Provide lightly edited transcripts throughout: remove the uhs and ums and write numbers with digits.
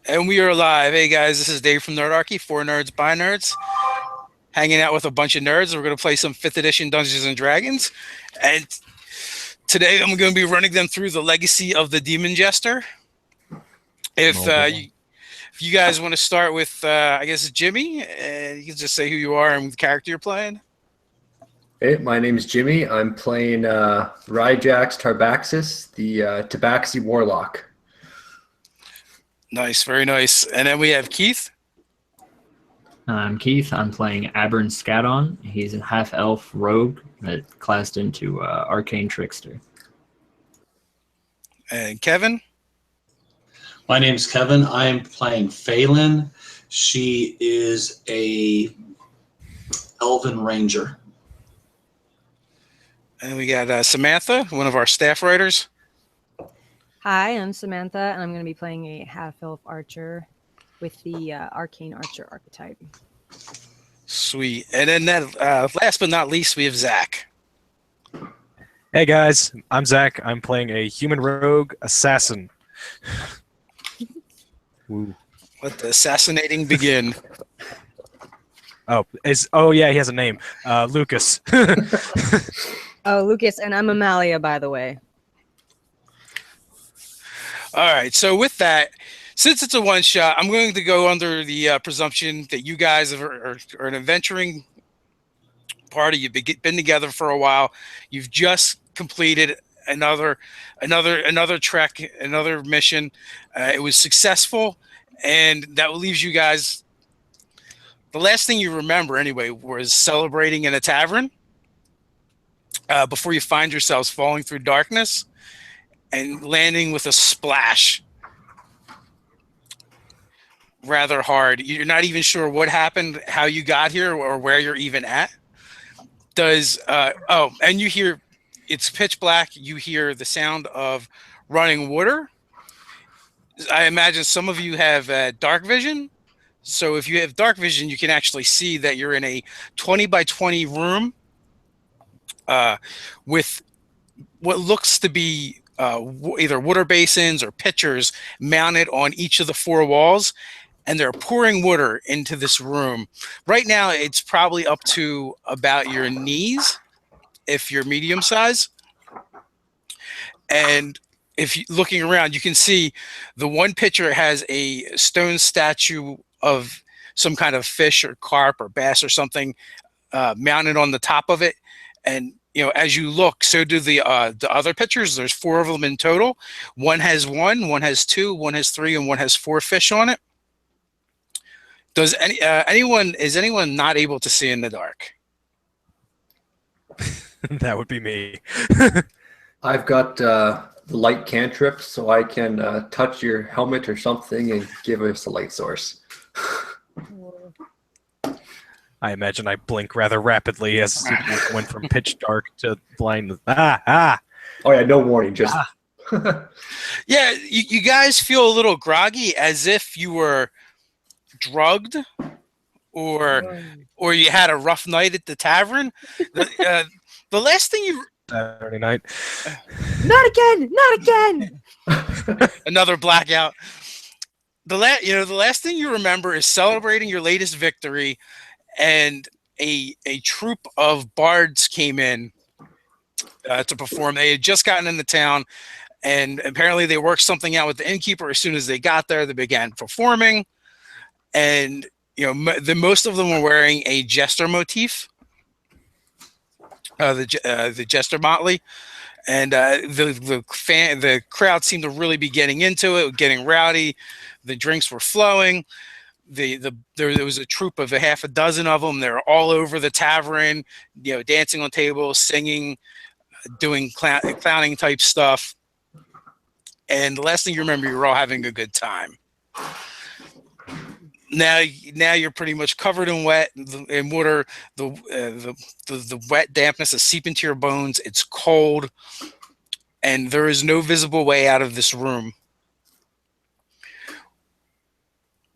And we are live. Hey guys, this is Dave from Nerdarchy, for nerds by nerds, hanging out with a bunch of nerds. We're going to play some 5th edition Dungeons and Dragons. And today I'm going to be running them through the legacy of the Demon Jester. If you guys want to start with, I guess, Jimmy, you can just say who you are and the character you're playing. Hey, my name is Jimmy. I'm playing Ryjax Tarbaxis, the Tabaxi Warlock. Nice, very nice. And then we have Keith. I'm Keith. I'm playing Abern Scadon. He's a half-elf rogue that classed into Arcane Trickster. And Kevin. My name's Kevin. I am playing Phelan. She is a Elven Ranger. And we got Samantha, one of our staff writers. Hi, I'm Samantha, and I'm going to be playing a half-elf archer with the arcane archer archetype. Sweet. And then last but not least, we have Zach. Hey guys, I'm Zach. I'm playing a human rogue assassin. Woo. Let the assassinating begin. Oh yeah, he has a name. Lucas. Oh, Lucas, and I'm Amalia, by the way. All right, so with that, since it's a one-shot, I'm going to go under the presumption that you guys are an adventuring party. You've been together for a while. You've just completed another trek, another mission. It was successful, and that leaves you guys. The last thing you remember, anyway, was celebrating in a tavern before you find yourselves falling through darkness and landing with a splash rather hard. You're not even sure what happened, how you got here, or where you're even at. And you hear, it's pitch black. You hear the sound of running water. I imagine some of you have dark vision. So if you have dark vision, you can actually see that you're in a 20 by 20 room with what looks to be either water basins or pitchers mounted on each of the 4 walls, and they're pouring water into this room. Right now, it's probably up to about your knees if you're medium size. And if you're looking around, you can see the one pitcher has a stone statue of some kind of fish or carp or bass or something mounted on the top of it. And as you look, so do the other pitchers. There's 4 of them in total. One has 1, one has 2, one has 3, and one has 4 fish on it. Does anyone not able to see in the dark? That would be me. I've got the light cantrip, so I can touch your helmet or something and give us a light source. I imagine I blink rather rapidly as it went from pitch dark to blind. Oh yeah, no warning, just. Yeah, you guys feel a little groggy, as if you were drugged, or you had a rough night at the tavern. The last thing you Saturday night. Not again! Another blackout. The last thing you remember is celebrating your latest victory, and a troop of bards came in to perform. They had just gotten into town, and apparently they worked something out with the innkeeper. As soon as they got there, they began performing, and most of them were wearing a Jester motif, the Jester motley, and the crowd seemed to really be getting into it, getting rowdy. The drinks were flowing. There was a troop of a half a dozen of them. They were all over the tavern, dancing on tables, singing, doing clowning type stuff. And the last thing you remember, you were all having a good time. Now you're pretty much covered in wet and water. The wet dampness is seeping into your bones. It's cold, and there is no visible way out of this room.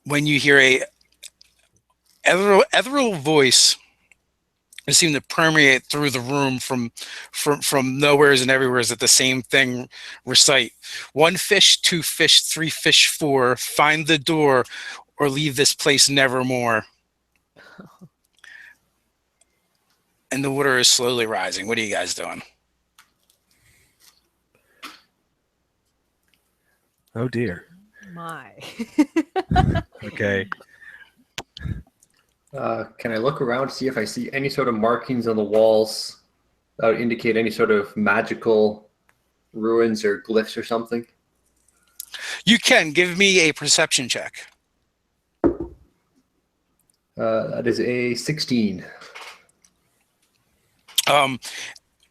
When you hear a ethereal voice It seemed to permeate through the room from nowheres and everywheres that the same thing recite. 1 fish, 2 fish, 3 fish, 4. Find the door or leave this place nevermore. And the water is slowly rising. What are you guys doing? Oh dear. My. Okay. Can I look around to see if I see any sort of markings on the walls that would indicate any sort of magical ruins or glyphs or something? You can give me a perception check. That is a 16.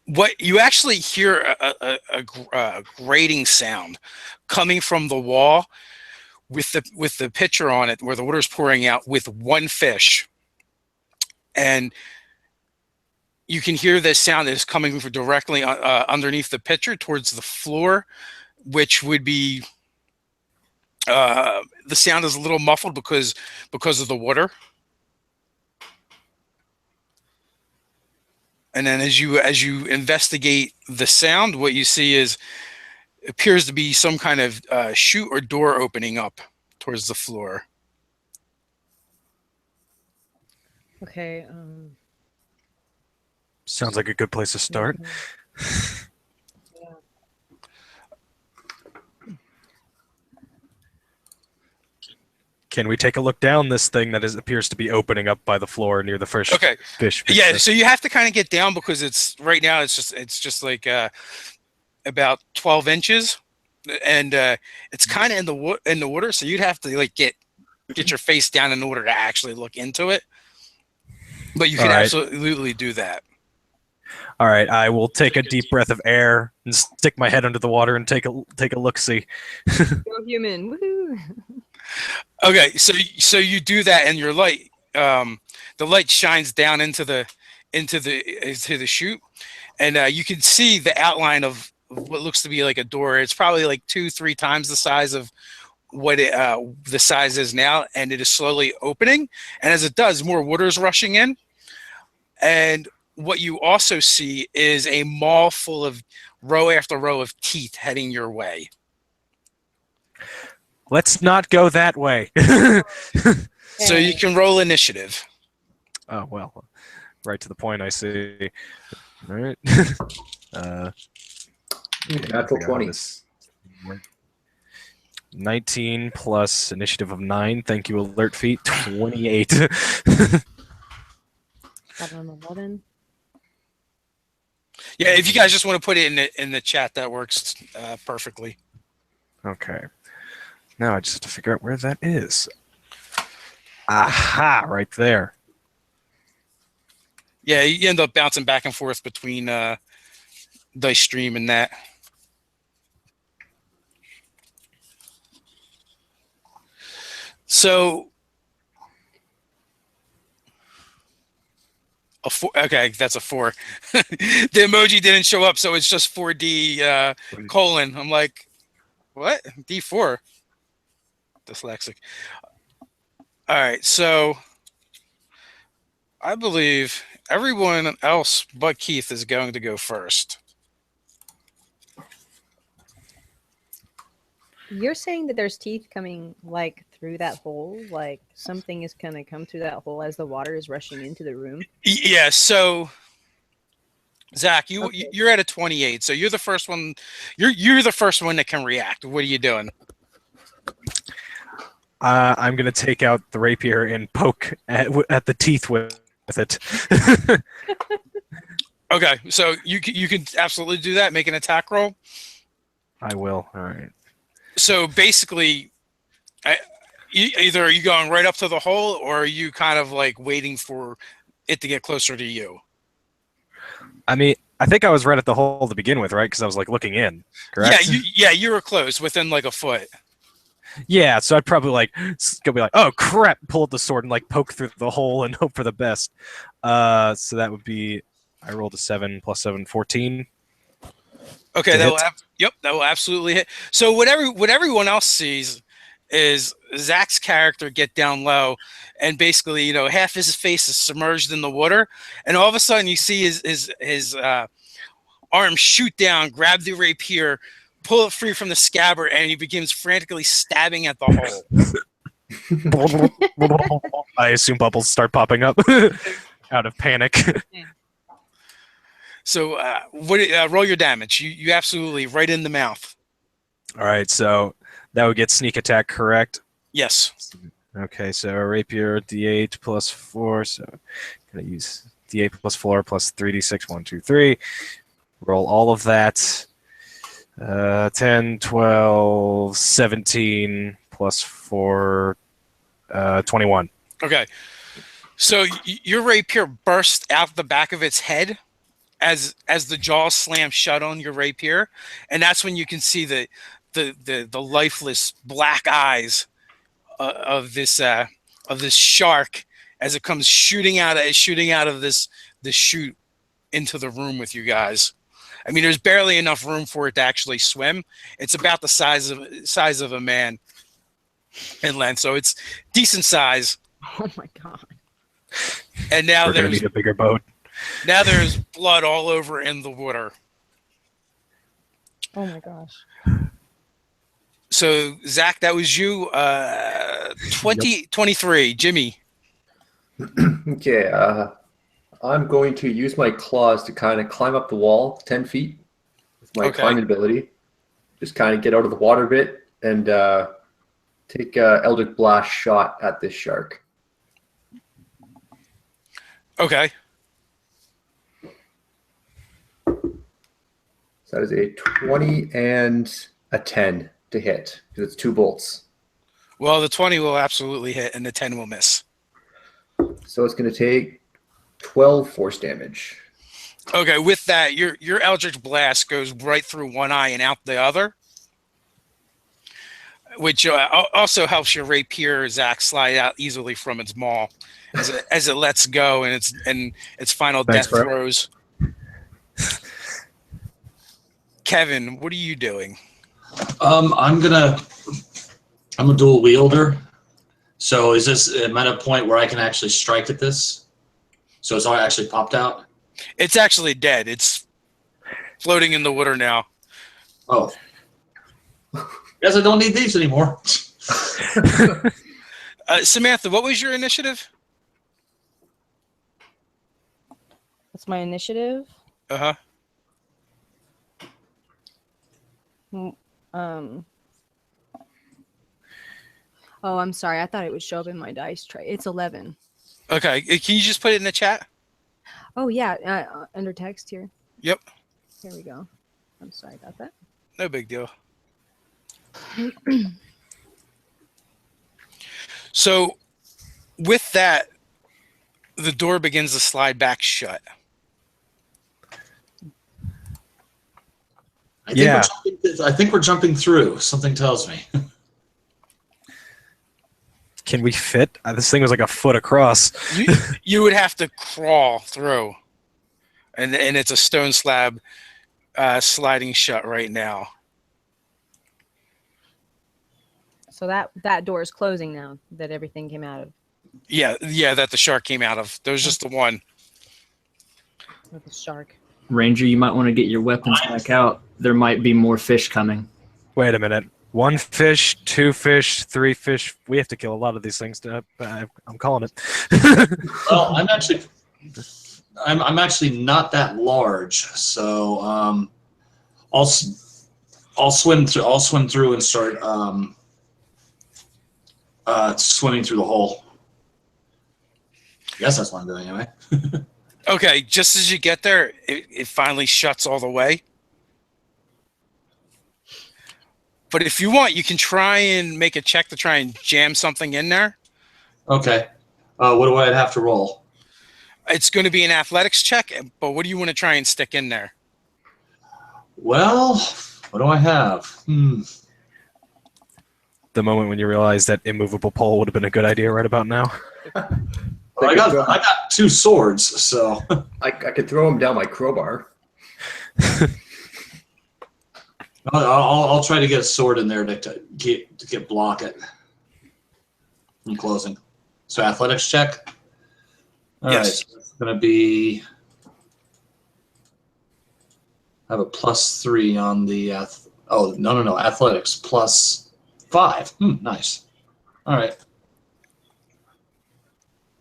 What you actually hear a grating sound coming from the wall with the pitcher on it where the water's pouring out with 1 fish. And you can hear this sound that is coming from directly underneath the pitcher towards the floor, which would be the sound is a little muffled because of the water. And then as you investigate the sound, what you see is appears to be some kind of chute or door opening up towards the floor. Okay. Sounds like a good place to start. Yeah. Can we take a look down this thing that appears to be opening up by the floor near the first Okay. fish? Yeah, so you have to kind of get down because it's right now it's just like about 12 inches, and it's kind of in the water, so you'd have to like get your face down in order to actually look into it. But you can absolutely do that. All right, I will take a deep breath of air and stick my head under the water and take a look-see. Go human. Woohoo. Okay, so you do that, and your light, the light shines down into the chute, and you can see the outline of what looks to be like a door. It's probably like 2-3 times the size of what the size is now, and it is slowly opening. And as it does, more water is rushing in, and what you also see is a maw full of row after row of teeth heading your way. Let's not go that way. So you can roll initiative. Oh, well, right to the point, I see. All right. Natural 20. 19 plus initiative of 9. Thank you, alert feet. 28. Got an 11. Yeah, if you guys just want to put it in the chat, that works perfectly. Okay. Now I just have to figure out where that is. Aha! Right there. Yeah, you end up bouncing back and forth between Dice Stream and that. So, okay, that's a 4. The emoji didn't show up, so it's just 4D colon. I'm like, what? D4. Dyslexic. All right, so I believe everyone else but Keith is going to go first. You're saying that there's teeth coming like through that hole, like something is gonna come through that hole as the water is rushing into the room. Yeah. So, Zach, Okay. you're at a 28, so you're the first one. You're the first one that can react. What are you doing? I'm gonna take out the rapier and poke at the teeth with it. Okay, so you can absolutely do that. Make an attack roll. I will. All right. So basically, either are you going right up to the hole, or are you kind of like waiting for it to get closer to you? I mean, I think I was right at the hole to begin with, right? Because I was like looking in. Correct. Yeah, you were close, within like a foot. Yeah, so I'd probably like go be like, oh crap, pull up the sword and like poke through the hole and hope for the best. So that would be, I rolled a 7 plus 7, 14. Okay, that will absolutely hit. So what everyone else sees is Zach's character get down low, and basically, half his face is submerged in the water, and all of a sudden you see his arm shoot down, grab the rapier, pull it free from the scabbard, and he begins frantically stabbing at the hole. I assume bubbles start popping up out of panic. So, roll your damage. You absolutely right in the mouth. All right, so that would get sneak attack, correct? Yes. Okay, so rapier D8 plus 4. So gonna use D8 plus 4 plus 3d6. 1, 2, 3. Roll all of that. 10, 12, 17 plus 4, 21. Okay. So your rapier bursts out the back of its head as the jaws slam shut on your rapier, and that's when you can see the lifeless black eyes of this shark as it comes shooting out of this chute into the room with you guys. I mean, there's barely enough room for it to actually swim. It's about the size of a man in length, so it's decent size. Oh my god! And now We're gonna need a bigger boat. Now there's blood all over in the water. Oh my gosh! So Zach, that was you. 23. Jimmy. Okay, I'm going to use my claws to kind of climb up the wall 10 feet with my climbing ability. Just kind of get out of the water a bit and take a Eldritch Blast shot at this shark. Okay. So that is a 20 and a 10 to hit because it's 2 bolts. Well, the 20 will absolutely hit and the 10 will miss. So it's going to take 12 force damage. Okay, with that, your Eldritch Blast goes right through one eye and out the other, which also helps your rapier, Zach, slide out easily from its maw as it lets go and its final death throes. Kevin, what are you doing? I'm a dual wielder. So am I at a point where I can actually strike at this? So it's all actually popped out? It's actually dead. It's floating in the water now. Oh. Guess I don't need these anymore. Samantha, what was your initiative? What's my initiative? Uh-huh. Oh, I'm sorry. I thought it would show up in my dice tray. It's 11. Okay. Can you just put it in the chat? Oh, yeah. Under text here. Yep. Here we go. I'm sorry about that. No big deal. So, with that, the door begins to slide back shut. I think we're jumping through. Something tells me. Can we fit? This thing was like a foot across. You would have to crawl through, and it's a stone slab sliding shut right now. So that door is closing now that everything came out of. Yeah, that the shark came out of. There's just the one. With the shark. Ranger, you might want to get your weapons back out. There might be more fish coming. Wait a minute. 1 fish, 2 fish, 3 fish. We have to kill a lot of these things. I'm calling it. Well, I'm actually not that large, so I'll swim through and start swimming through the hole. I guess that's what I'm doing anyway. Okay, just as you get there, it finally shuts all the way. But if you want, you can try and make a check to try and jam something in there. Okay. What do I have to roll? It's going to be an athletics check, but what do you want to try and stick in there? Well, what do I have? The moment when you realize that immovable pole would have been a good idea right about now. Well, I got 2 swords, so I could throw him down my crowbar. I'll try to get a sword in there to get block it from closing. So athletics check. All right, Yes. so it's going to be. I have a +3 on the. Oh no! Athletics +5. Nice. All right.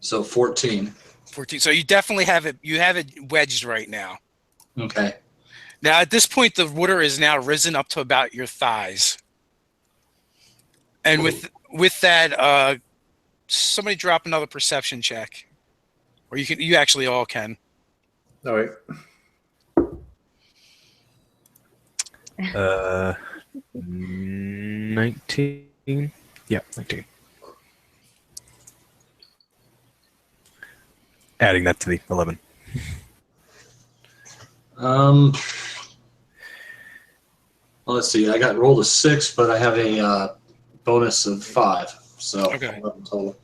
So 14. 14. So you definitely have it. You have it wedged right now. Okay. Now at this point, the water is now risen up to about your thighs. And with that, somebody drop another perception check, or you actually all can. All right. 19. Yeah, 19. Adding that to the 11. Well, let's see. I got rolled a 6, but I have a bonus of 5, so Okay. 11 total.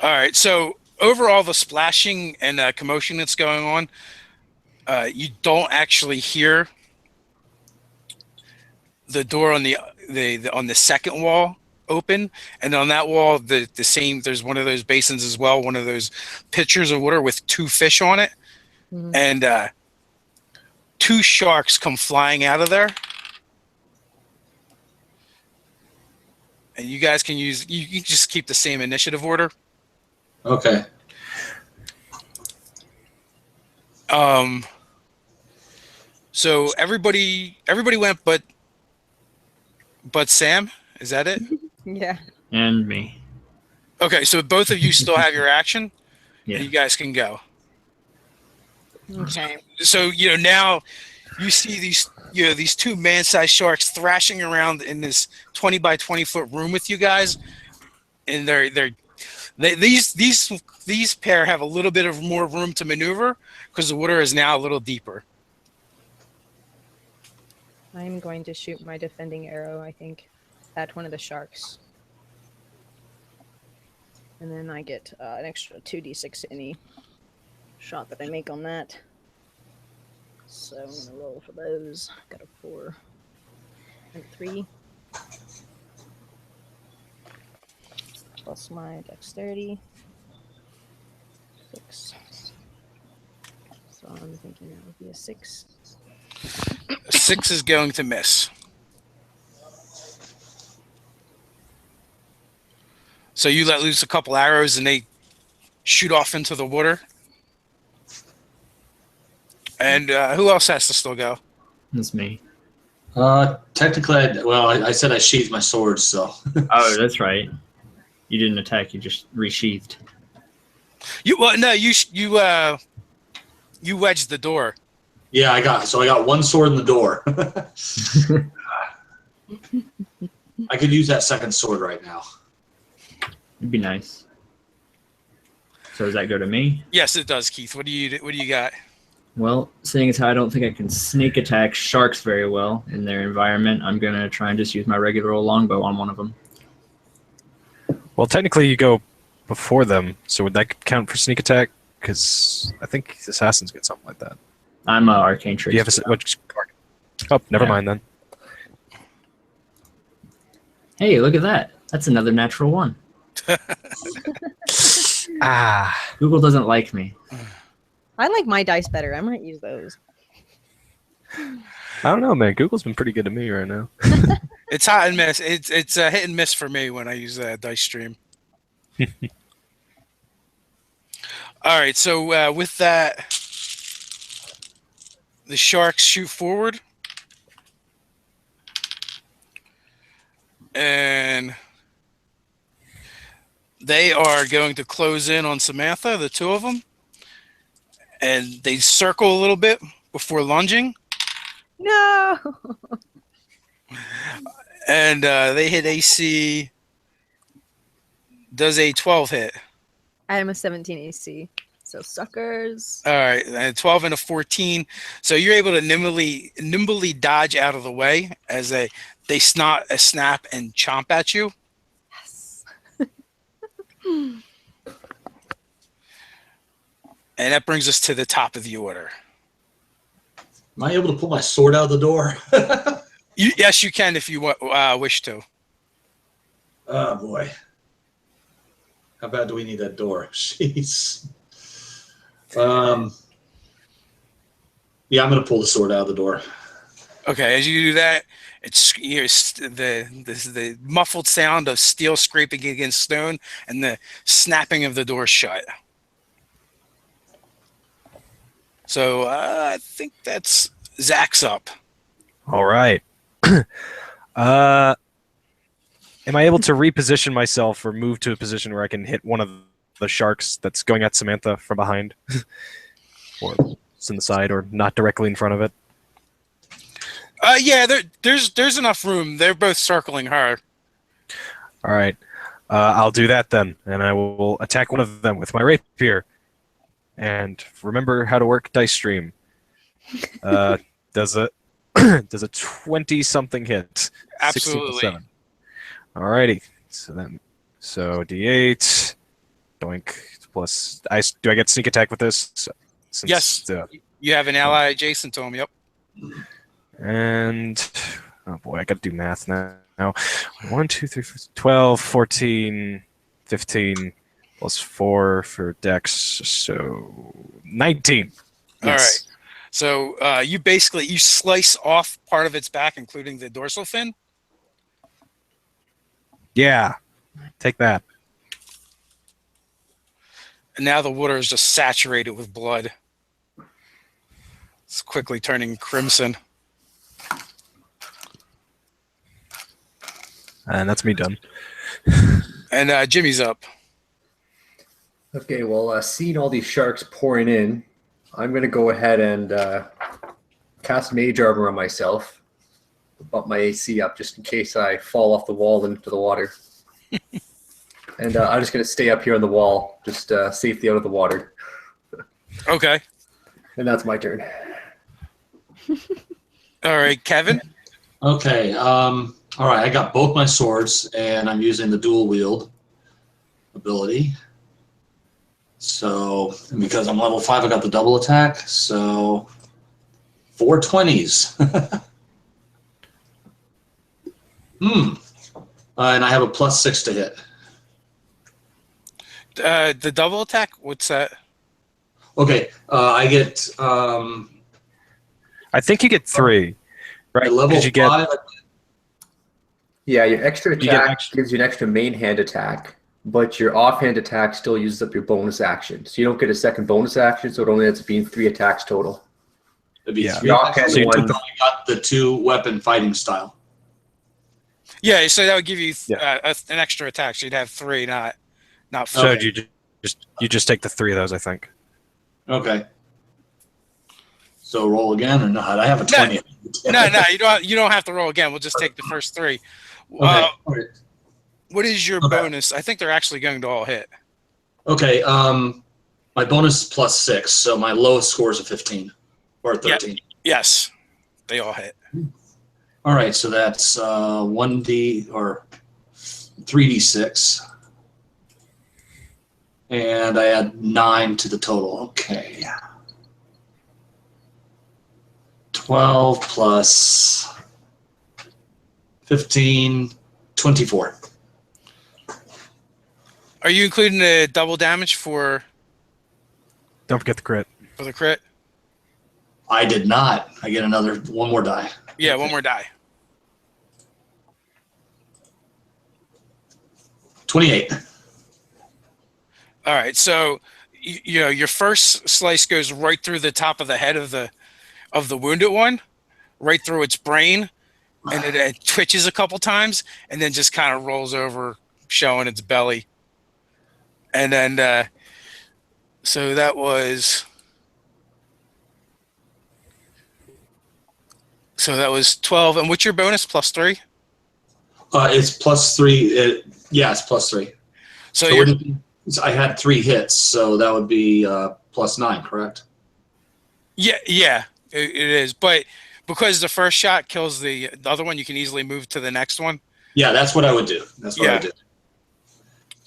All right. So overall, the splashing and commotion that's going on, you don't actually hear the door on the on the second wall open, and on that wall, the same. There's one of those basins as well. One of those pitchers of water with 2 fish on it, and 2 sharks come flying out of there. And you guys can use you just keep the same initiative order. Okay. So everybody went but Sam, is that it? Yeah. And me. Okay, so both of you still have your action. Yeah. And you guys can go. Okay. So now you see these 2 man-sized sharks thrashing around in this 20 by 20 foot room with you guys, and these pair have a little bit of more room to maneuver because the water is now a little deeper. I'm going to shoot my defending arrow, I think, at one of the sharks. And then I get an extra 2d6 to any shot that I make on that. So I'm going to roll for those. Got a 4 and a 3. Plus my dexterity. 6. So I'm thinking that would be a 6. 6 is going to miss. So you let loose a couple arrows and they shoot off into the water. And who else has to still go? That's me. Technically, I said I sheathed my sword, so. Oh, that's right. You didn't attack. You just resheathed. You wedged the door. Yeah, I got 1 sword in the door. I could use that second sword right now. It'd be nice. So does that go to me? Yes, it does, Keith. What do you got? Well, seeing as how I don't think I can sneak attack sharks very well in their environment, I'm going to try and just use my regular old longbow on one of them. Well, technically you go before them, so would that count for sneak attack? Because I think assassins get something like that. I'm an arcane trickster. You have oh, never mind then. Hey, look at that. That's another natural 1. Google doesn't like me. I like my dice better. I might use those. I don't know, man. Google's been pretty good to me right now. It's hot and miss. It's a hit and miss for me when I use that dice stream. All right, so with that, the sharks shoot forward, and they are going to close in on Samantha, the 2 of them, and they circle a little bit before lunging. No! And they hit AC. Does a 12 hit? I am a 17 AC. So suckers. All right, a 12 and a 14. So you're able to nimbly dodge out of the way as they snap and chomp at you. Yes. And that brings us to the top of the order. Am I able to pull my sword out of the door? Yes, you can if you wish to. Oh boy. How bad do we need that door? Jeez. Yeah, I'm gonna pull the sword out of the door. Okay, as you do that, it's you hear the muffled sound of steel scraping against stone and the snapping of the door shut. So I think that's Zach's up. All right. Am I able to reposition myself or move to a position where I can hit one of the sharks that's going at Samantha from behind? Or it's in the side or not directly in front of it? Yeah, there's enough room. They're both circling her. All right. I'll do that then, and I will attack one of them with my rapier. And remember how to work dice stream. Does a 20-something hit? Absolutely. 16+7. Alrighty. So D8. Doink. Plus do I get sneak attack with this? Since Yes. You have an ally adjacent to him. Yep. And oh boy, I gotta do math now. 1, 2, 3, 4, 12, 14, 15 plus 4 for Dex, so 19. All right. So you slice off part of its back, including the dorsal fin. Yeah, take that. And now the water is just saturated with blood. It's quickly turning crimson. And that's me done. And Jimmy's up. Okay, well, seeing all these sharks pouring in, I'm going to go ahead and cast Mage Armor on myself. Bump my AC up just in case I fall off the wall into the water. And I'm just going to stay up here on the wall, just safely out of the water. Okay. And that's my turn. All right, Kevin. Okay. All right. I got both my swords, and I'm using the dual wield ability. So, and because I'm level 5, I got the double attack. So, 4 20s. And I have a +6 to hit. The double attack. What's that? Okay. I get I think you get 3, right? at level 'Cause you get 5. Yeah, your extra You get attack extra- gives you an extra main hand attack, but your offhand attack still uses up your bonus action. So you don't get a second bonus action, so it only ends up being 3 attacks total. It'd be Yeah. 3 The attacks. offhand So you one, took I got the 2-weapon fighting style. Yeah, so that would give you Yeah. an extra attack. So you'd have 3, not 4. so Okay. you just take the 3 of those, I think. Okay. So roll again or not? I have a 20. No, you don't have to roll again. We'll just take the first 3. Okay. All right. What is your Okay. bonus? I think they're actually going to all hit. Okay. My bonus is +6, so my lowest score is a 15 or 13. Yes, they all hit. All right, so that's 1d or 3d6, and I add 9 to the total. Okay. 12 plus 15, 24. Are you including the double damage for Don't forget the crit. the crit? I did not. I get one more die. Yeah, one more die. 28. All right, so your first slice goes right through the top of the head of the wounded one, right through its brain, and it twitches a couple times, and then just kind of rolls over, showing its belly. And then, so that was 12. And what's your bonus? +3. It's +3. Yeah, it's +3. So I had 3 hits, so that would be +9, correct? yeah, it is. But because the first shot kills the other one, you can easily move to the next one. Yeah, that's what I would do. That's what I Yeah. did.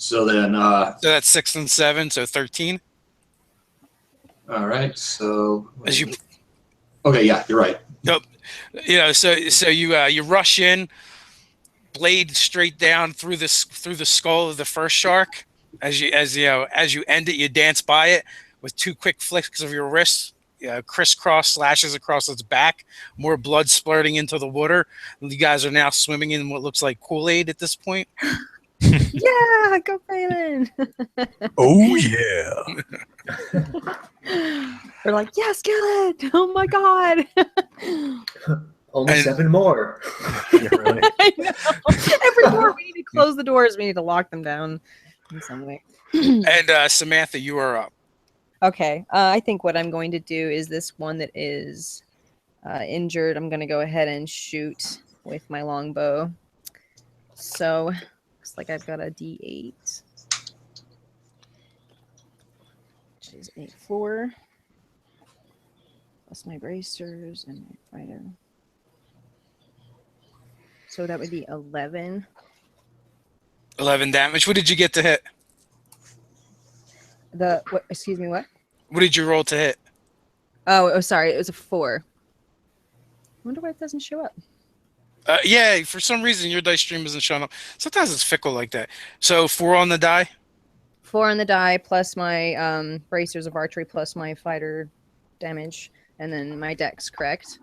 So then, So that's 6 and 7, so 13. all right. So As you Okay, yeah, you're right. So you rush in, blade straight down through the skull of the first shark. As you end it, you dance by it with 2 quick flicks of your wrists. Crisscross slashes across its back, more blood splurting into the water. You guys are now swimming in what looks like Kool-Aid at this point. Yeah, go Phelan. Oh yeah. We're like, yes, kill it. Oh my god. Only And- 7 more. You're right. I know. Every door we need to close the doors. We need to lock them down in some way. And Samantha, you are up. Okay. I think what I'm going to do is this one that is injured. I'm going to go ahead and shoot with my longbow. So looks like I've got a D8. Which is 8-4. Plus my bracers and my fighter. So that would be 11. 11 damage. What did you get to hit? Excuse me, what? What did you roll to hit? Oh, sorry. It was a 4. I wonder why it doesn't show up. Yeah, for some reason your dice stream isn't showing up. Sometimes it's fickle like that. So 4 on the die. 4 on the die plus my bracers of archery plus my fighter damage, and then my dex, correct?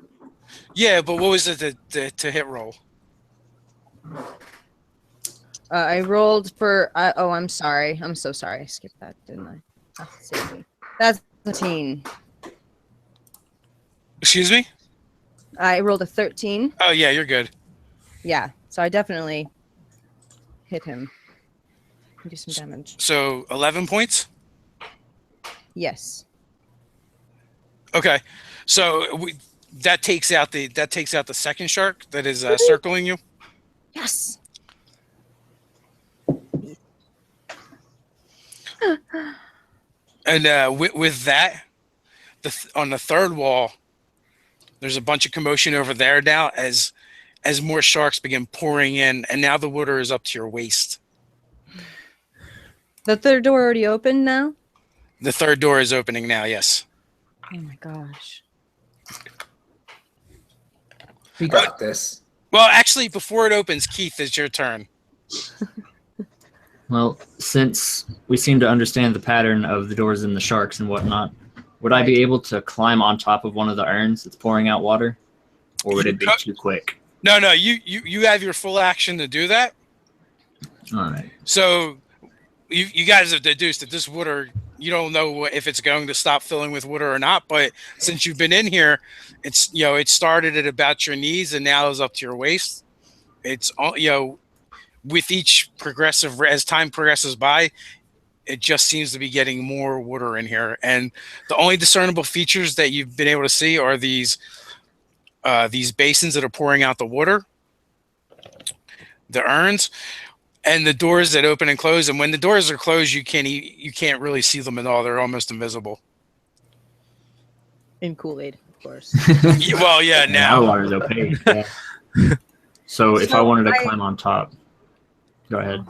Yeah, but what was it to hit roll? I rolled for. Oh, I'm sorry. I'm so sorry. I skipped that, didn't I? Oh, save me. That's 13. Excuse me? I rolled a 13. Oh yeah, you're good. Yeah, so I definitely hit him. Do some damage. So 11 points. Yes. Okay, so that takes out the second shark that is circling you. Yes. And with that, on the third wall, there's a bunch of commotion over there now as more sharks begin pouring in, and now the water is up to your waist. The third door already open now? The third door is opening now. Yes. Oh my gosh. We got this. Well, actually, before it opens, Keith, it's your turn. Well, since we seem to understand the pattern of the doors and the sharks and whatnot, would I be able to climb on top of one of the urns that's pouring out water? Or would it be too quick? No, you have your full action to do that. All right. So you guys have deduced that this water, you don't know if it's going to stop filling with water or not, but since you've been in here, it's it started at about your knees and now is up to your waist. It's with each as time progresses by, it just seems to be getting more water in here, and the only discernible features that you've been able to see are these basins that are pouring out the water, the urns, and the doors that open and close. And when the doors are closed, you can't really see them at all. They're almost invisible. In Kool-Aid, of course. Well, yeah, Now now. water's opaque. Yeah. So if I wanted to climb on top, go ahead.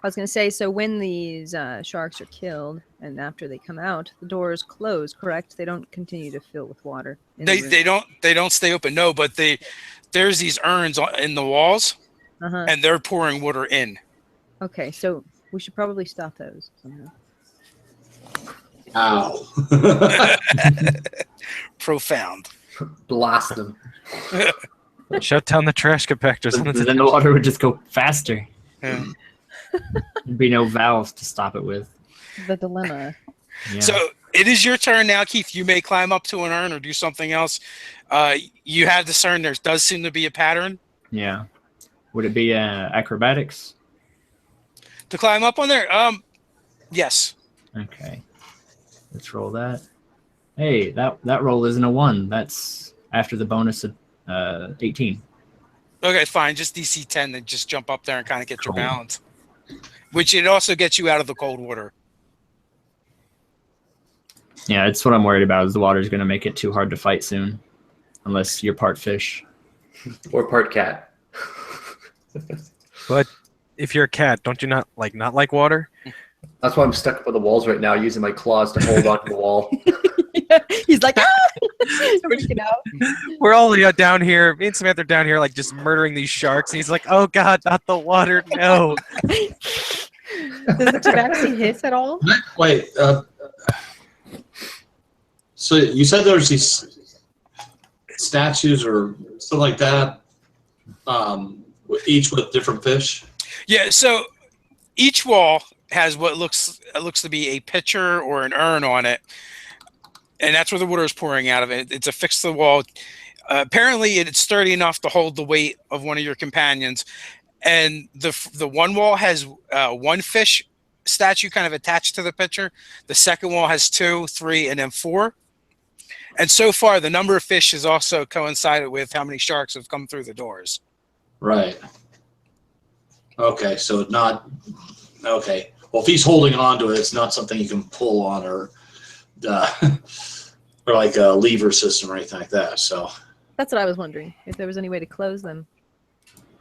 I was going to say, so when these sharks are killed and after they come out, the doors close, correct? They don't continue to fill with water. They don't stay open. No, but there's these urns in the walls, Uh-huh. and they're pouring water in. Okay, so we should probably stop those somehow. Ow. Profound. Blast them. Shut down the trash compactors. Then the water would just go faster. Yeah. There'd be no valves to stop it with. The dilemma. Yeah. So it is your turn now, Keith. You may climb up to an urn or do something else. You have discern. There does seem to be a pattern Yeah. Would it be acrobatics? to climb up on there. Yes. Okay. Let's roll that. Hey, that roll isn't a 1. That's after the bonus of 18. Okay, fine. Just DC 10 to just jump up there and kind of get your Cool. balance. Which it also gets you out of the cold water. Yeah, it's what I'm worried about is the water's going to make it too hard to fight soon. Unless you're part fish. Or part cat. But if you're a cat, don't you not like water? That's why I'm stuck up on the walls right now, using my claws to hold onto the wall. He's He's like, ah! Freaking out. We're all down here. Me and Samantha are down here, like just murdering these sharks. And he's like, "Oh God, not the water! No." Does the tabaxi hiss at all? Wait. So you said there's these statues or something like that, each with different fish. Yeah. So each wall has what looks to be a pitcher or an urn on it, and that's where the water is pouring out of it. It's affixed to the wall. Apparently, it's sturdy enough to hold the weight of one of your companions. And the one wall has one fish statue kind of attached to the pitcher. The second wall has 2, 3, and then 4. And so far, the number of fish has also coincided with how many sharks have come through the doors. Right. Okay, so not okay. Well, if he's holding on to it, it's not something you can pull on or like a lever system or anything like that. So That's what I was wondering, if there was any way to close them.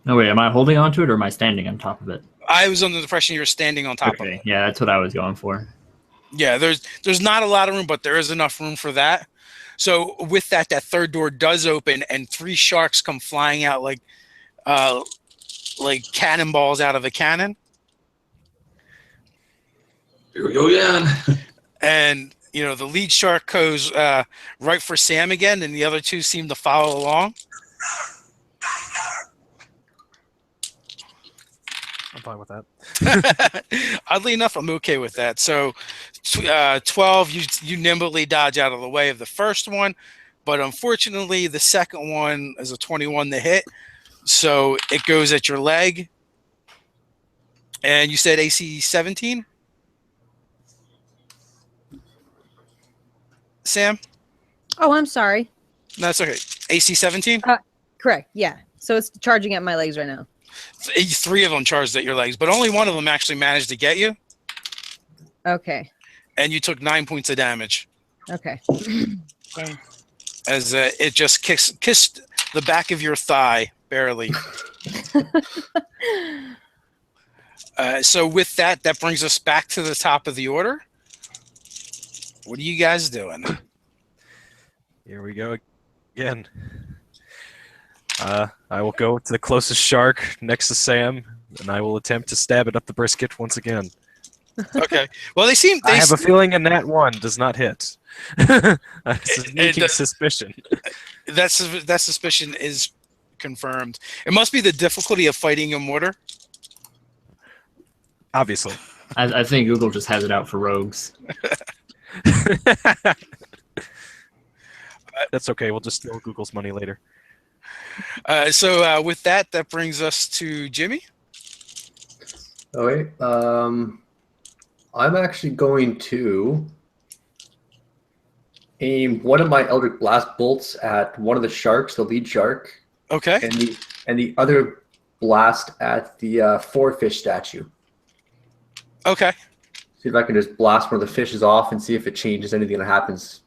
No, wait, am I holding on to it or am I standing on top of it? I was under the impression you were standing on top of it. Yeah, that's what I was going for. Yeah, there's not a lot of room, but there is enough room for that. So with that third door does open, and 3 sharks come flying out like cannonballs out of a cannon. here we go again. And the lead shark goes right for Sam again, and the other 2 seem to follow along. I'm fine with that. Oddly enough, I'm okay with that. So 12, you nimbly dodge out of the way of the first one, but unfortunately the second one is a 21 to hit, so it goes at your leg. And you said AC 17? Sam? Oh, I'm sorry. No, that's okay. AC 17? Correct. Yeah. So it's charging at my legs right now. 3 of them charged at your legs, but only one of them actually managed to get you. Okay. And you took 9 points of damage. Okay. Dang. As it just kissed the back of your thigh, barely. So with that brings us back to the top of the order. What are you guys doing? Here we go again. I will go to the closest shark next to Sam, and I will attempt to stab it up the brisket once again. Okay. Well, I have a feeling a nat 1 does not hit. That's a sneaking suspicion. That suspicion is confirmed. It must be the difficulty of fighting in water. Obviously. I think Google just has it out for rogues. That's okay. We'll just steal Google's money later. So with that brings us to Jimmy. Oh, wait. I'm actually going to aim one of my Eldritch Blast bolts at one of the sharks, the lead shark. Okay. And the other blast at the 4 fish statue. Okay. See if I can just blast one of the fishes off and see if it changes anything that happens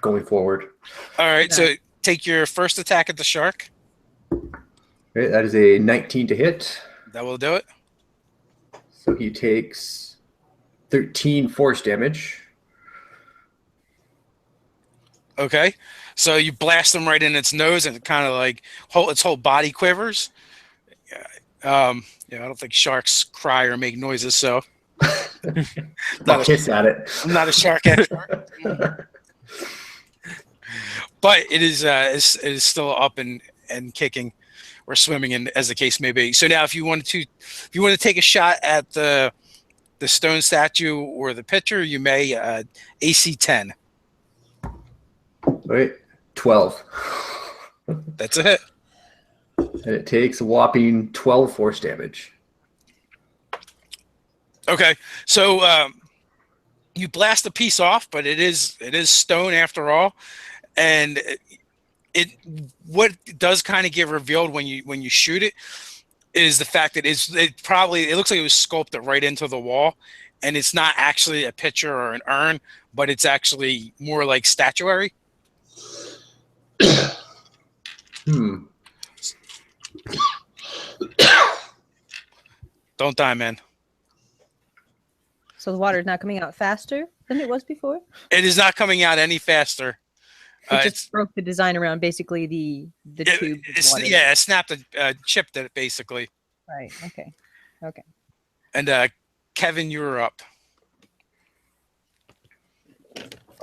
going forward. All right. So take your first attack at the shark. Okay, that is a 19 to hit. That will do it. So he takes 13 force damage. Okay. So you blast them right in its nose, and it kind of like its whole body quivers. I don't think sharks cry or make noises, so I'll hiss at it. I'm not a shark expert. But it is still up and kicking or swimming, as the case may be. So now, if you want to take a shot at the stone statue or the pitcher, you may. AC 10. Wait, 12. That's a hit. And it takes a whopping 12 force damage. Okay, so you blast a piece off, but it is stone after all, and what does kind of get revealed when you shoot it is the fact that it looks like it was sculpted right into the wall, and it's not actually a pitcher or an urn, but it's actually more like statuary. Don't die, man. So the water is now coming out faster than it was before? It is not coming out any faster. It It's just broke the design around basically the tube. With water. yeah, it snapped chipped it basically. Right. Okay. Okay. And Kevin, you were up.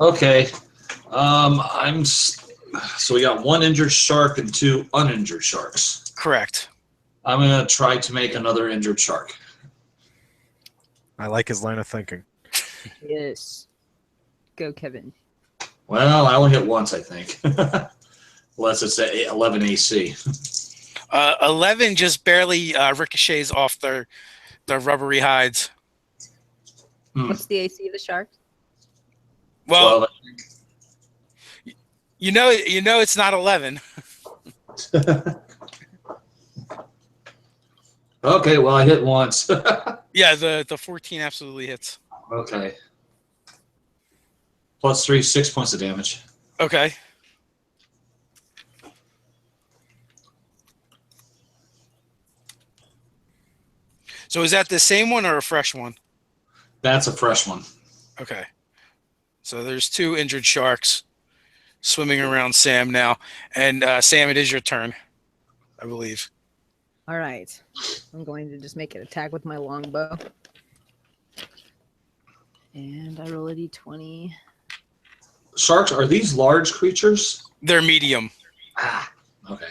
Okay. So we got 1 injured shark and 2 uninjured sharks. Correct. I'm gonna try to make another injured shark. I like his line of thinking. Yes. Go, Kevin. Well, I only hit once, I think. Unless it's at 11 AC. 11 just barely ricochets off their rubbery hides. What's the AC of the shark? Well, 12. you know it's not 11. Okay, well, I hit once. Yeah, the 14 absolutely hits. Okay. Plus 3, 6 points of damage. Okay. So is that the same one or a fresh one? That's a fresh one. Okay. So there's 2 injured sharks swimming around Sam now. And Sam, it is your turn, I believe. All right. I'm going to just make an attack with my longbow. And I roll a d20. Sharks, are these large creatures? They're medium. Ah, okay.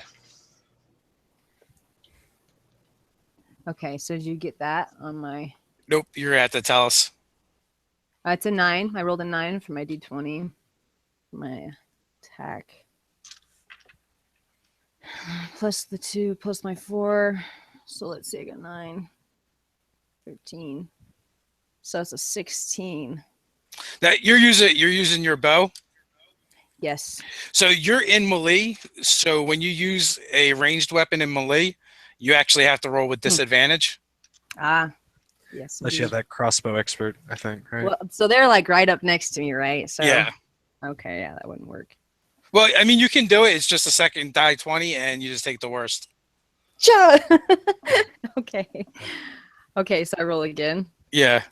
Okay, so did you get that on my... Nope, you're at the tell us. it's a 9. I rolled a 9 for my d20. My attack. Plus the 2, plus my 4. So let's see, I got 9. 13. So it's a 16. Now you're using your bow. Yes. So you're in melee. So when you use a ranged weapon in melee, you actually have to roll with disadvantage. Ah, yes. Unless you have indeed. that crossbow expert, I think, right? Well, so they're like right up next to me, right? So Yeah. Okay, yeah, that wouldn't work. Well, I mean, you can do it. It's just a second die 20, and you just take the worst. Okay. Okay, so I roll again. Yeah.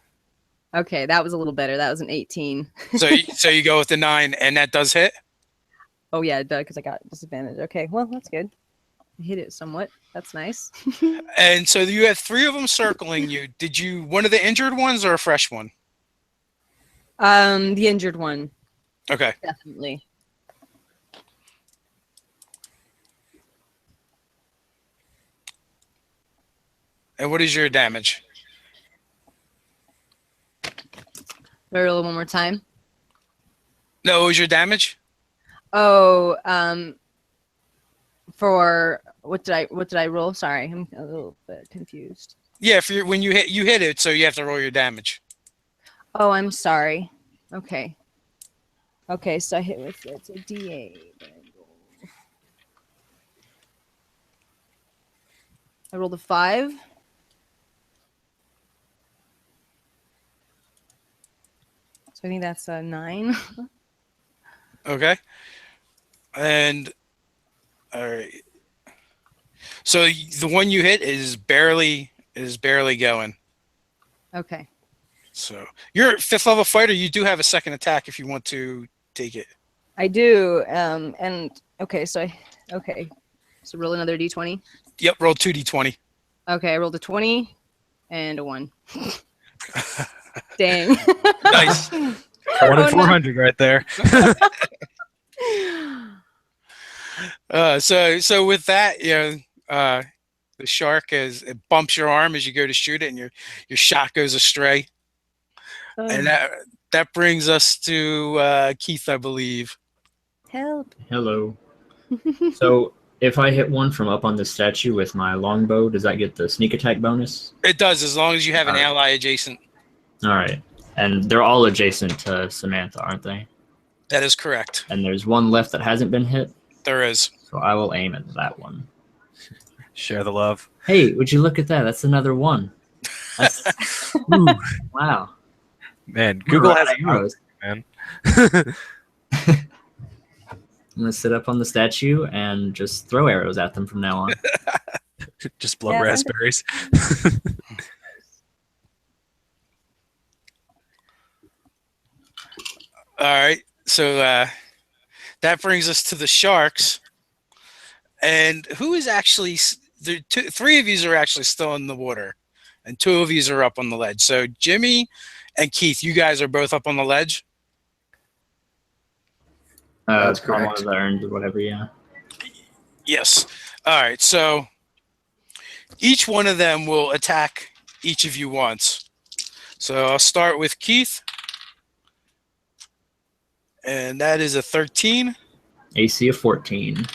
Okay, that was a little better. That was an 18. So you go with the 9, and that does hit. Oh yeah, it does because I got disadvantage. Okay, well that's good. I hit it somewhat. That's nice. And so you have 3 of them circling you. Did you one of the injured ones or a fresh one? The injured one, Okay. definitely. And what is your damage? Roll one more time. No, what was your damage? Oh, for what did I roll? Sorry, I'm a little bit confused. Yeah, when you hit it, so you have to roll your damage. Oh, I'm sorry. Okay. Okay, so I hit with it's a D8. I rolled a 5. So I think that's a 9. Okay. And all right. So the one you hit is barely going. Okay. So you're a 5th level fighter. You do have a second attack if you want to take it. I do. And okay, so roll another D20. Yep. Roll 2d20. Okay, I rolled a 20 and a 1. Dang. Nice. 1 Oh, in 400 right there. So with that, the shark it bumps your arm as you go to shoot it, and your shot goes astray. And that brings us to Keith, I believe. Help. Hello. So if I hit one from up on the statue with my longbow, does that get the sneak attack bonus? It does, as long as you have an All right. ally adjacent. All right. And they're all adjacent to Samantha, aren't they? That is correct. And there's one left that hasn't been hit. There is. So I will aim at that one. Share the love. Hey, would you look at that? That's another one. That's, ooh, wow. Man, Google has arrows. man. I'm gonna sit up on the statue and just throw arrows at them from now on. Just blow Yeah. raspberries. All right. So that brings us to the sharks. And who is actually three of you are actually still in the water, and two of you are up on the ledge. So Jimmy and Keith, you guys are both up on the ledge. That's On one correct. of the urns or whatever. Yeah. Yes. All right. So each one of them will attack each of you once. So I'll start with Keith, and that is a 13. AC of 14.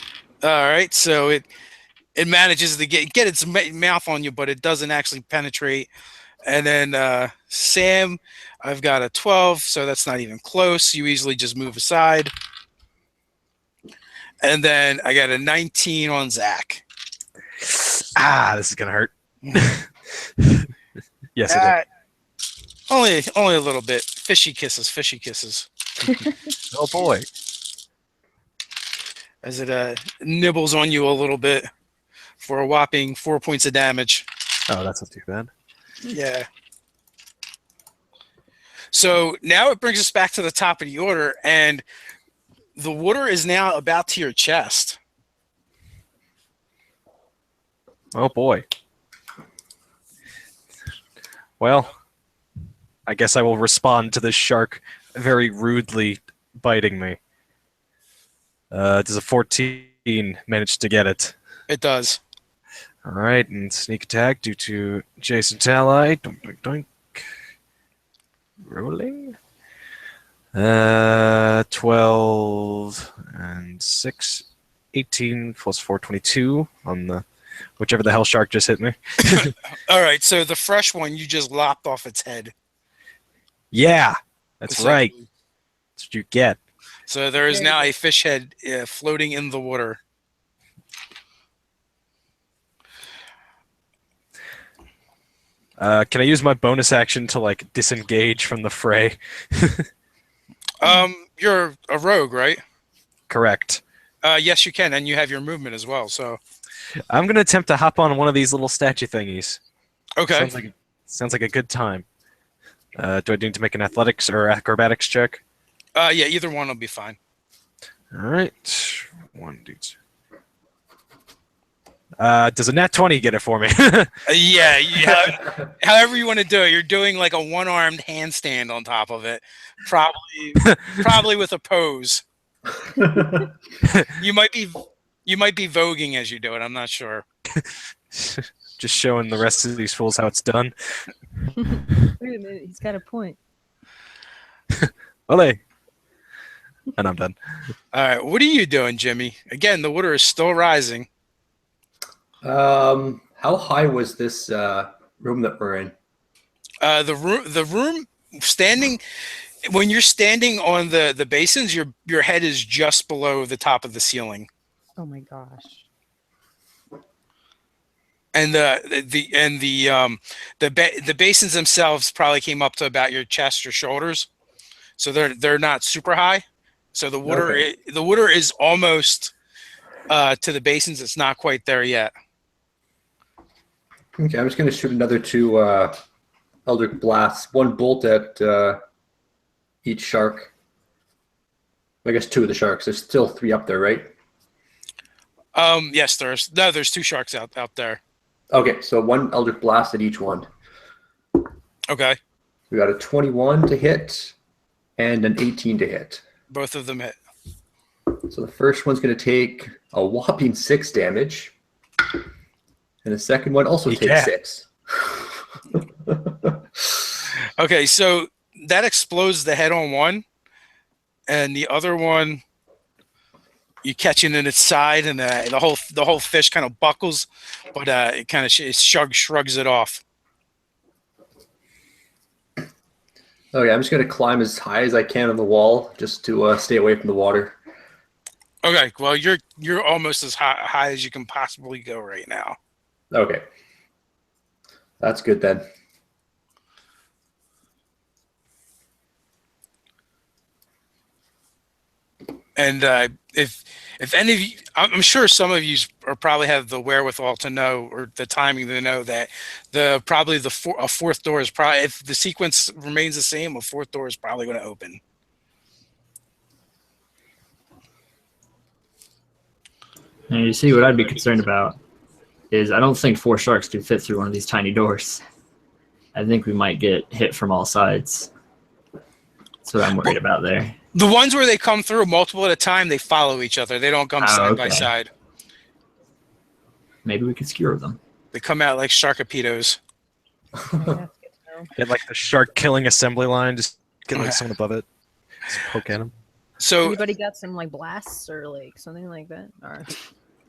All right. So it manages to get its mouth on you, but it doesn't actually penetrate. And then Sam, I've got a 12, so that's not even close. You easily just move aside. And then I got a 19 on Zach. This is gonna hurt. Yes, it Only a little bit. Fishy kisses, fishy kisses. did. Oh boy. As it nibbles on you a little bit for a whopping 4 points of damage. Oh, that's not too bad. Yeah. So now it brings us back to the top of the order, and the water is now about to your chest. Oh boy. Well, I guess I will respond to this shark very rudely biting me. Does a 14 manage to get it? It does. All right, and sneak attack due to Jason's ally. Doink, doink, doink. Rolling. 12 and 6. 18 plus 4, 22 on the whichever the hell shark just hit me. All right, so the fresh one, you just lopped off its head. Yeah, that's right. That's what you get. So there is now a fish head floating in the water. Can I use my bonus action to like disengage from the fray? You're a rogue, right? Correct. Yes, you can, and you have your movement as well. So I'm gonna attempt to hop on one of these little statue thingies. okay. Sounds like a good time. Do I need to make an athletics or acrobatics check? Yeah, either one will be fine. All right, one dude. Does a nat 20 get it for me? Yeah. However you want to do it. You're doing like a one-armed handstand on top of it, probably with a pose. You might be voguing as you do it. I'm not sure. Just showing the rest of these fools how it's done. Wait a minute, he's got a point. Ole. And I'm done. All right, what are you doing, Jimmy? Again, the water is still rising. How high was this room that we're in? The room standing. When you're standing on the basins, your head is just below the top of the ceiling. Oh my gosh. And the basins themselves probably came up to about your chest or shoulders, so they're not super high. So the water is almost to the basins. It's not quite there yet. Okay, I'm just going to shoot another 2 Eldritch Blasts, 1 bolt at each shark. I guess 2 of the sharks. There's still 3 up there, right? Yes, there's 2 sharks out there. Okay, so 1 Eldritch Blast at each one. Okay, We got a 21 to hit and an 18 to hit. both of them hit. So the first one's going to take a whopping 6 damage. And the second one also takes 6. Okay, so that explodes the head on one, and the other one you catch it in its side, and the whole fish kind of buckles, but it kind of shrugs it off. Okay, I'm just going to climb as high as I can on the wall just to stay away from the water. Okay, well you're almost as high as you can possibly go right now. Okay. That's good then. And if any of you, I'm sure some of you probably have the wherewithal to know, or the timing to know that a fourth door is probably, if the sequence remains the same, a fourth door is probably going to open. And you see, what I'd be concerned about is I don't think 4 sharks can fit through one of these tiny doors. I think we might get hit from all sides. That's what I'm worried about there. The ones where they come through multiple at a time, they follow each other. They don't come side by side. Maybe we could skewer them. They come out like sharkapedos. Get like the shark killing assembly line. Just get like someone above it. Just poke at them. So anybody got some like blasts or like something like that? Or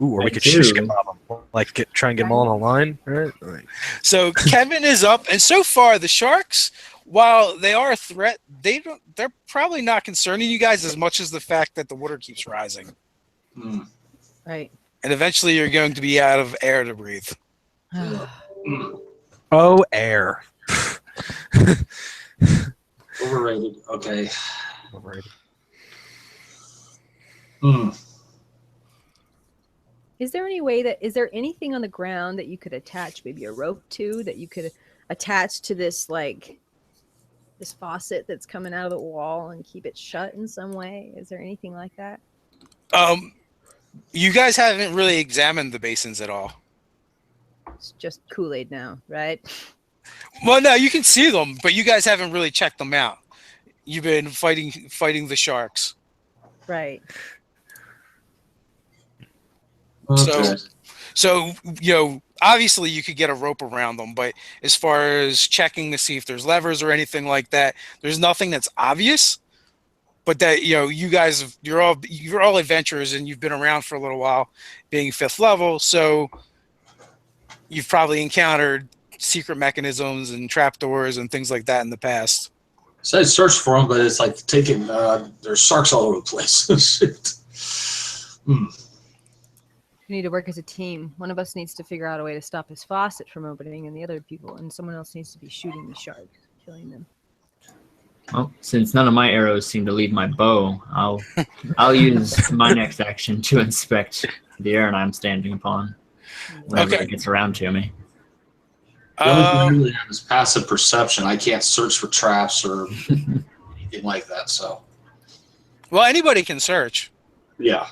or we could shish kebab them. Like try and get them all on a line, right? Like, so Kevin is up, and so far the sharks, while they are a threat, they're probably not concerning you guys as much as the fact that the water keeps rising. Right. And eventually you're going to be out of air to breathe. oh, air. Overrated. Okay. Overrated. Is there anything on the ground that you could attach maybe a rope to, that you could attach to this this faucet that's coming out of the wall and keep it shut in some way? Is there anything like that? You guys haven't really examined the basins at all. It's just Kool-Aid now, right? Well, no, you can see them, but you guys haven't really checked them out. You've been fighting the sharks. Right. Okay. So obviously you could get a rope around them, but as far as checking to see if there's levers or anything like that, there's nothing that's obvious. But that you guys, you're all adventurers, and you've been around for a little while, being 5th level, so you've probably encountered secret mechanisms and trapdoors and things like that in the past. So I searched for them, but it's like taking there's sharks all over the place. Shit. We need to work as a team. One of us needs to figure out a way to stop his faucet from opening, and the other people, and someone else needs to be shooting the shark, killing them. Well, since none of my arrows seem to leave my bow, I'll use my next action to inspect the area I'm standing upon whenever it gets around to me. The only thing I really have is passive perception. I can't search for traps or anything like that. So, well, anybody can search. Yeah.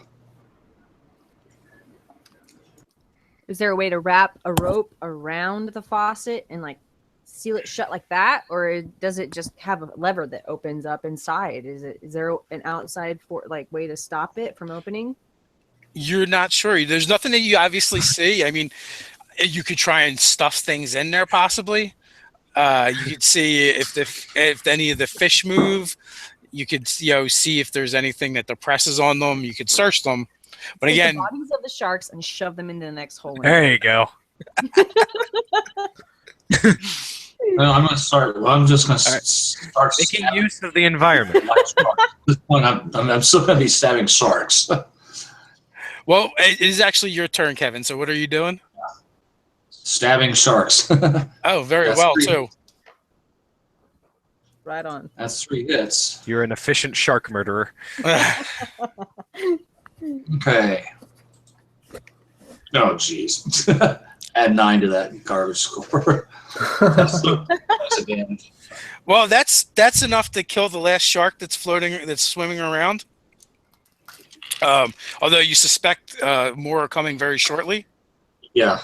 Is there a way to wrap a rope around the faucet and like seal it shut like that, or does it just have a lever that opens up inside? Is there an outside way to stop it from opening? You're not sure. There's nothing that you obviously see. I mean, you could try and stuff things in there possibly. You could see if any of the fish move. You could see if there's anything that depresses on them. You could search them. But take again, the bodies of the sharks and shove them into the next hole. There you go. No, I'm gonna start. Well, I'm just gonna start making use of the environment. At this point, I'm still gonna be stabbing sharks. Well, it is actually your turn, Kevin. So what are you doing? Stabbing sharks. Oh, very well too. Right on. That's 3 hits. You're an efficient shark murderer. Okay. Oh, jeez. Add 9 to that garbage score. That's advantage. Well, that's enough to kill the last shark that's swimming around. Although you suspect more are coming very shortly. Yeah.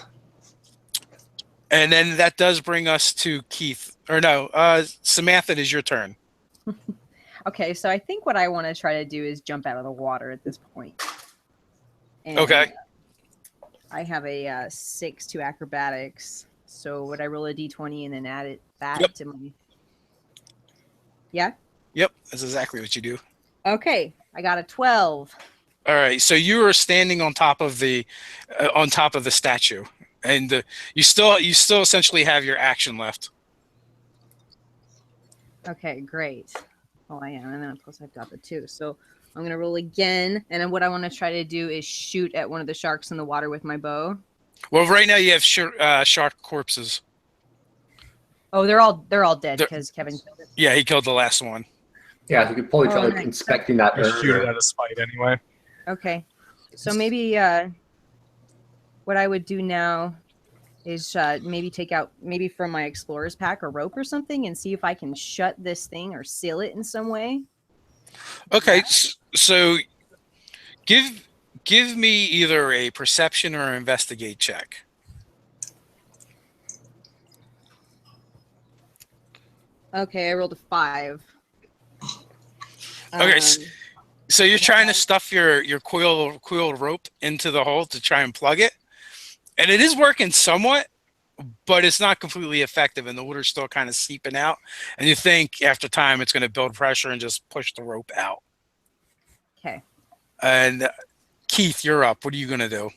And then that does bring us to Keith. Or no, Samantha, it is your turn. Okay, so I think what I want to try to do is jump out of the water at this point. And okay. I have a 6 to acrobatics. So would I roll a d20 and then add it back to my... Yeah? Yep, that's exactly what you do. Okay, I got a 12. All right, so you are standing on top of the statue, and you still essentially have your action left. Okay, great. Oh, I am, and then of course I've got the 2. So I'm gonna roll again, and then what I want to try to do is shoot at one of the sharks in the water with my bow. Well, right now you have shark corpses. Oh, they're all dead because Kevin killed it. Yeah, he killed the last one. Yeah, you could probably try nice. inspecting that. Shoot it out of spite anyway. Okay, so maybe what I would do now is maybe take out from my explorer's pack a rope or something and see if I can shut this thing or seal it in some way. Okay, so give give me either a perception or investigate check. Okay, I rolled a 5. Okay, Um, so you're trying to stuff your coil rope into the hole to try and plug it, and it is working somewhat, but it's not completely effective, and the water's still kind of seeping out. And you think after time it's going to build pressure and just push the rope out. okay. And Keith, you're up. What are you going to do?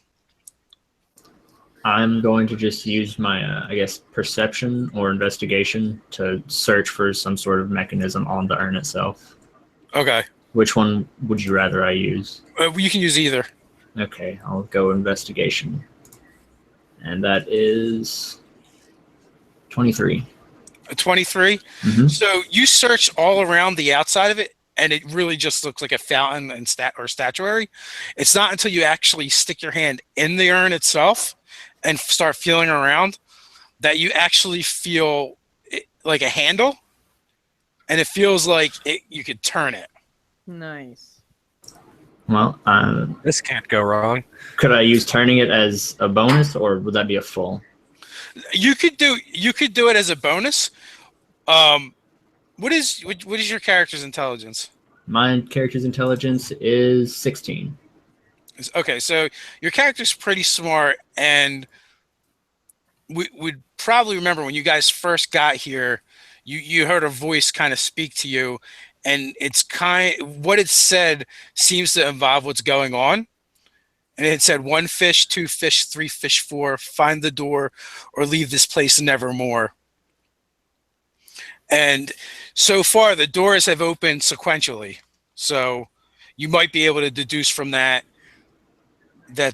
I'm going to just use my, I guess, perception or investigation to search for some sort of mechanism on the urn itself. Okay. Which one would you rather I use? You can use either. Okay, I'll go investigation. And that is 23. A 23. Mhm. So you search all around the outside of it, and it really just looks like a fountain and statuary. It's not until you actually stick your hand in the urn itself and start feeling around that you actually feel it, like a handle, and it feels like you could turn it. Nice. Well, This can't go wrong. could I use turning it as a bonus, or would that be a full? You could do it as a bonus. What is your character's intelligence? My character's intelligence is 16. Okay, so your character's pretty smart, and we would probably remember when you guys first got here, you heard a voice kind of speak to you, and what it said seems to involve what's going on. And it said 1 fish, 2 fish, 3 fish, 4, find the door or leave this place nevermore. And so far the doors have opened sequentially. So you might be able to deduce from that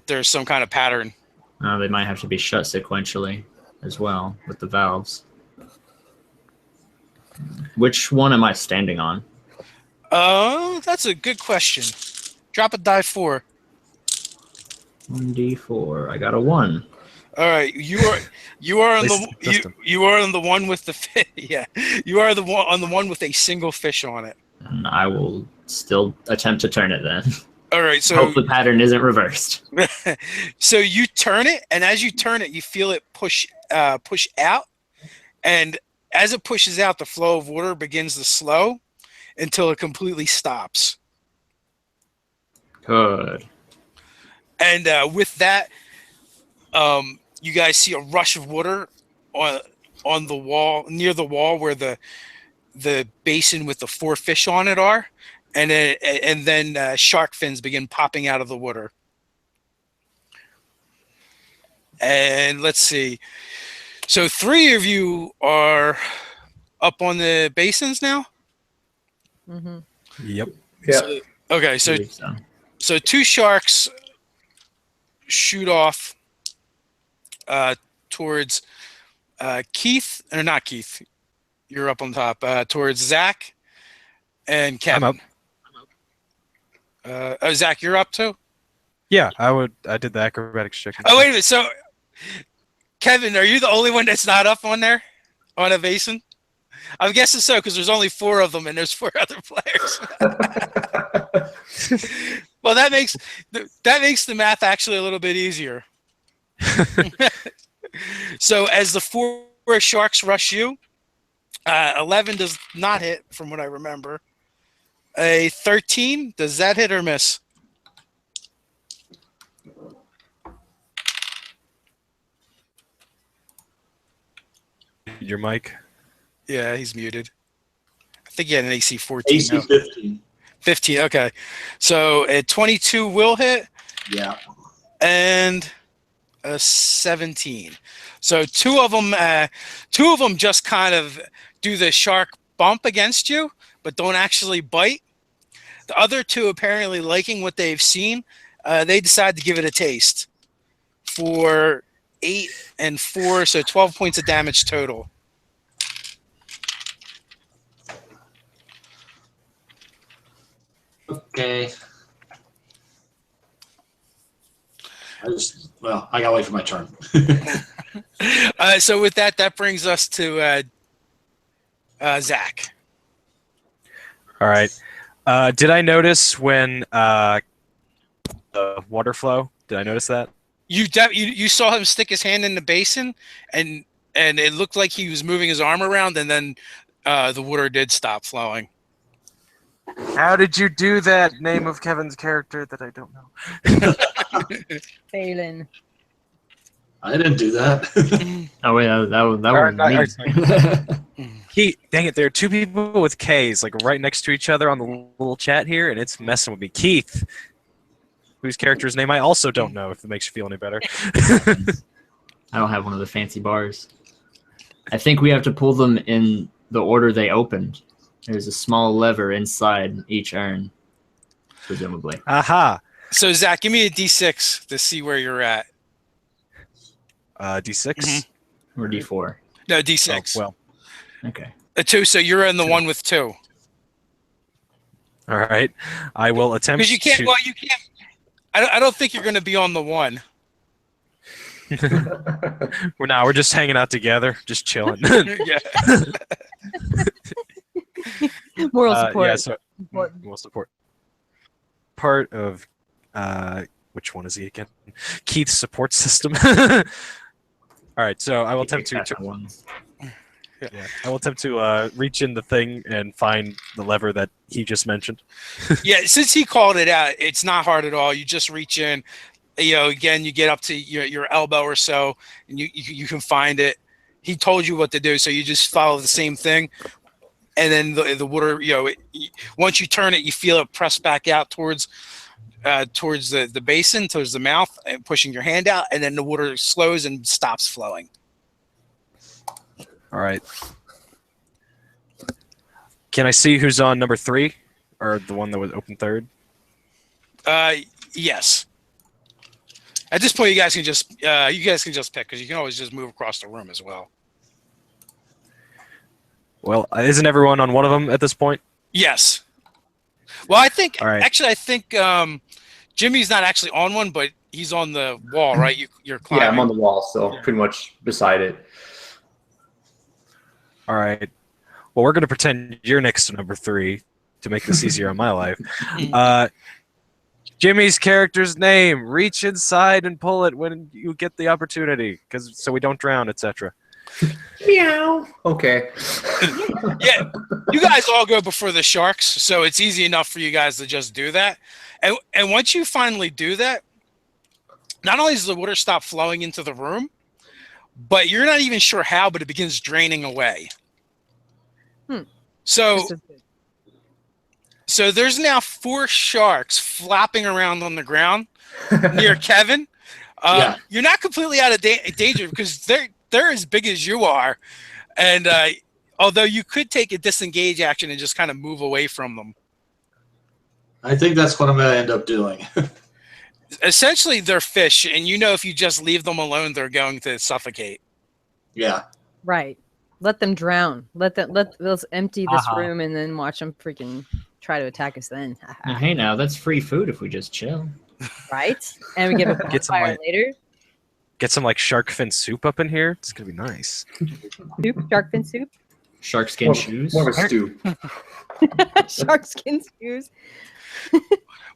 there's some kind of pattern. They might have to be shut sequentially as well with the valves. Which one am I standing on? Oh, that's a good question. Drop a die 4. 1d4. I got a 1. All right, you are on you are on the one with the fish. Yeah, you are on the one with a single fish on it. And I will still attempt to turn it then. All right, so hope the pattern isn't reversed. so you turn it, and as you turn it, you feel it push out, and as it pushes out, the flow of water begins to slow until it completely stops. Good. And with that, you guys see a rush of water on the wall, near the wall where the basin with the 4 fish on it are, and then shark fins begin popping out of the water. And let's see. So 3 of you are up on the basins now? Mm-hmm. Yep. Yeah. Okay, so 2 sharks shoot off towards Keith, or not Keith. You're up on top. Towards Zach and Kevin. I'm up. Zach, you're up too? Yeah, I did the acrobatics check. Oh, wait a minute. So, Kevin, are you the only one that's not up on there? On a basin? I'm guessing so, because there's only 4 of them and there's 4 other players. Well, that makes the math actually a little bit easier. So as the 4 sharks rush you, 11 does not hit from what I remember. A 13, does that hit or miss? Your mic. Yeah, he's muted. I think he had an AC 14. AC no. 15. 15, okay. So a 22 will hit. Yeah. And a 17. So two of them just kind of do the shark bump against you, but don't actually bite. The other 2, apparently liking what they've seen, they decide to give it a taste for 8 and 4, so 12 points of damage total. Okay. I gotta wait for my turn. So with that brings us to Zach. All right. Did I notice when water flow? Did I notice that? You saw him stick his hand in the basin, and it looked like he was moving his arm around, and then the water did stop flowing. How did you do that? Name of Kevin's character that I don't know. Phelan. I didn't do that. Oh wait, that was me. Keith, dang it! There are two people with K's like right next to each other on the little chat here, and it's messing with me. Keith, whose character's name I also don't know. If it makes you feel any better. I don't have one of the fancy bars. I think we have to pull them in the order they opened. There's a small lever inside each urn, presumably. Aha! So Zach, give me a D6 to see where you're at. D6 Or D4. No, D6. Oh, well, Okay. A 2. So you're in the one with 2. all right. I will attempt. Because you can't. to... Well, you can't. I don't think you're going to be on the 1. We're just hanging out together, just chilling. Yeah. Moral support. Yeah, so moral support. Part of which one is he again? Keith's support system. All right, so I will attempt to I will attempt to reach in the thing and find the lever that he just mentioned. Yeah, since he called it out, it's not hard at all. You just reach in, again, you get up to your elbow or so, and you can find it. He told you what to do, so you just follow the same thing. And then the water, once you turn it, you feel it press back out towards the basin, towards the mouth, and pushing your hand out, and then the water slows and stops flowing. All right. Can I see who's on number 3, or the one that was open 3rd? Yes. At this point, you guys can just pick, because you can always just move across the room as well. Well, isn't everyone on one of them at this point? Yes. Well, I think All right. actually, Jimmy's not actually on one, but he's on the wall, right? You're climbing. Yeah, I'm on the wall, so pretty much beside it. All right. Well, we're going to pretend you're next to number 3 to make this easier on my life. Jimmy's character's name. Reach inside and pull it when you get the opportunity, so we don't drown, etc. Meow. Okay. Yeah, you guys all go before the sharks, so it's easy enough for you guys to just do that. And once you finally do that, not only does the water stop flowing into the room, but you're not even sure how, but it begins draining away. So there's now 4 sharks flopping around on the ground near Kevin. You're not completely out of danger because they're as big as you are, and although you could take a disengage action and just kind of move away from them. I think that's what I'm going to end up doing. Essentially, they're fish, and if you just leave them alone, they're going to suffocate. Yeah. Right. Let them drown. Let's empty this room and then watch them freaking try to attack us then. Now, hey, now that's free food if we just chill. Right? And we get a bonfire later. Get some shark fin soup up in here. It's gonna be nice. Shark fin soup. Shark skin shoes. More of a stew. Shark skin shoes.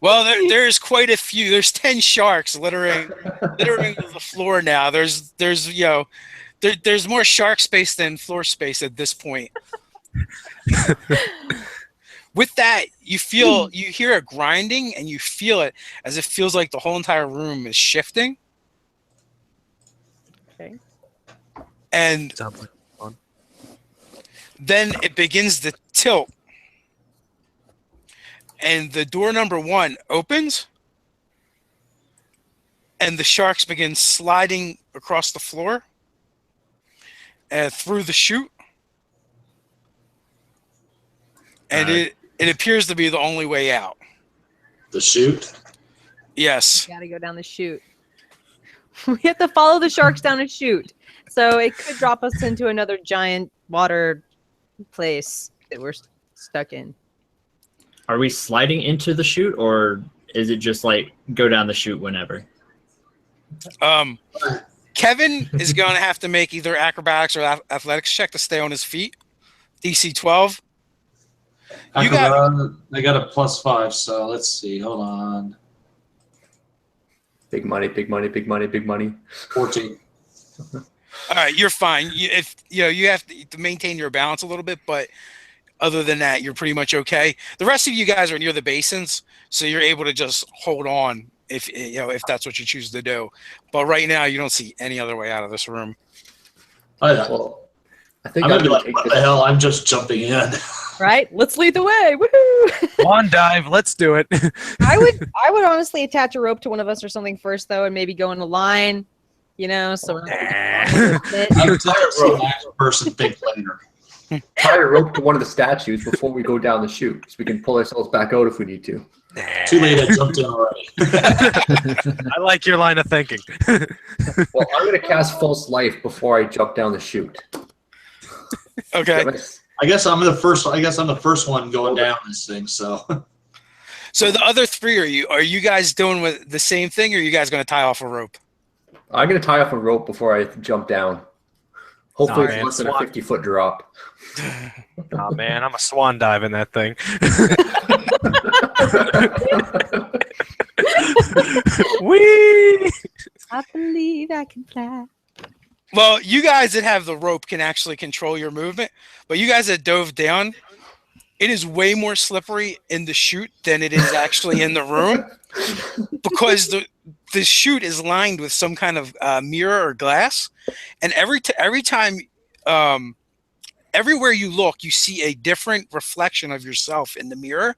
Well, there's quite a few. There's 10 sharks littering the floor now. There's more shark space than floor space at this point. With that, you hear a grinding, and you feel it as it feels like the whole entire room is shifting. Okay. And sounds like fun. Then it begins to tilt. And the door number 1 opens, and the sharks begin sliding across the floor and through the chute. And it appears to be the only way out. The chute? Yes. We gotta go down the chute. We have to follow the sharks down a chute. So it could drop us into another giant water place that we're stuck in. Are we sliding into the chute, or is it just go down the chute whenever? Kevin is going to have to make either acrobatics or athletics check to stay on his feet. DC 12. I got a +5, so let's see. Hold on. Big money, big money, big money, big money. 14. All right, you're fine. If you have to maintain your balance a little bit, but other than that, you're pretty much okay. The rest of you guys are near the basins, so you're able to just hold on if that's what you choose to do. But right now, you don't see any other way out of this room. Oh, yeah. Well, I think I'm I'm gonna be going like, to take what this. the hell? I'm just jumping in. Right? Let's lead the way. Woohoo! Wand dive. Let's do it. I would honestly attach a rope to one of us or something first though, and maybe go in a line. So we're not I'm tired of a person big later. Tie a rope to one of the statues before we go down the chute, so we can pull ourselves back out if we need to. Too late, I jumped in already. I like your line of thinking. Well, I'm going to cast False Life before I jump down the chute. Okay. I guess I'm the first one going down this thing. So, So the other three, are you guys doing with the same thing, or are you guys going to tie off a rope? I'm going to tie off a rope before I jump down. Hopefully, Nah, man, it's less than a swan. 50-foot drop. Oh man, I'm a swan dive in that thing. Whee! I believe I can fly. Well, you guys that have the rope can actually control your movement, but you guys that dove down, it is way more slippery in the chute than it is actually in the room, because the chute is lined with some kind of mirror or glass, and every time, everywhere you look, you see a different reflection of yourself in the mirror,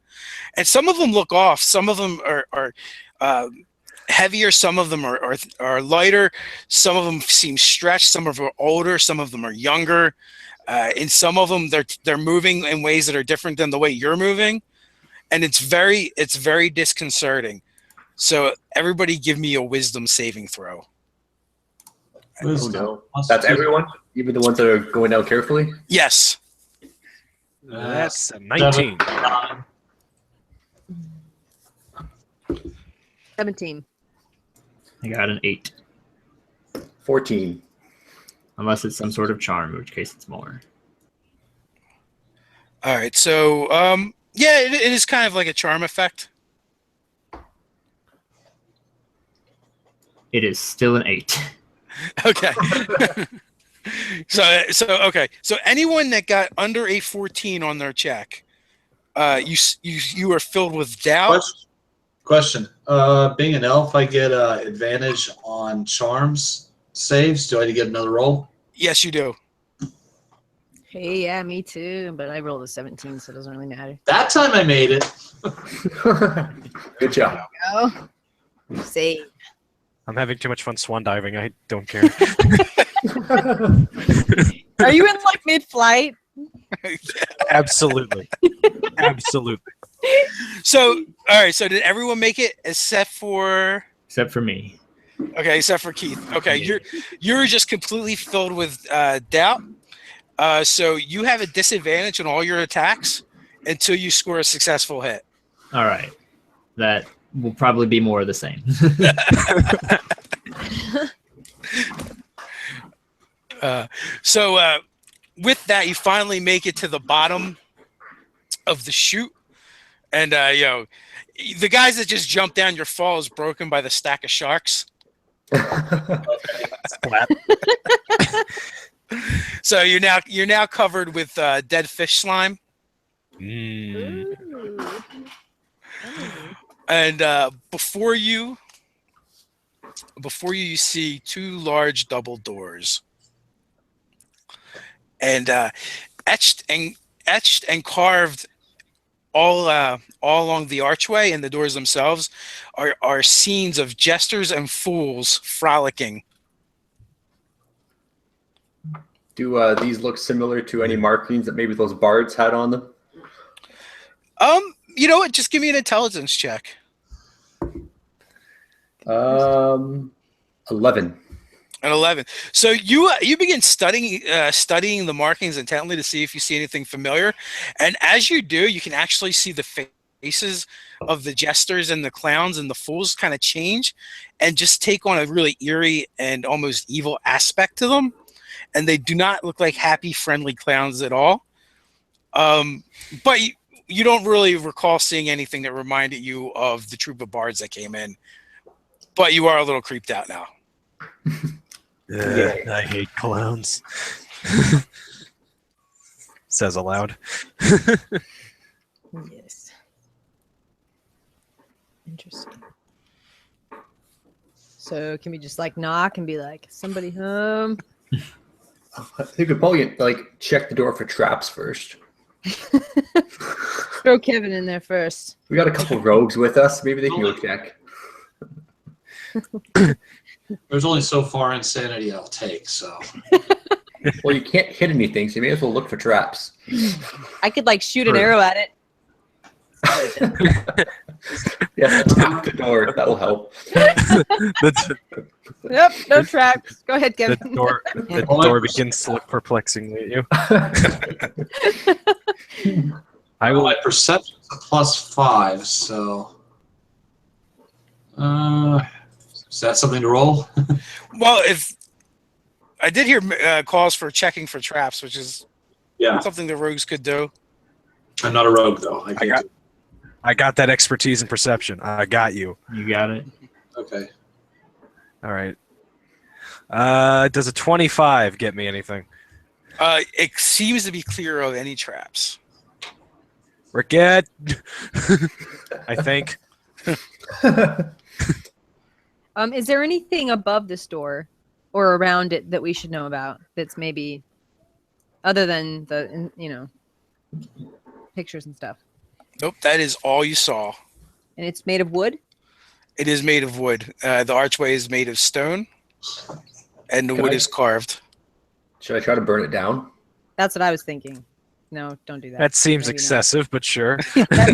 and some of them look off, some of them are heavier, some of them are lighter, some of them seem stretched, some of them are older, some of them are younger, and some of them they're moving in ways that are different than the way you're moving, and it's very disconcerting. So everybody give me a wisdom saving throw. Oh no. That's everyone? Even the ones that are going down carefully? Yes. That's a 19. 17. I got an 8. 14. Unless it's some sort of charm, in which case it's more. All right. So yeah, it is kind of like a charm effect. It is still an 8. Okay. Okay. So anyone that got under a 14 on their check, you are filled with doubt. Question. Being an elf, I get advantage on charms saves. Do I need to get another roll? Yes, you do. Hey, yeah, me too. But I rolled a 17, so it doesn't really matter. That time I made it. Good job. Go. Save. I'm having too much fun swan diving. I don't care. Are you in like mid-flight? Absolutely. Absolutely. So, all right. So, did everyone make it except for? Except for me. Okay, except for Keith. Okay, you're just completely filled with doubt. So you have a disadvantage on all your attacks until you score a successful hit. All right. That will probably be more of the same. So with that, you finally make it to the bottom of the chute, and the guys that just jumped down, your fall is broken by the stack of sharks. Splat. So you're now covered with dead fish slime, Mm. Ooh. and before you you see two large double doors, and etched and carved all along the archway and the doors themselves are scenes of jesters and fools frolicking. Do these look similar to any markings that maybe those bards had on them? You know what? Just give me an intelligence check. 11. An 11. So you begin studying the markings intently to see if you see anything familiar, and as you do, you can actually see the faces of the jesters and the clowns and the fools kind of change, and just take on a really eerie and almost evil aspect to them. And they do not look like happy, friendly clowns at all. But you don't really recall seeing anything that reminded you of the troop of bards that came in. but you are a little creeped out now. Yeah. I hate clowns. Says aloud. Yes. Interesting. So can we just like knock and be like, somebody home? I think we probably like check the door for traps first. Throw Kevin in there first. We got a couple rogues with us. Maybe they can go check. There's only so far insanity I'll take, so. Well, you can't hit anything, so you may as well look for traps. I could like shoot an arrow at it. Yeah, tap the door. That will help. Nope, no traps. Go ahead, Kevin. The door begins to look perplexingly at you. I will. My perception's a +5, so. Is that something to roll? Well, if I did hear calls for checking for traps, which is Yeah. something the rogues could do. I'm not a rogue, though. I got that expertise in perception. I got you. You got it. Okay. All right. Does a 25 get me anything? It seems to be clear of any traps. We're good. I think. Is there anything above this door or around it that we should know about that's maybe other than the, pictures and stuff? Nope, that is all you saw. And it's made of wood? It is made of wood. The archway is made of stone, and the wood is carved. Should I try to burn it down? That's what I was thinking. No, don't do that. That seems Maybe not. excessive, but sure. That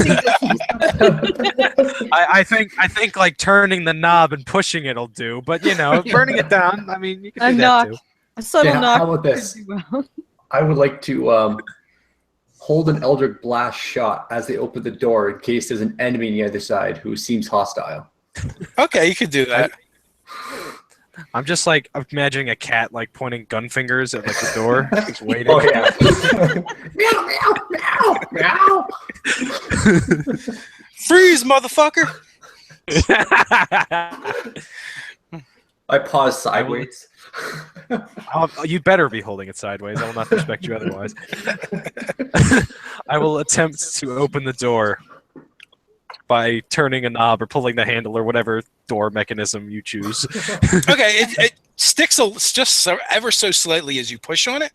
seems I think like turning the knob and pushing it'll do, but burning it down. I mean, you can A do that knock. too. a subtle Yeah, knock. how about this? could do well. I would like to hold an Eldritch Blast shot as they open the door in case there's an enemy on the other side who seems hostile. Okay, you could do that. I'm just like imagining a cat like pointing gun fingers at like the door, just waiting. Oh yeah. Meow, meow, meow. Freeze, motherfucker! I pause sideways. You better be holding it sideways. I will not respect you otherwise. I will attempt to open the door by turning a knob or pulling the handle or whatever door mechanism you choose. Okay, it sticks just ever so slightly as you push on it.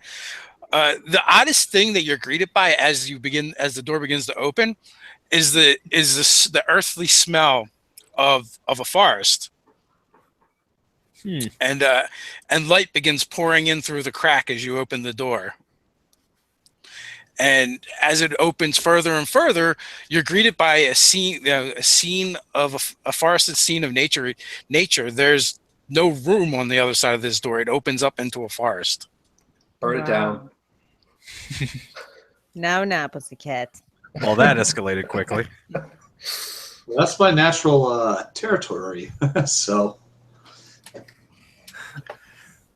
The oddest thing that you're greeted by as the door begins to open is the earthly smell of a forest. And light begins pouring in through the crack as you open the door. And as it opens further and further, you're greeted by a scene of a forested scene of nature. There's no room on the other side of this door. It opens up into a forest. Burn it down. Now, pussycat. Well, that escalated quickly. Well, that's my natural territory, so.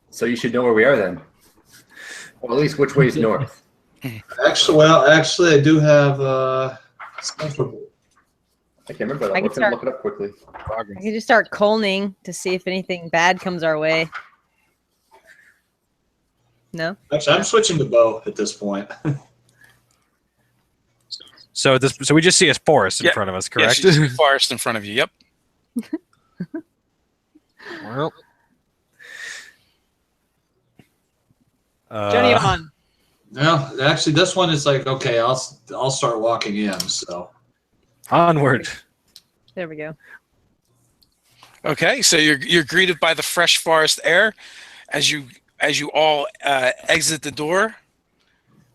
So you should know where we are then. Or at least which way is north. Actually, I do have central. I can't remember that. I I'm can going to look it up quickly. I can just start colning to see if anything bad comes our way. No? Actually, I'm switching to bow at this point. So we just see a forest in front of us, correct? Yes, you see a forest in front of you. Yep. Well, Johnny on. No, actually, this one is like, okay, I'll start walking in. So onward. There we go. Okay, so you're greeted by the fresh forest air as you all exit the door.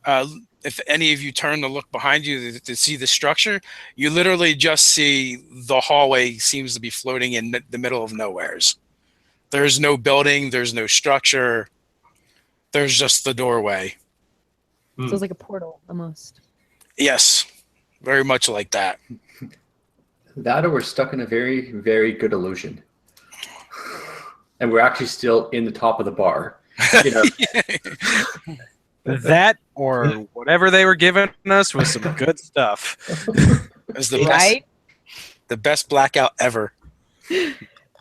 If any of you turn to look behind you to see the structure, you literally just see the hallway seems to be floating in the middle of nowheres. There's no building. There's no structure. There's just the doorway. Feels like a portal almost. Yes, very much like that. That or we're stuck in a very, very good illusion. And we're actually still in the top of the bar. That or whatever they were giving us was some good stuff. It was the best blackout ever.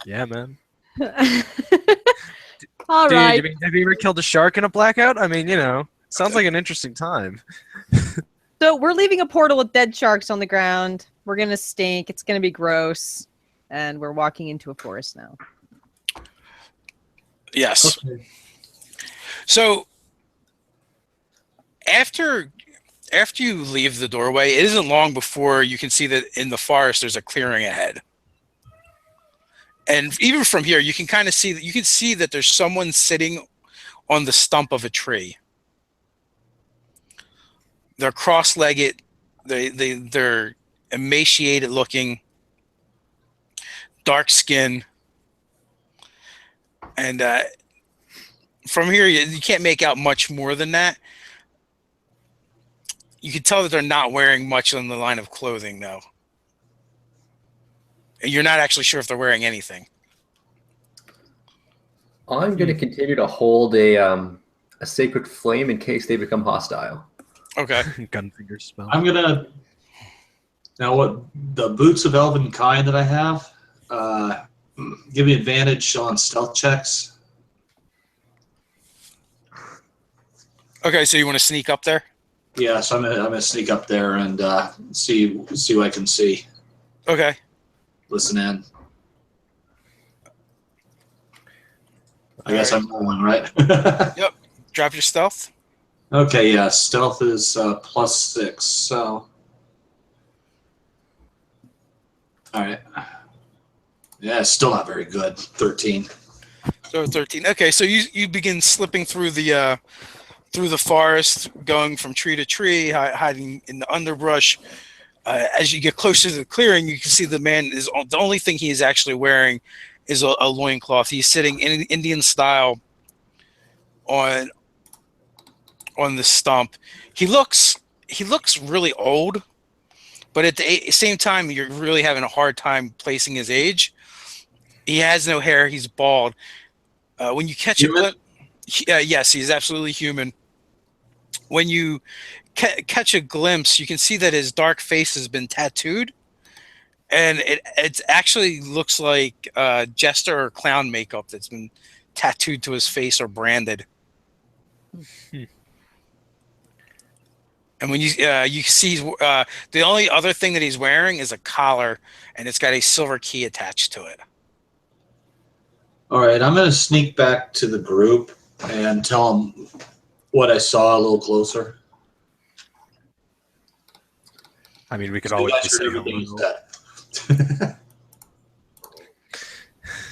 Yeah, man. All Dude, right. have you ever killed a shark in a blackout? I mean, sounds like an interesting time. So we're leaving a portal with dead sharks on the ground. We're gonna stink. It's gonna be gross, and we're walking into a forest now. Yes. Okay. So after you leave the doorway, it isn't long before you can see that in the forest there's a clearing ahead. And even from here, you can kind of see that there's someone sitting on the stump of a tree. They're cross-legged. They're emaciated looking, dark skin, and from here you can't make out much more than that. You can tell that they're not wearing much on the line of clothing, though. You're not actually sure if they're wearing anything. I'm going to continue to hold a sacred flame in case they become hostile. Okay. Gunfinger spell. I'm gonna now what the boots of elven kind that I have give me advantage on stealth checks. Okay, so you want to sneak up there? Yeah, so I'm gonna sneak up there and see what I can see. Okay. Listen in. I All guess right. I'm rolling, right? Yep. Drop your stealth. Okay, yeah. Stealth is +6, so. All right. Yeah, it's still not very good. 13. So 13. Okay, so you begin slipping through the forest, going from tree to tree, hiding in the underbrush. As you get closer to the clearing, you can see the man is the only thing he is actually wearing is a loincloth. He's sitting in Indian style on the stump. He looks really old, but at the same time, you're really having a hard time placing his age. He has no hair. He's bald. When you catch a glimpse, yes, he's absolutely human. When you catch a glimpse, you can see that his dark face has been tattooed, and it actually looks like Jester or clown makeup that's been tattooed to his face or branded. And when you see the only other thing that he's wearing is a collar, and it's got a silver key attached to it. All right, I'm going to sneak back to the group and tell them what I saw a little closer. I mean, we could So you always guys say heard everything he hello. said.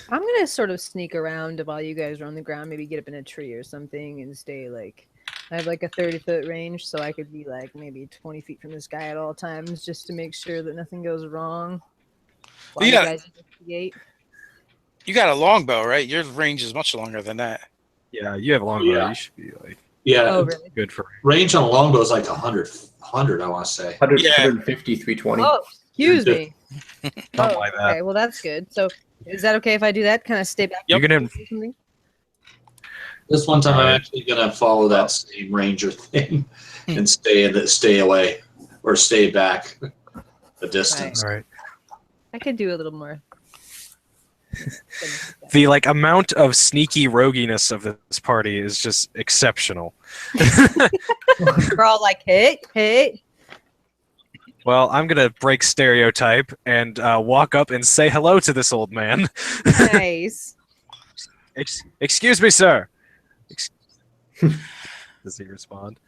I'm gonna sort of sneak around while you guys are on the ground, maybe get up in a tree or something and stay like I have like a 30-foot range, so I could be like maybe 20 feet from this guy at all times just to make sure that nothing goes wrong. While you guys investigate. You got a longbow, right? Your range is much longer than that. Yeah, you have a longbow. Yeah. You should be like Yeah, Oh, really? good for. range on a longbow is like 100, I want to say. 100, Yeah. 150, 320. Oh, excuse me. Something like that. Okay, well that's good. So is that okay if I do that? Kind of stay back? You can or something? This one time, I'm Alright. actually gonna follow that same ranger thing and stay away or stay back a distance. All right. I could do a little more. The amount of sneaky roguiness of this party is just exceptional. We're all like, hey. Well, I'm gonna break stereotype and walk up and say hello to this old man. Nice. Excuse me, sir. Does he respond?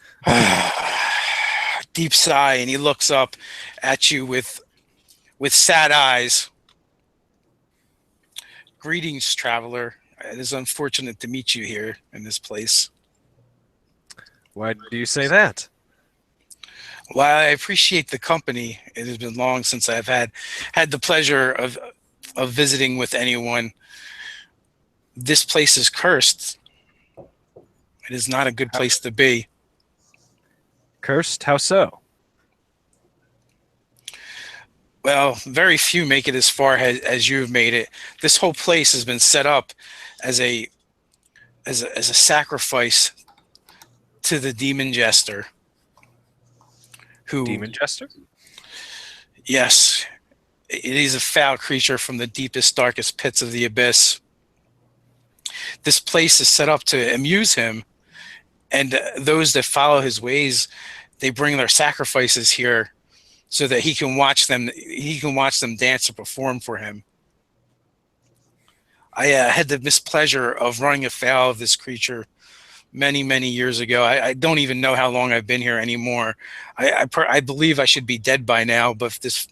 Deep sigh, and he looks up at you with sad eyes. Greetings, traveler. It is unfortunate to meet you here in this place. Why do you say that? While I appreciate the company, it has been long since I've had the pleasure of visiting with anyone. This place is cursed. It is not a good place to be. Cursed? How so? Well, very few make it as far as you've made it. This whole place has been set up as a sacrifice to the demon Jester. Who? Demon Jester? Yes, It is a foul creature from the deepest, darkest pits of the abyss. This place is set up to amuse him, and those that follow his ways, they bring their sacrifices here so that he can watch them. He can watch them dance or perform for him. I had the mispleasure of running afoul of this creature many years ago. I don't even know how long I've been here anymore. I believe I should be dead by now, but this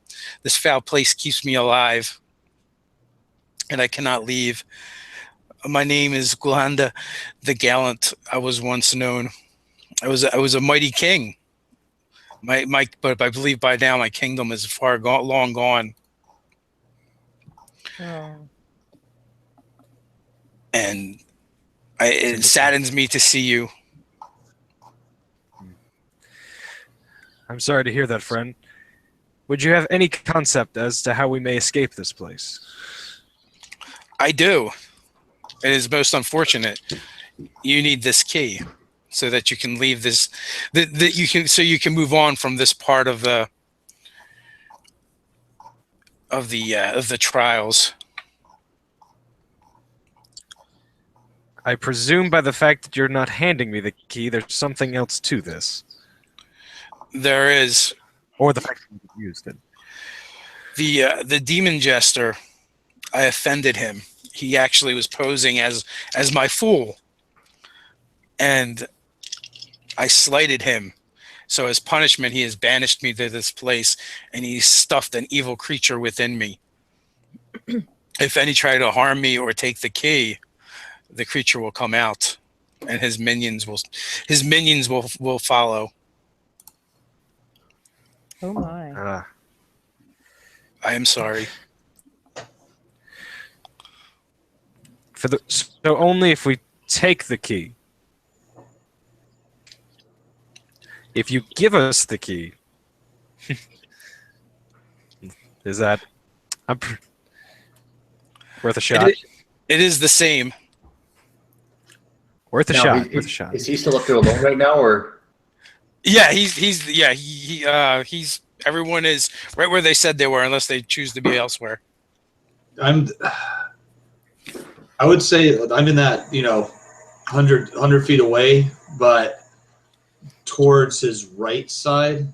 foul place keeps me alive, and I cannot leave. My name is Glanda the Gallant. I was once known. I was a mighty king. But I believe by now my kingdom is long gone. Oh. And it saddens me to see you. I'm sorry to hear that, friend. Would you have any concept as to how we may escape this place? I do. It is most unfortunate. You need this key so that you can leave this. You can move on from this part of the trials. I presume by the fact that you're not handing me the key, there's something else to this. There is. Or the fact that you used it. The demon Jester, I offended him. He actually was posing as my fool, and I slighted him. So as punishment, he has banished me to this place, and he's stuffed an evil creature within me. If any try to harm me or take the key, the creature will come out, and his minions will follow. Oh my. I am sorry. So only if we take the key. If you give us the key, is that worth a shot? It is the same. Worth a Now, shot. Is, Worth a shot. is he still up there alone right now, or? Yeah, he's everyone is right where they said they were, unless they choose to be elsewhere. I would say I'm in that 100 feet away, but towards his right side.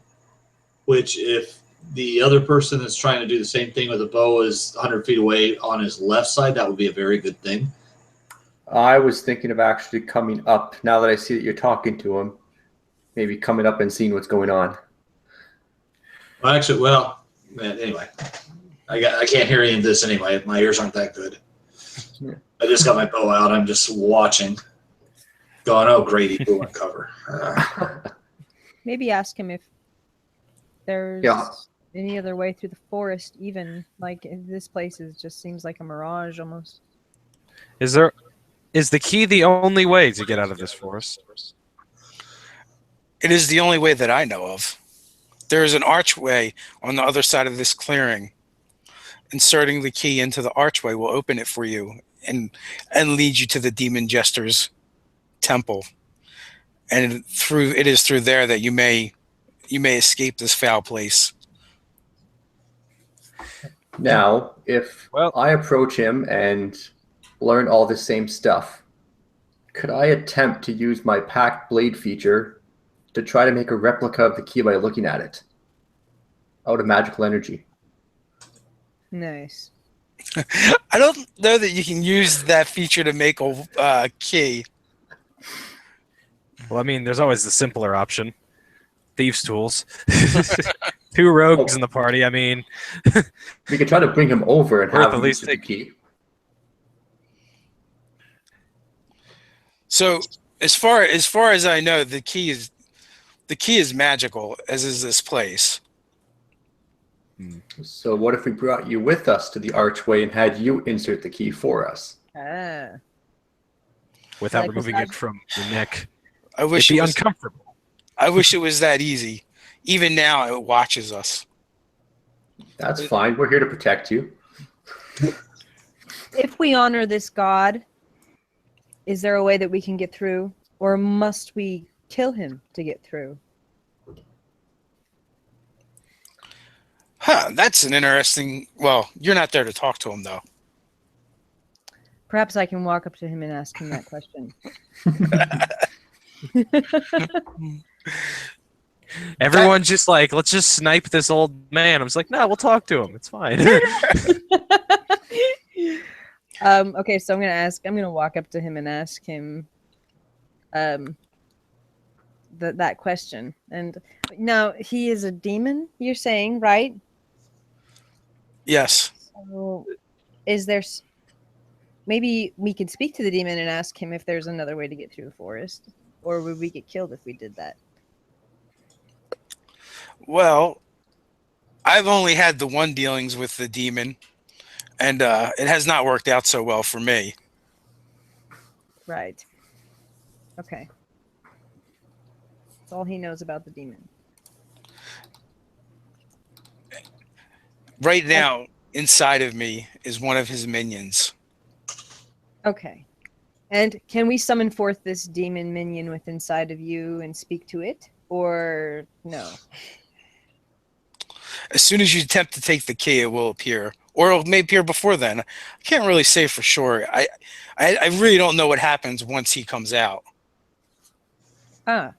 Which, if the other person that's trying to do the same thing with a bow is 100 feet away on his left side, that would be a very good thing. I was thinking of actually coming up, now that I see that you're talking to him, maybe coming up and seeing what's going on. Anyway, I can't hear any of this anyway. My ears aren't that good. Yeah. I just got my bow out. I'm just watching, going, "Oh, great, he blew my cover." Maybe ask him if there's any other way through the forest. Even like this place just seems like a mirage almost. Is the key the only way to get out of this forest? It is the only way that I know of. There is an archway on the other side of this clearing. Inserting the key into the archway will open it for you and lead you to the demon Jester's temple. And it is through there that you may escape this foul place. Now, if I approach him and learn all the same stuff, could I attempt to use my packed blade feature to try to make a replica of the key by looking at it out of magical energy? Nice. I don't know that you can use that feature to make a key. Well, I mean, there's always the simpler option. Thieves' tools. 2 rogues in the party, I mean. We could try to bring him over and have him use the key. So, as far as I know, the key is magical, as is this place. So what if we brought you with us to the archway and had you insert the key for us? Without Like removing it from your neck. I wish It'd be uncomfortable. I wish it was that easy. Even now, it watches us. That's fine. We're here to protect you. If we honor this god, is there a way that we can get through? Or must we kill him to get through? Huh, that's an interesting. Well, you're not there to talk to him, though. Perhaps I can walk up to him and ask him that question. Everyone's just like, let's just snipe this old man. I'm just like, no, we'll talk to him. It's fine. Okay, so I'm gonna walk up to him and ask him that question. And now he is a demon, you're saying, right? Yes. So is there maybe we could speak to the demon and ask him if there's another way to get through the forest, or would we get killed if we did that? Well, I've only had the one dealings with the demon, and it has not worked out so well for me. Right. Okay. That's all he knows about the demon. Right now, inside of me is one of his minions. Okay. And can we summon forth this demon minion within inside of you and speak to it? Or no? As soon as you attempt to take the key, it will appear. Or it may appear before then. I can't really say for sure. I really don't know what happens once he comes out. Ah.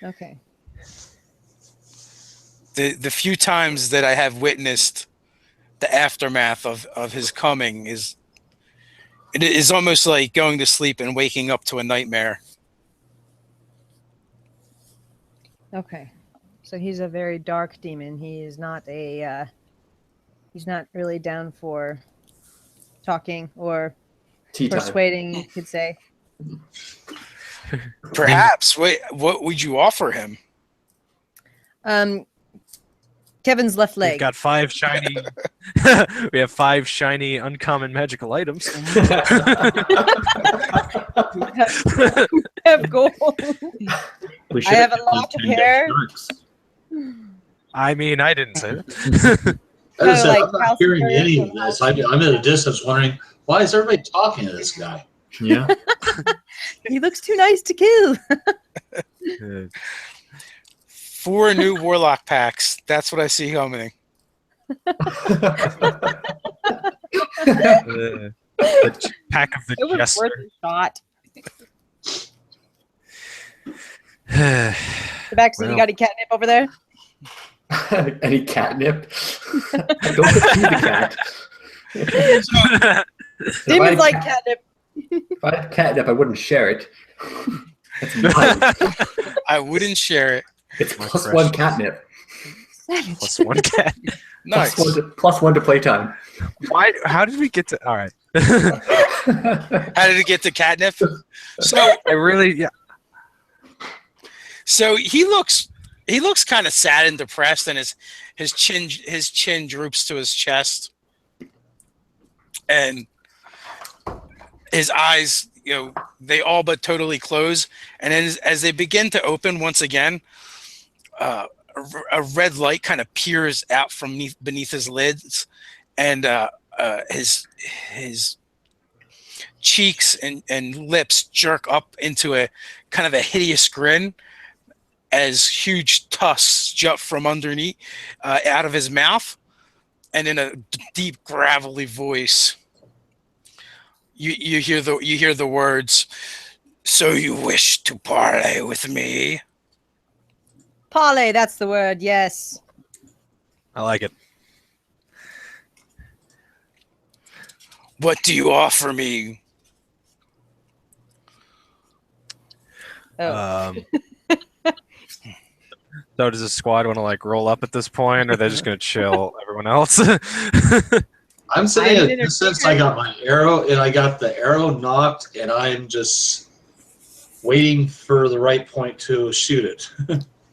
Okay. The few times that I have witnessed the aftermath of his coming is almost like going to sleep and waking up to a nightmare. Okay. So he's a very dark demon. He is not he's not really down for talking or Tea time. persuading, you could say. Perhaps. Wait, what would you offer him? Kevin's left We've leg. got 5 shiny. We have 5 shiny uncommon magical items. Have gold. We I have a should lot of 10 dead hair. sharks. I mean, I didn't say that. As I said, like I'm not hearing Calcifer any of from this. I'm at a distance wondering, why is everybody talking to this guy? Yeah. He looks too nice to kill. 4 new warlock packs. That's what I see coming. The pack of the It was Jester. worth a shot. The back, so you got any catnip over there? Any catnip? I don't see the cat. Demons like catnip. If I had catnip, I wouldn't share it. It's mine. I wouldn't share it. It's My plus precious. 1 catnip. Savage. Plus 1 cat. Nice. Plus one to playtime. Why? How did we get to? All right. How did it get to catnip? So I really, yeah. So he looks kind of sad and depressed, and his chin droops to his chest, and his eyes, they all but totally close. And as they begin to open once again, a red light kind of peers out from beneath his lids, and his cheeks and lips jerk up into a kind of a hideous grin as huge tusks jut from underneath out of his mouth, and in a deep gravelly voice you hear the words, "So you wish to parley with me?" Parley, that's the word, yes. I like it. What do you offer me? Oh. So does the squad want to like roll up at this point, or they're just gonna chill everyone else? I'm saying, I'm in a sense, I got my arrow, and I got the arrow knocked, and I'm just waiting for the right point to shoot it.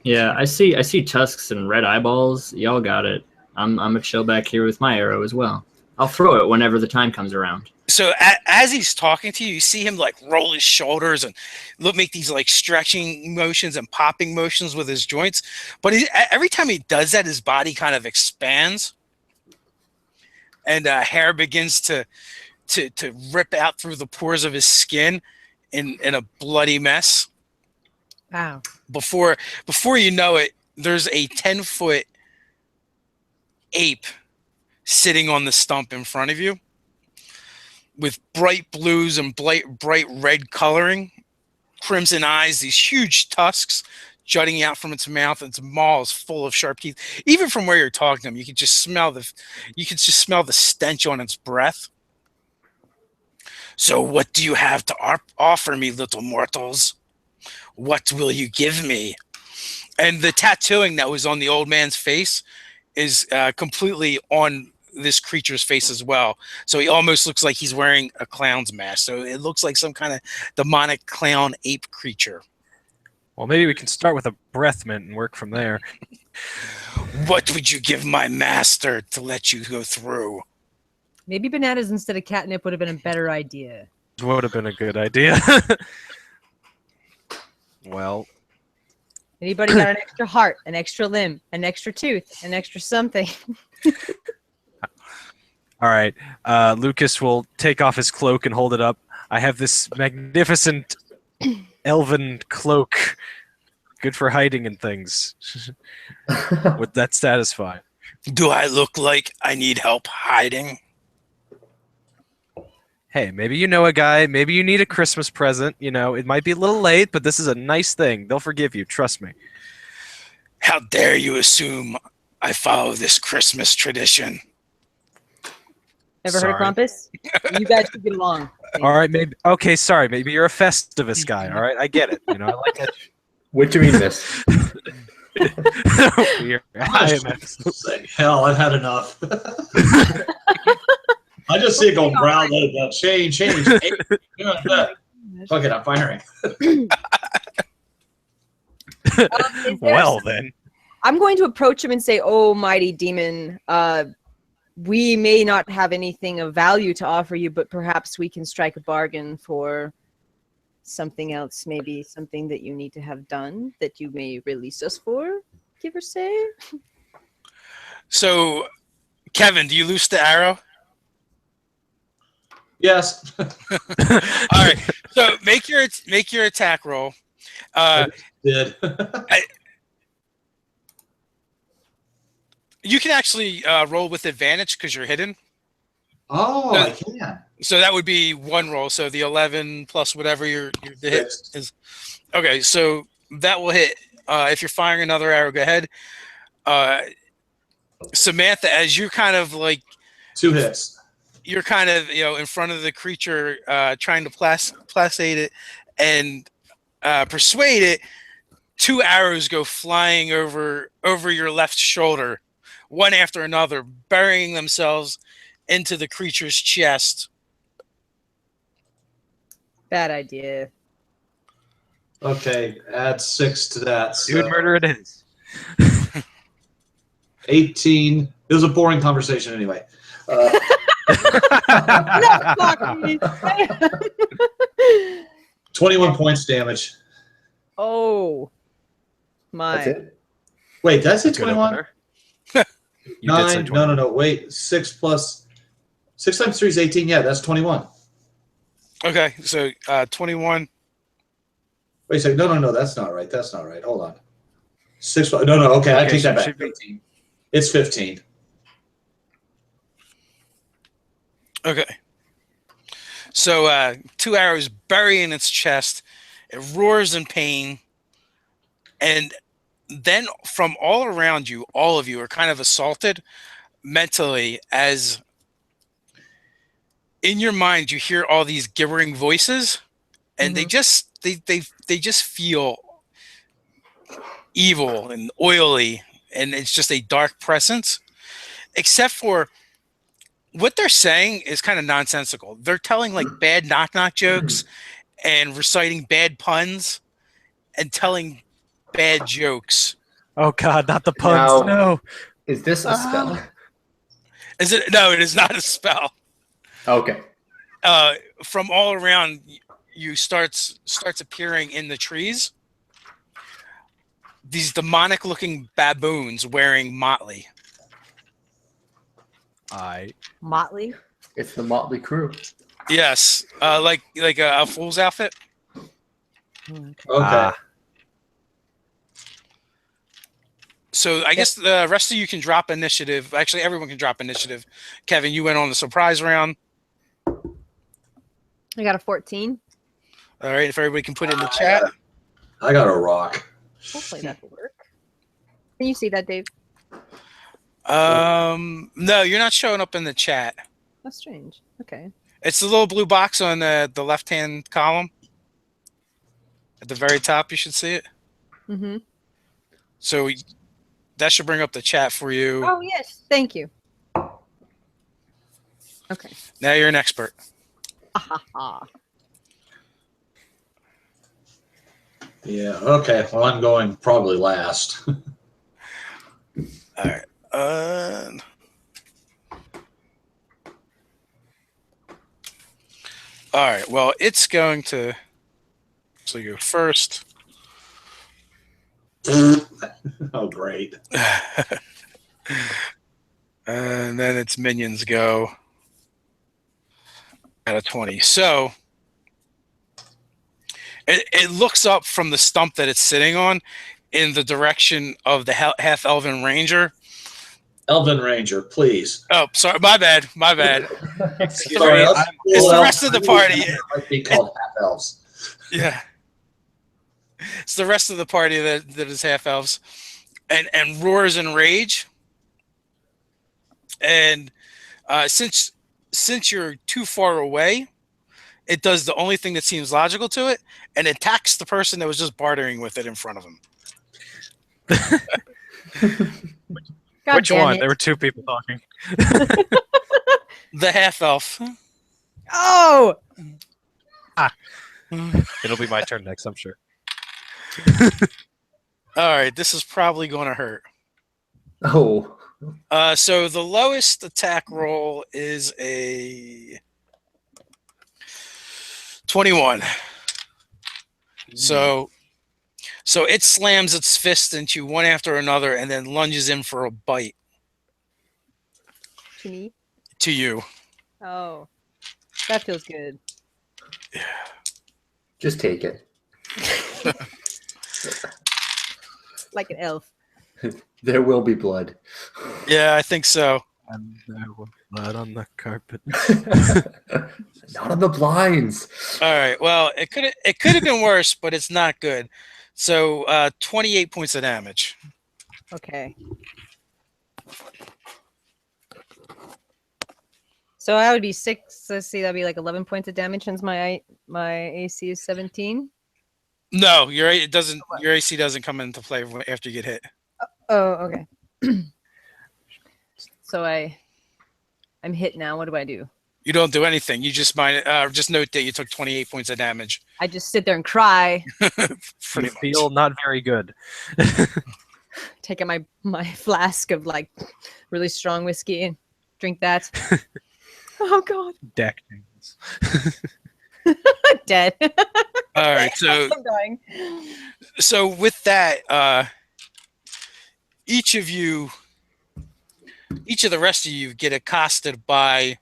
Yeah, I see tusks and red eyeballs. Y'all got it. I'm gonna chill back here with my arrow as well. I'll throw it whenever the time comes around. So as he's talking to you, you see him like roll his shoulders and make these like stretching motions and popping motions with his joints. But every time he does that, his body kind of expands, and hair begins to rip out through the pores of his skin in a bloody mess. Wow. Before you know it, there's a 10-foot ape sitting on the stump in front of you with bright blues and bright red coloring, crimson eyes, these huge tusks jutting out from its mouth. Its maw is full of sharp teeth. Even from where you're talking to them, you could just smell the stench on its breath. So what do you have to offer me, little mortals? What will you give me? And the tattooing that was on the old man's face is completely on this creature's face as well. So he almost looks like he's wearing a clown's mask. So it looks like some kind of demonic clown ape creature. Well, maybe we can start with a breath mint and work from there. What would you give my master to let you go through? Maybe bananas instead of catnip would have been a better idea. Would have been a good idea. Well, Anybody got an extra heart, an extra limb, an extra tooth, an extra something? all right. Lucas will take off his cloak and hold it up. I have this magnificent elven cloak. Good for hiding and things. Would that satisfy? Do I look like I need help hiding? Hey, maybe you know a guy. Maybe you need a Christmas present. You know, it might be a little late, but this is a nice thing. They'll forgive you. Trust me. How dare you assume I follow this Christmas tradition? Ever heard of Sorry. Krampus? You guys should get along. All right, maybe. Okay, sorry. Maybe you're a Festivus guy. All right, I get it. You know, I like that. What do you mean, miss? Hell, I've had enough. I just see it going brown, let it go. Change. Fuck it, I'm firing. Well, then. I'm going to approach him and say, "Oh, mighty demon, we may not have anything of value to offer you, but perhaps we can strike a bargain for something else, maybe something that you need to have done that you may release us for, give or say." So, Kevin, do you loose the arrow? Yes. All right. So make your attack roll. Did. You can actually roll with advantage because you're hidden. Oh, I can. So that would be one roll. So the 11 plus whatever the hit is. Okay, so that will hit. If you're firing another arrow, go ahead. Samantha, as you kind of like 2 hits. You're kind of in front of the creature, trying to placate it and persuade it. 2 arrows go flying over your left shoulder, one after another, burying themselves into the creature's chest. Bad idea. Okay, add 6 to that. So Dude, murder it is. 18. It was a boring conversation anyway. No, fuck me. 21 points damage. Oh, my. That's it? Wait, that's it, Good 21? opener. You did say 9? 20. No. Wait, 6 plus 6 times 3 is 18. Yeah, that's 21. Okay, so 21. Wait a second. No. That's not right. Hold on. 6. No. Okay, I take so that it back. should be- 15. It's 15. Okay. So 2 arrows bury in its chest. It roars in pain. And then from all around you, all of you are kind of assaulted mentally as in your mind you hear all these gibbering voices and they just feel evil and oily, and it's just a dark presence. Except for what they're saying is kind of nonsensical. They're telling like bad knock-knock jokes and reciting bad puns and telling bad jokes. Oh God, not the puns. No. Is this a spell? Is it? No, it is not a spell. Okay. From all around you starts appearing in the trees these demonic looking baboons wearing motley. Motley. It's the Motley Crew. Yes, like a fool's outfit. Okay. So I guess the rest of you can drop initiative. Actually, everyone can drop initiative. Kevin, you went on the surprise round. I got a 14. All right, if everybody can put it in the chat. I got a rock. Hopefully that'll work. Can you see that, Dave? No, you're not showing up in the chat. That's strange. Okay. It's the little blue box on the left-hand column. At the very top, you should see it. Mm-hmm. So that should bring up the chat for you. Oh, yes. Thank you. Okay. Now you're an expert. Yeah. Okay. Well, I'm going probably last. All right. All right. Well, it's going to go first. Oh, great. And then its minions go at a 20. So it looks up from the stump that it's sitting on in the direction of the half-elven ranger. Elven Ranger, please. Oh, sorry. My bad. Excuse Sorry, me. It's the rest of the party. It might be called half elves. Yeah. It's the rest of the party that is half-elves. And roars in rage. And since you're too far away, it does the only thing that seems logical to it, and it attacks the person that was just bartering with it in front of him. God Which damn one? it. There were two people talking. The half-elf. Oh! It'll be my turn next, I'm sure. All right, this is probably going to hurt. Oh. So the lowest attack roll is a 21. So it slams its fist into you one after another and then lunges in for a bite To me? to you. Oh. That feels good. Just take it. Like an elf. There will be blood. Yeah, I think so. And there was blood on the carpet. Not on the blinds. All right. Well, it could have been worse, but it's not good. So 28 points of damage. Okay. So I would be 6. Let's see, that'd be like 11 points of damage since my AC is 17. No, your AC doesn't come into play after you get hit. Oh, okay. So I'm hit now. What do I do? You don't do anything. You just just note that you took 28 points of damage. I just sit there and cry, You feel not very good. take out my flask of like really strong whiskey and drink that. Oh God. Deck. I'm dead. All right. So I'm dying. So with that, each of the rest of you get accosted by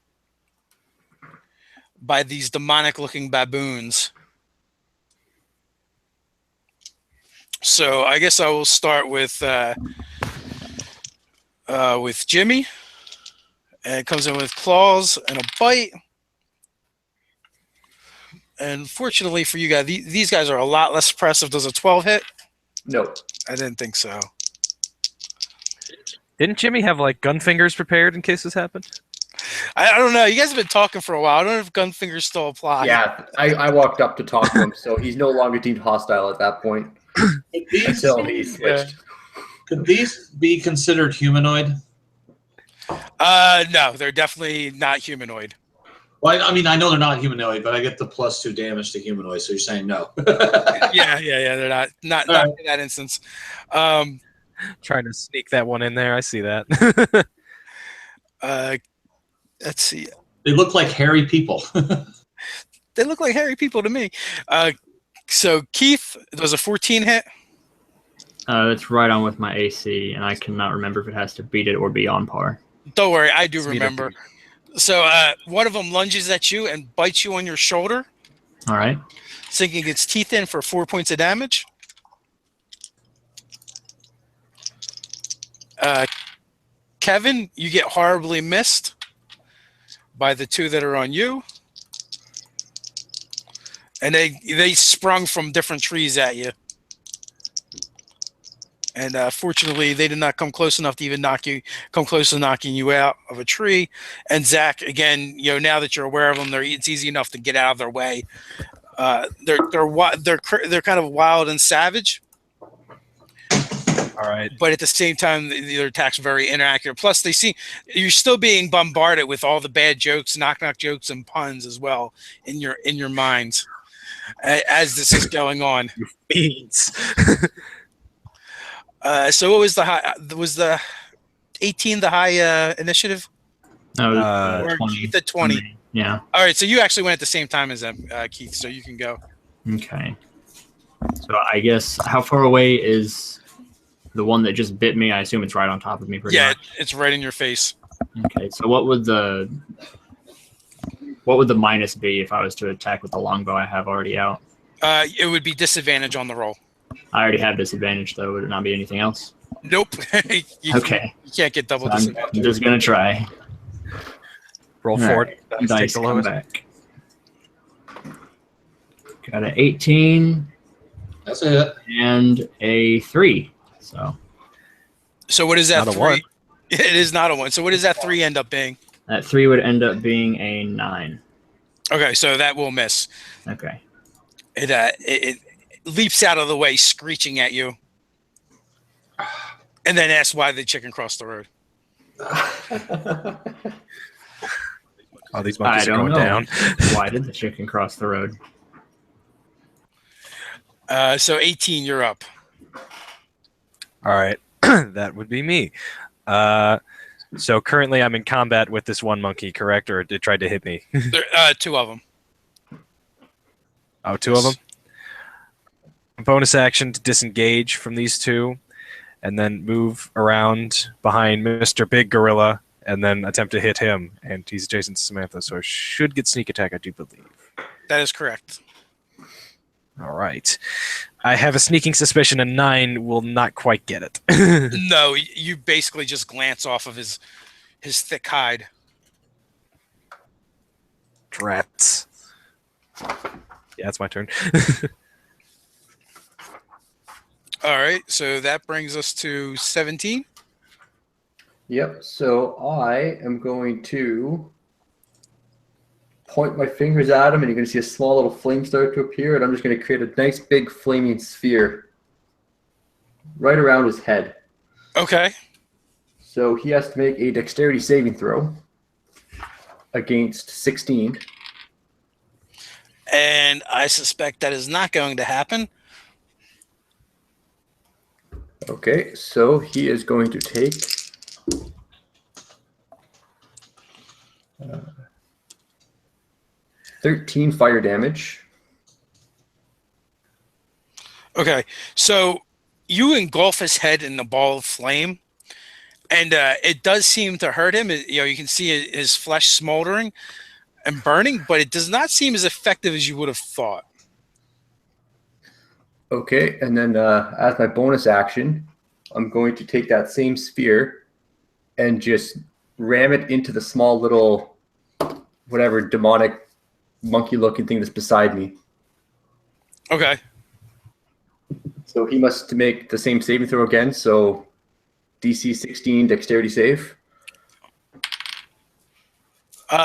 these demonic-looking baboons. So I guess I will start with Jimmy, and it comes in with claws and a bite. And fortunately for you guys, these guys are a lot less impressive. Does a 12 hit? No. I didn't think so. Didn't Jimmy have like gun fingers prepared in case this happened? I don't know. You guys have been talking for a while. I don't know if gun fingers still apply. Yeah, I walked up to talk to him, so he's no longer deemed hostile at that point. Until he switched. Could these be considered humanoid? No, they're definitely not humanoid. Well, I mean, I know they're not humanoid, but I get the +2 damage to humanoid, so you're saying no. Yeah. They're not All right. in that instance. Trying to sneak that one in there. I see that. Let's see. They look like hairy people. They look like hairy people to me. So Keith, does a 14 hit? That's right on with my AC, and I cannot remember if it has to beat it or be on par. Don't worry, I do It's me to remember. beat. So one of them lunges at you and bites you on your shoulder, All right. sinking its teeth in for 4 points of damage. Kevin, you get horribly missed by the two that are on you. And they sprung from different trees at you. And fortunately, they did not come close enough to even come close to knocking you out of a tree. And Zach, again, now that you're aware of them, it's easy enough to get out of their way. They're kind of wild and savage. All right. But at the same time, their attacks are very inaccurate. Plus, you're still being bombarded with all the bad jokes, knock jokes, and puns as well in your minds as this is going on. Beans. So what was the high? Was the 18 the high initiative? No, Or 20. Keith at 20. Yeah. All right, so you actually went at the same time as them, Keith. So you can go. Okay. So I guess how far away is the one that just bit me? I assume it's right on top of me. Pretty much. It's right in your face. Okay. So what would the minus be if I was to attack with the longbow I have already out? It would be disadvantage on the roll. I already have disadvantage, though. Would it not be anything else? Nope. You can't get double disadvantage. I'm just gonna try. Roll All forward. right. Take Dice the come lowest. back. Got an 18 That's it. and a 3. So what is that? Not a 3? one. It is not a 1. So what does that 3 end up being? that 3 would end up being a 9. Okay, so that will miss. Okay. It leaps out of the way, screeching at you, and then asks why the chicken crossed the road. Oh, these I monkeys are don't going know. down. Why did the chicken cross the road? So 18, you're up. All right. That would be me. So currently I'm in combat with this one monkey, correct? Or it tried to hit me? There, 2 of them. Oh, 2 of them? Bonus action to disengage from these 2, and then move around behind Mr. Big Gorilla, and then attempt to hit him. And he's adjacent to Samantha, so I should get sneak attack, I do believe. That is correct. All right. I have a sneaking suspicion a 9 will not quite get it. No, you basically just glance off of his thick hide. Drats. Yeah, it's my turn. All right, so that brings us to 17. Yep. So I am going to point my fingers at him, and you're going to see a small little flame start to appear, and I'm just going to create a nice big flaming sphere right around his head. Okay. So he has to make a dexterity saving throw against 16. And I suspect that is not going to happen. Okay, so he is going to take 13 fire damage. Okay, so you engulf his head in the ball of flame, and it does seem to hurt him. You can see his flesh smoldering and burning, but it does not seem as effective as you would have thought. Okay, and then as my bonus action, I'm going to take that same sphere and just ram it into the small little, whatever, demonic monkey-looking thing that's beside me. Okay. So he must make the same saving throw again, so DC 16 dexterity save.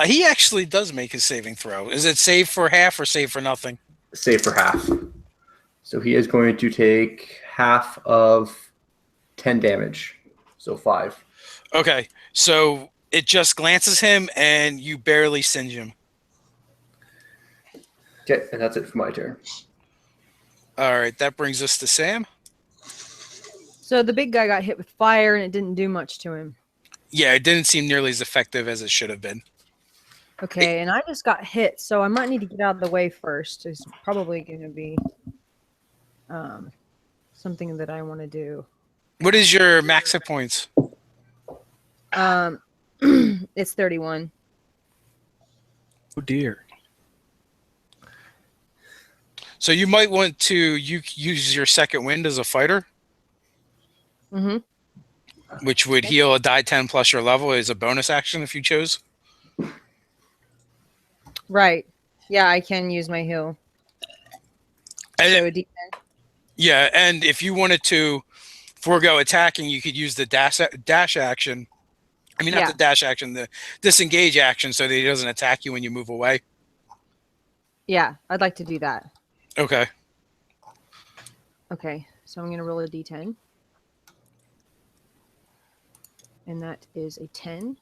He actually does make his saving throw. Is it save for half or save for nothing? Save for half. So he is going to take half of 10 damage, so 5. Okay, so it just glances him, and you barely singe him. Okay, and that's it for my turn. All right, that brings us to Sam. So the big guy got hit with fire and it didn't do much to him. Yeah, it didn't seem nearly as effective as it should have been. Okay, and I just got hit, so I might need to get out of the way first. It's probably going to be something that I want to do. What is your max hit points? It's 31. Oh, dear. So you might want to use your second wind as a fighter. Mm-hmm. which would heal a die 10 plus your level as a bonus action if you chose. Right. Yeah, I can use my heal. And So a D10. yeah, and if you wanted to forego attacking, you could use the dash action. I mean, not Yeah. the dash action, the disengage action, so that he doesn't attack you when you move away. Yeah, I'd like to do that. Okay. Okay, so I'm going to roll a D10. And that is a 10.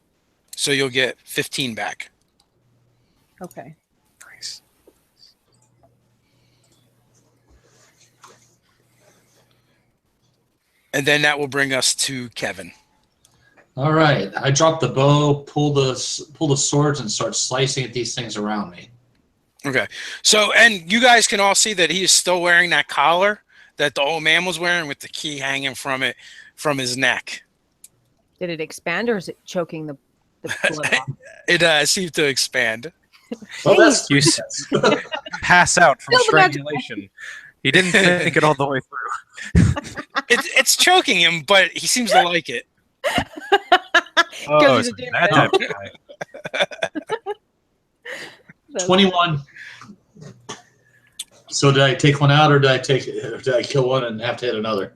So you'll get 15 back. Okay. Nice. And then that will bring us to Kevin. All right, I drop the bow, pull the swords, and start slicing at these things around me. Okay. So, and you guys can all see that he is still wearing that collar that the old man was wearing with the key hanging from his neck. Did it expand or is it choking the blood off? It seemed to expand. Well, that's You pass out from Kill the magic- strangulation. He didn't think it all the way through. It's choking him, but he seems to like it. Oh, he's a so demon. that type of guy. 21. So did I take one out, or did I kill one and have to hit another?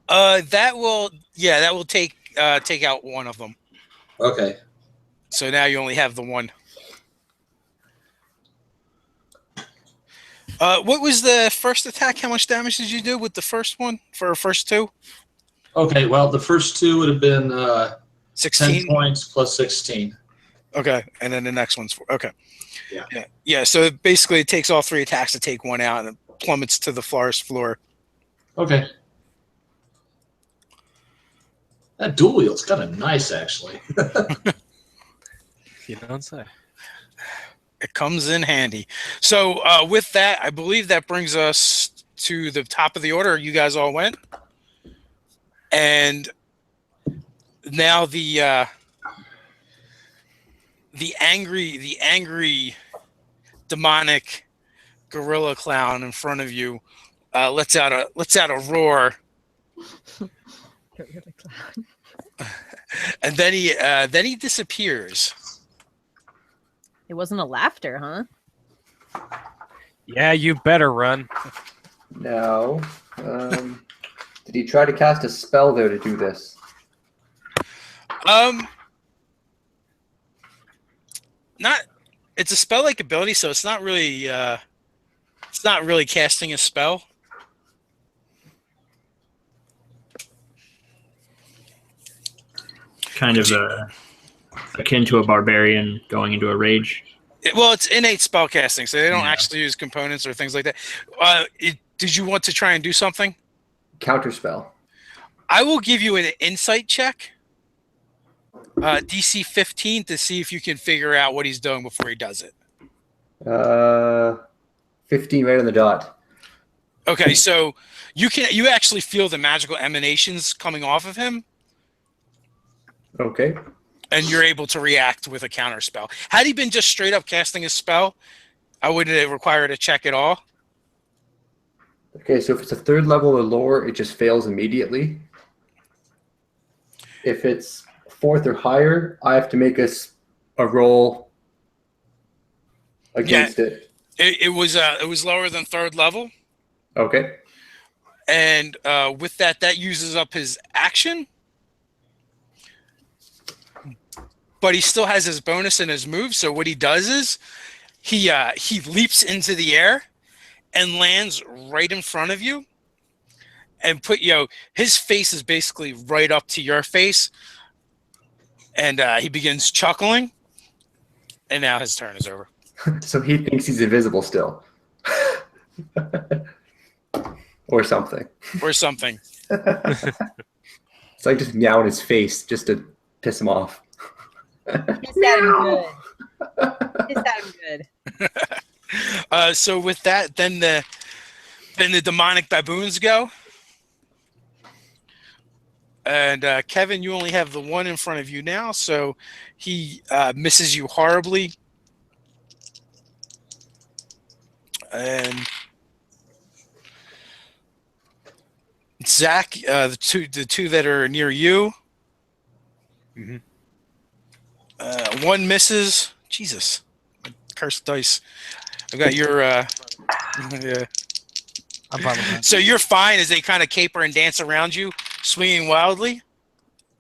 That will take out one of them. Okay. So now you only have the one. What was the first attack? How much damage did you do with the first one for first two? Okay. Well, the first two would have been 16 10 points plus 16. Okay, and then the next one's okay. Yeah. Yeah. So basically, it takes all three attacks to take one out, and it plummets to the forest floor. Okay. That dual wield's kind of nice, actually. You don't say. It comes in handy. So with that, I believe that brings us to the top of the order. You guys all went, and now the angry demonic gorilla clown in front of you lets out a roar, and then he disappears. It wasn't a laughter, huh? Yeah, you better run. Now, did he try to cast a spell there to do this? Not. It's a spell-like ability, so it's not really casting a spell. Kind of akin to a barbarian going into a rage. Well, it's innate spell casting, so they don't actually use components or things like that. Did you want to try and do something? Counterspell. I will give you an insight check, DC 15, to see if you can figure out what he's doing before he does it. 15 right on the dot. Okay, so you actually feel the magical emanations coming off of him, Okay. and you're able to react with a counter spell. Had he been just straight up casting a spell, I wouldn't have required a check at all. Okay, so if it's a third level or lower, it just fails immediately. If it's fourth or higher, I have to make a roll against it. It was lower than third level, Okay. and with that uses up his action. But he still has his bonus and his move. So what he does is he leaps into the air and lands right in front of you, and his face is basically right up to your face, and he begins chuckling. And now his turn is over. So he thinks he's invisible still. Or something. Or something. So I just meow in his face just to piss him off. Piss at him good. Piss at him good. So with that, then the demonic baboons go. And Kevin, you only have the one in front of you now, so he misses you horribly. And Zach, the two that are near you. Mhm. One misses. Jesus, cursed dice. I've got your. Yeah. I'm fine with that. So you're fine as they kind of caper and dance around you, swinging wildly.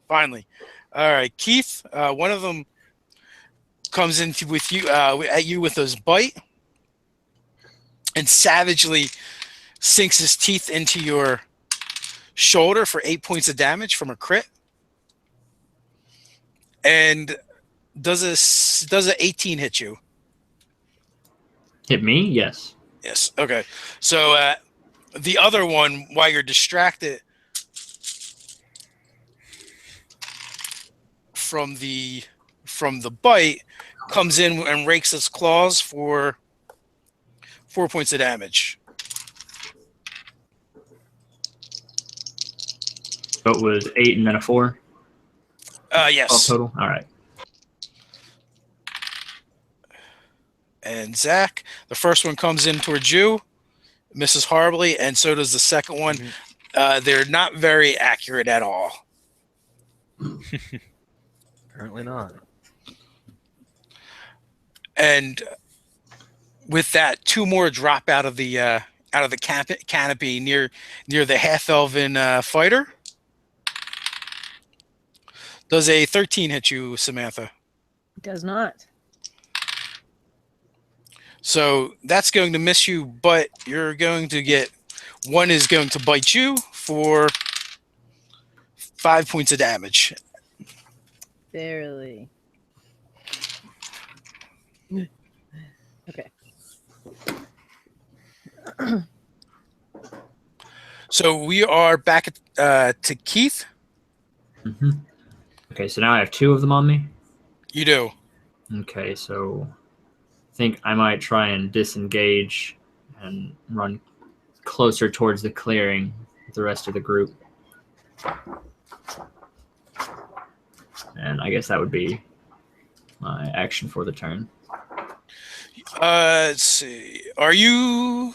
Finally, all right, Keith. One of them comes in with you at you with his bite, and savagely sinks his teeth into your shoulder for 8 points of damage from a crit. And does a 18 hit you? Hit me? Yes. Yes. Okay. So the other one, while you're distracted from the bite, comes in and rakes its claws for 4 points of damage. So it was 8 and then a 4? Yes. Total? All right. And Zach, the first one comes in towards you, misses horribly, and so does the second one. They're not very accurate at all. Apparently not. And with that, two more drop out of the canopy near the half-elven fighter. Does a 13 hit you, Samantha? Does not. So that's going to miss you, but you're going to get one is going to bite you for 5 points of damage. Barely. Okay. So we are back at, to Keith. Mm-hmm. Okay, so now I have 2 of them on me. You do. Okay, so I think I might try and disengage and run closer towards the clearing with the rest of the group. And I guess that would be my action for the turn. Let's see. Are you?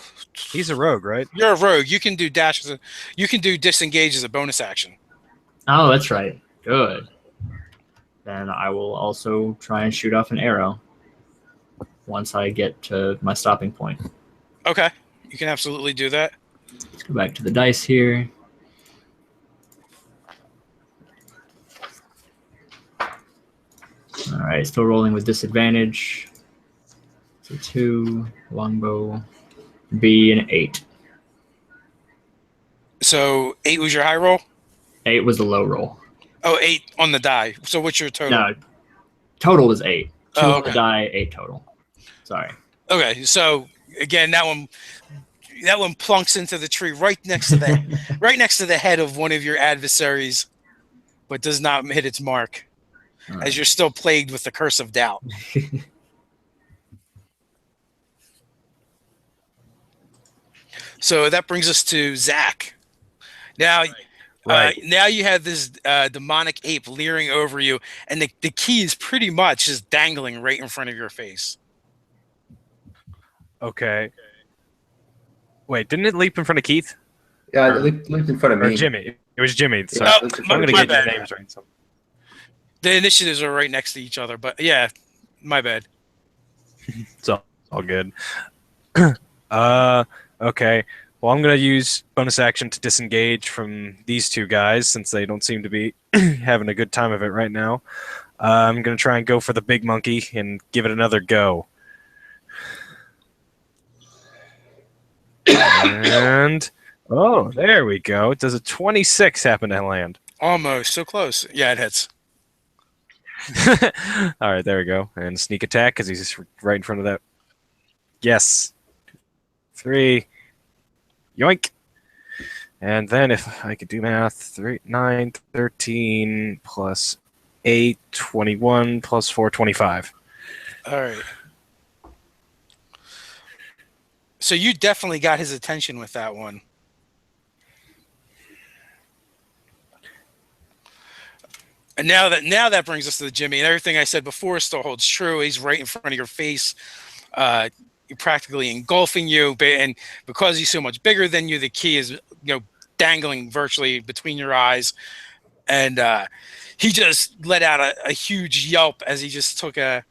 He's a rogue, right? You're a rogue. You can do dash. You can do disengage as a bonus action. Oh, that's right. Good. Then I will also try and shoot off an arrow once I get to my stopping point. Okay, you can absolutely do that. Let's go back to the dice here. All right, still rolling with disadvantage. So 2, longbow, B, and 8. So 8 was your high roll? 8 was the low roll. Oh, 8 on the die. So what's your total? No, total was 8. 2 Oh, on okay. the die, 8 total. Sorry. Okay, so again, that one plunks into the tree right next to the head of one of your adversaries, but does not hit its mark, All right. as you're still plagued with the curse of doubt. So that brings us to Zach. Now, Right. now you have this demonic ape leering over you, and the key is pretty much just dangling right in front of your face. Okay. Wait, didn't it leap in front of Keith? Yeah, it leaped in front of Or me. Jimmy? It was Jimmy. Sorry. Yeah, Oh, it leaped in I'm front going to of my get me. bad. the names right. So. The initiatives are right next to each other, but yeah, my bad. It's all good. Okay. Well, I'm going to use bonus action to disengage from these two guys since they don't seem to be having a good time of it right now. I'm going to try and go for the big monkey and give it another go. And oh, there we go. Does a 26 happen to land? Almost so close. Yeah, it hits. All right, there we go. And sneak attack because he's right in front of that. Yes. 3. Yoink. And then if I could do math, 9, 13 plus 8, 21 plus 4, 25. All right. So you definitely got his attention with that one. And now that brings us to the Jimmy, and everything I said before still holds true. He's right in front of your face. You're practically engulfing you, and because he's so much bigger than you, the key is dangling virtually between your eyes, and he just let out a huge yelp as he just took a.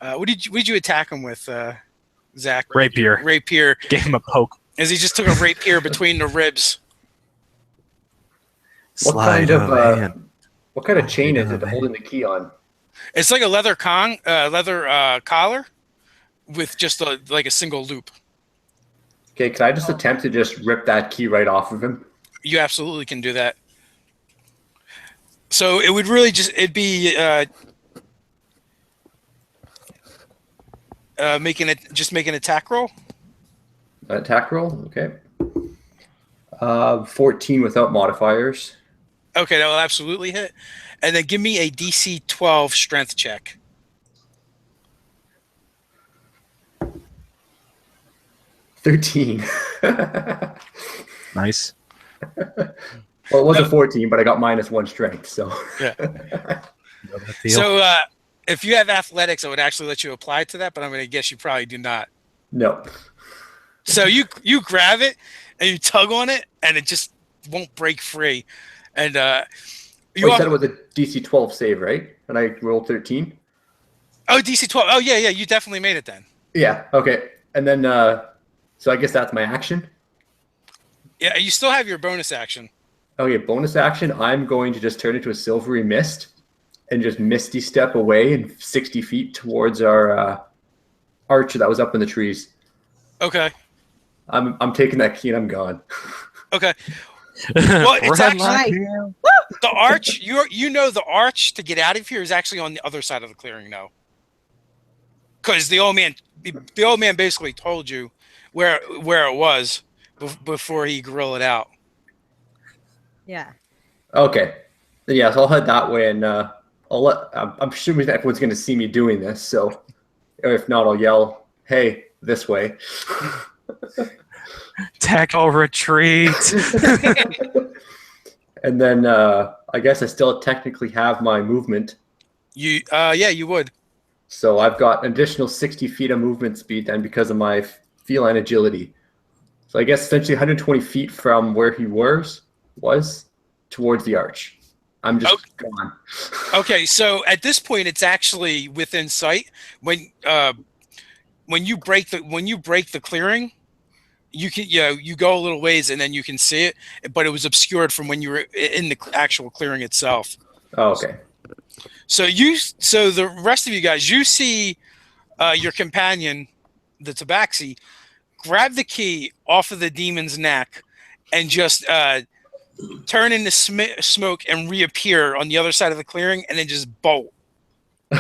What did you attack him with, Zach? Rapier. Rapier. Gave him a poke. As he just took a rapier between the ribs. What kind of hand. what kind of chain is Slide it of holding the key on? It's like a leather collar with just like a single loop. Okay, can I just attempt to just rip that key right off of him? You absolutely can do that. So it would really it'd be make an attack roll. Attack roll, okay. 14 without modifiers. Okay, that will absolutely hit. And then give me a DC 12 strength check. 13. Nice. Well, it was a 14, but I got -1 strength, so. Yeah. Know that deal? So if you have athletics, I would actually let you apply to that, but I'm going to guess you probably do not. No. So you grab it and you tug on it, and it just won't break free. And You said it was a DC 12 save, right? And I rolled 13? Oh, DC 12. Oh, yeah, you definitely made it then. Yeah, okay. And then, so I guess that's my action. Yeah, you still have your bonus action. Okay, bonus action. I'm going to just turn into a silvery mist and just misty step away and 60 feet towards our archer that was up in the trees. Okay. I'm taking that key and I'm gone. Okay. Well, it's Red actually line. the arch. You know the arch to get out of here is actually on the other side of the clearing now. Because the old man basically told you where it was before he grill it out. Yeah. Okay. Yeah, so I'll head that way, and I'm assuming that everyone's going to see me doing this, so if not, I'll yell, "Hey, this way!" Tactical retreat. And then I guess I still technically have my movement, Yeah, you would. so I've got an additional 60 feet of movement speed then because of my feline agility. So I guess essentially 120 feet from where he was towards the arch. I'm just gone. Okay, so at this point, it's actually within sight. When you break the clearing, you can you go a little ways and then you can see it, but it was obscured from when you were in the actual clearing itself. Oh, okay. So the rest of you guys, you see your companion, the Tabaxi, grab the key off of the demon's neck and just turn into smoke and reappear on the other side of the clearing and then just bolt. Go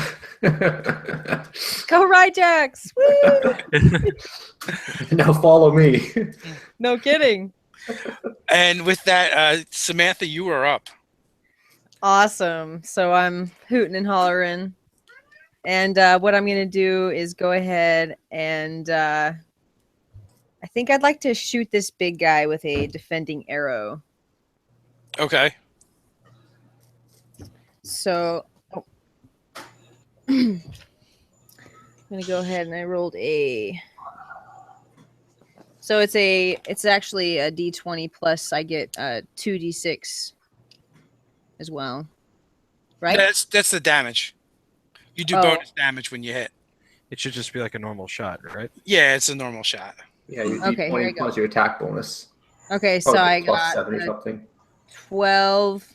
Ryjax! Woo! Now follow me. No kidding. And with that, Samantha, you are up. Awesome. So I'm hooting and hollering. And what I'm going to do is go ahead and I think I'd like to shoot this big guy with a defending arrow. Okay. So I'm going to go ahead and I rolled a... So it's actually a D20 plus I get 2d6 as well. Right? That's the damage. You do Oh. bonus damage when you hit. It should just be like a normal shot, right? Yeah, it's a normal shot. Yeah, you Okay, here I D20 go. plus your attack bonus. Okay, so Oh, I plus got 7 or something. 12.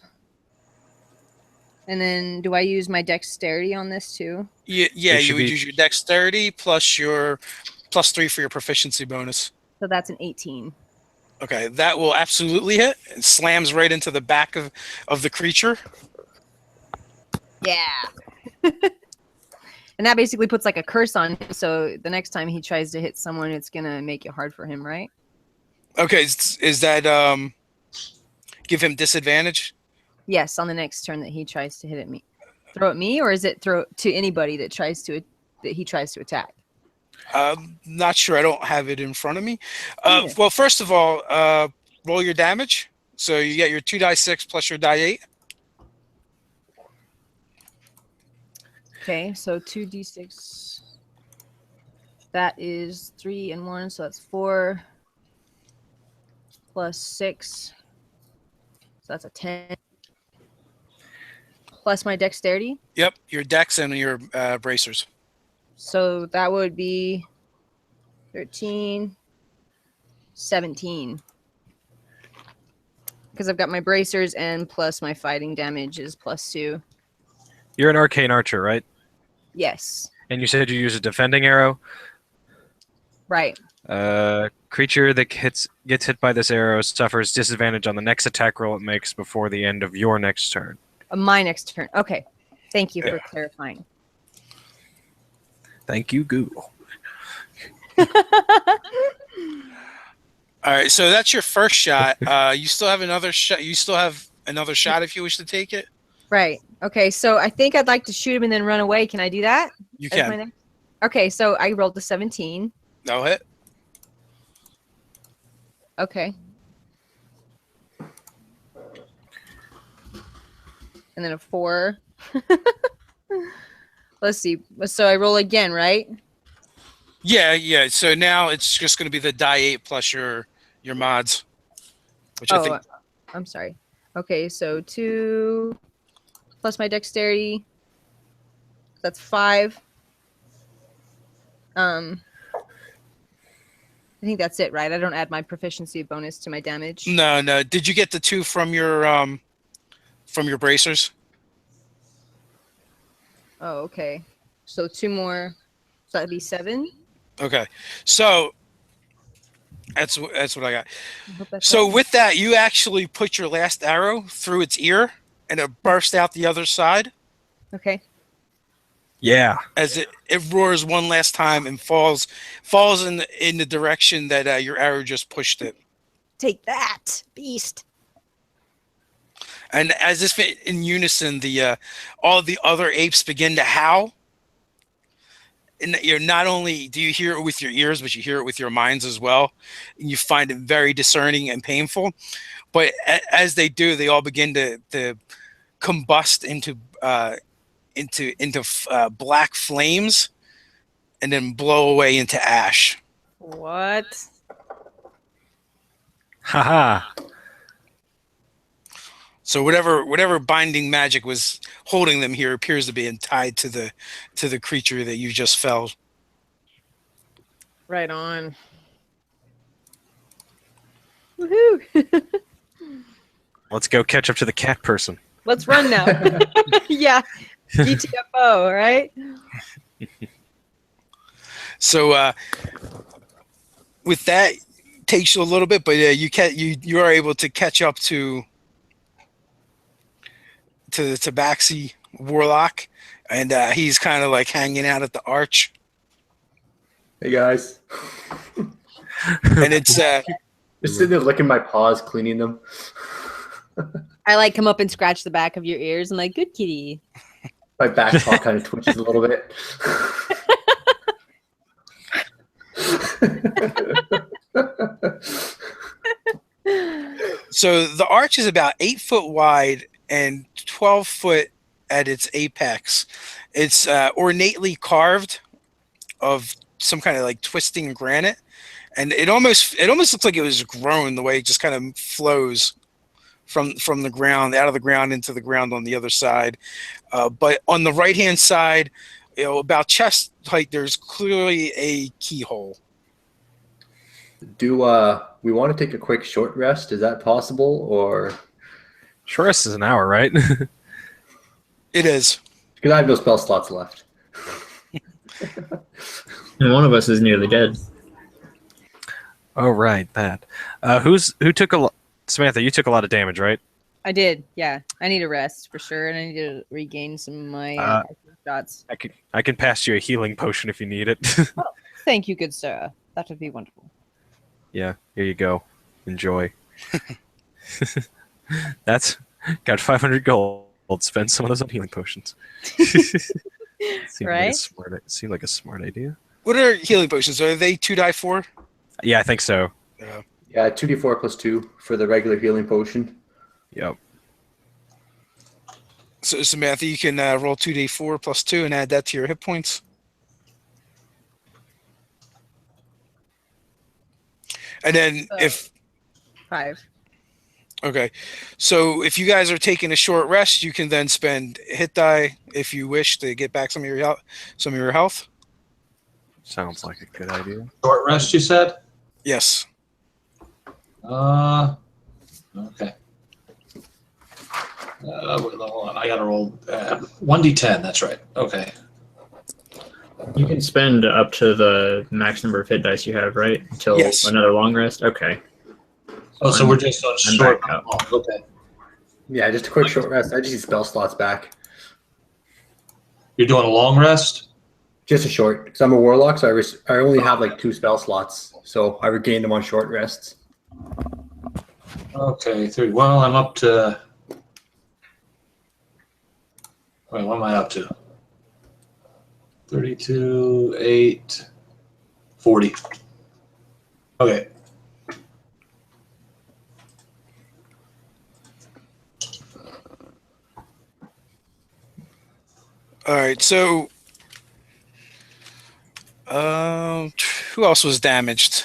And then do I use my dexterity on this too? Yeah, It you should would be- use your dexterity plus your +3 for your proficiency bonus. So that's an 18. Okay, that will absolutely hit. It slams right into the back of the creature. Yeah. And that basically puts like a curse on him. So the next time he tries to hit someone, it's going to make it hard for him, right? Okay, is that give him disadvantage? Yes, on the next turn that he tries to hit at me. Throw at me, or is it throw to anybody that he tries to attack? Not sure. I don't have it in front of me. Yeah. Well, first of all, roll your damage. So you get your 2d6 plus your die 8. Okay, so 2d6. That is 3 and 1, so that's 4 plus 6. So that's a 10. Plus my dexterity. Yep, your dex and your bracers. So that would be 13, 17. Because I've got my bracers and plus my fighting damage is +2. You're an arcane archer, right? Yes. And you said you use a defending arrow. Right. Creature that gets hit by this arrow suffers disadvantage on the next attack roll it makes before the end of your next turn. My next turn. Okay. Thank you for clarifying. Thank you, Google. All right, so that's your first shot. You still have another shot. You still have another shot if you wish to take it. Right. Okay. So I think I'd like to shoot him and then run away. Can I do that? You As my can. next- Okay. So I rolled a 17. No hit. Okay. And then a 4. Let's see. So I roll again, right? Yeah. So now it's just going to be the die 8 plus your mods, which I think. I'm sorry. Okay, so 2 plus my dexterity. That's 5. I think that's it, right? I don't add my proficiency bonus to my damage. No. Did you get the 2 from your bracers? Oh, okay. So 2 more. So that'd be 7. Okay. So that's what I got. I hope that's So right. with that, you actually put your last arrow through its ear, and it burst out the other side Okay. Yeah. as it roars one last time and falls in the direction that your arrow just pushed it. Take that, beast. And as if in unison, all the other apes begin to howl. And you're not only do you hear it with your ears, but you hear it with your minds as well. And you find it very discerning and painful. But as they do, they all begin to combust into black flames, and then blow away into ash. What? Haha. So whatever binding magic was holding them here appears to be tied to the creature that you just felled. Right on. Woohoo! Let's go catch up to the cat person. Let's run now. Yeah. GTFO, right? So with that, takes you a little bit, but you are able to catch up to the Tabaxi warlock, and he's kind of like hanging out at the arch, Hey guys. and it's Just sitting there licking my paws, cleaning them. I like come up and scratch the back of your ears. I'm like, good kitty. My back paw kind of twitches a little bit. so the arch is about 8 foot wide and 12 foot at its apex. It's ornately carved of some kind of like twisting granite, and it almost looks like it was grown the way it just kind of flows from the ground, out of the ground into the ground on the other side. But on the right hand side, about chest height, there's clearly a keyhole. Do we want to take a quick short rest? Is that possible, or Shortest is an hour, right? It is. because I have no spell slots left? And one of us is nearly dead. Oh, right, that. Who took a lot? Samantha, you took a lot of damage, right? I did, yeah. I need a rest for sure, and I need to regain some of my shots. I can pass you a healing potion if you need it. Thank you, good sir. That would be wonderful. Yeah, here you go. Enjoy. That's got 500 gold. Spend some of those on healing potions. Right? Seemed like a smart idea. What are healing potions? Are they 2d4? Yeah, I think so. Yeah, 2d4 plus 2 for the regular healing potion. Yep. So Samantha, you can roll 2d4 plus 2 and add that to your hit points. And then if 5. Okay, so if you guys are taking a short rest, you can then spend hit die if you wish to get back some of your health. Sounds like a good idea. Short rest, you said? Yes. Okay. Hold on. I gotta roll 1d10. That's right. Okay. You can spend up to the max number of hit dice you have, right? Until Yes. another long rest? Okay. Oh, so we're just on I'm short. back up. Oh, okay. Yeah, just a quick short rest. I just need spell slots back. You're doing a long rest? Just a short, because I'm a warlock, so I only have like 2 spell slots, so I regain them on short rests. Okay, 3. Well, I'm up to. Wait, what am I up to? 32, 8, 40. Okay. All right. So, who else was damaged?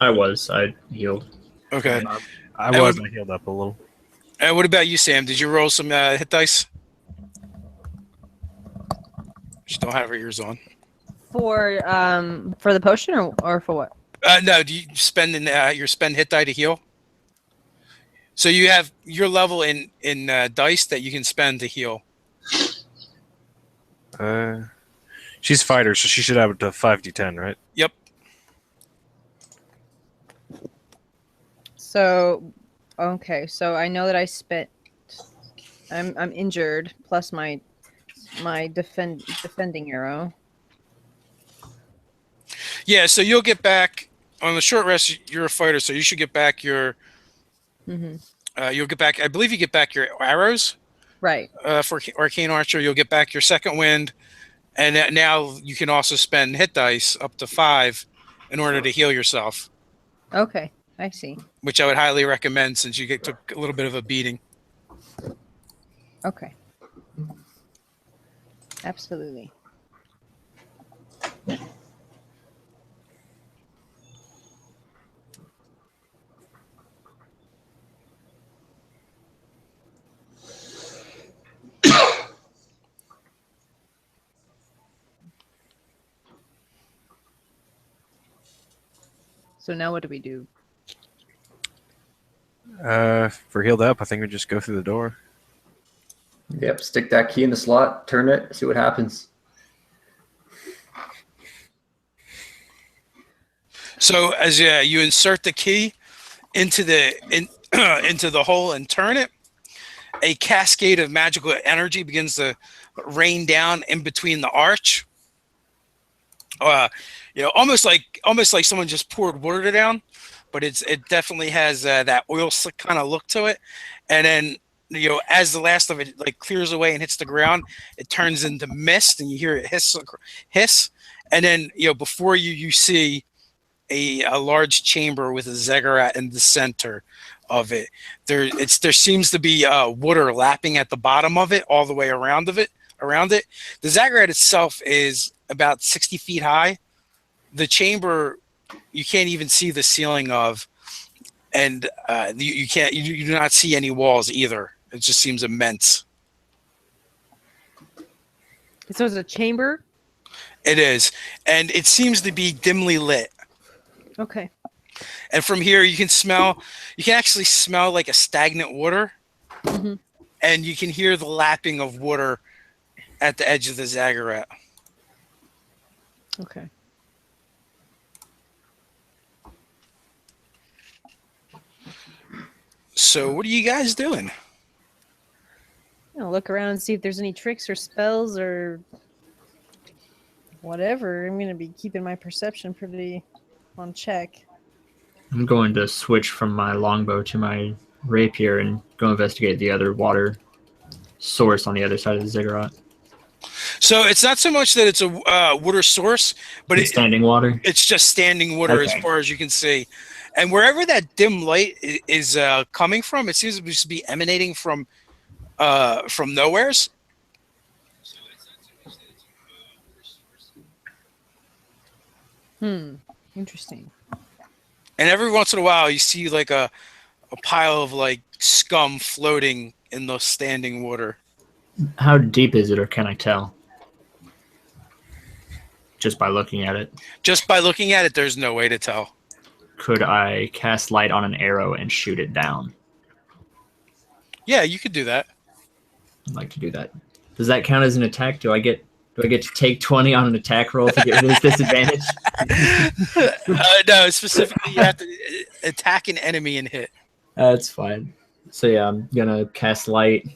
I healed. Okay. I healed up a little. What about you, Sam? Did you roll some hit dice? Just don't have her ears on. For the potion or for what? No, do you spend your spend hit die to heal? So you have your level in dice that you can spend to heal. She's a fighter, so she should have it to 5d10, right? Yep. So, okay. So I know that I spent. I'm injured plus my defending arrow. Yeah. So you'll get back on the short rest. You're a fighter, so you should get back your. Mm-hmm. You'll get back. I believe you get back your arrows. Right. For arcane archer, you'll get back your second wind, and now you can also spend hit dice up to 5 in order to heal yourself. Okay, I see. Which I would highly recommend since you took a little bit of a beating. Okay. Absolutely. So now what do we do? For healed up, I think we just go through the door. Yep, stick that key in the slot, turn it, see what happens. So as you insert the key into the into the hole and turn it, a cascade of magical energy begins to rain down in between the arch. Almost like someone just poured water down, but it definitely has that oil slick kind of look to it. And then as the last of it like clears away and hits the ground, it turns into mist, and you hear it hiss. And then before you see a large chamber with a ziggurat in the center of it. There seems to be water lapping at the bottom of it, all the way around it. The ziggurat itself is about 60 feet high. The chamber you can't even see the ceiling of, and you do not see any walls either. It just seems immense. So it's a chamber? It is, and it seems to be dimly lit. Okay. And from here, you can actually smell like a stagnant water, Mm-hmm. and you can hear the lapping of water at the edge of the ziggurat. Okay. So what are you guys doing? Look around and see if there's any tricks or spells or whatever. I'm going to be keeping my perception pretty on check. I'm going to switch from my longbow to my rapier and go investigate the other water source on the other side of the ziggurat. So it's not so much that it's a water source, but It's standing water. It's just standing water as Okay. far as you can see. And wherever that dim light is coming from, it seems to just be emanating from nowheres. Interesting. And every once in a while, you see like a a pile of like scum floating in the standing water. How deep is it, or can I tell? Just by looking at it. Just by looking at it, there's no way to tell. Could I cast light on an arrow and shoot it down? Yeah, you could do that. I'd like to do that. Does that count as an attack? Do I get to take 20 on an attack roll to get rid of this disadvantage? No, specifically you have to attack an enemy and hit. That's fine. So yeah, I'm gonna cast light,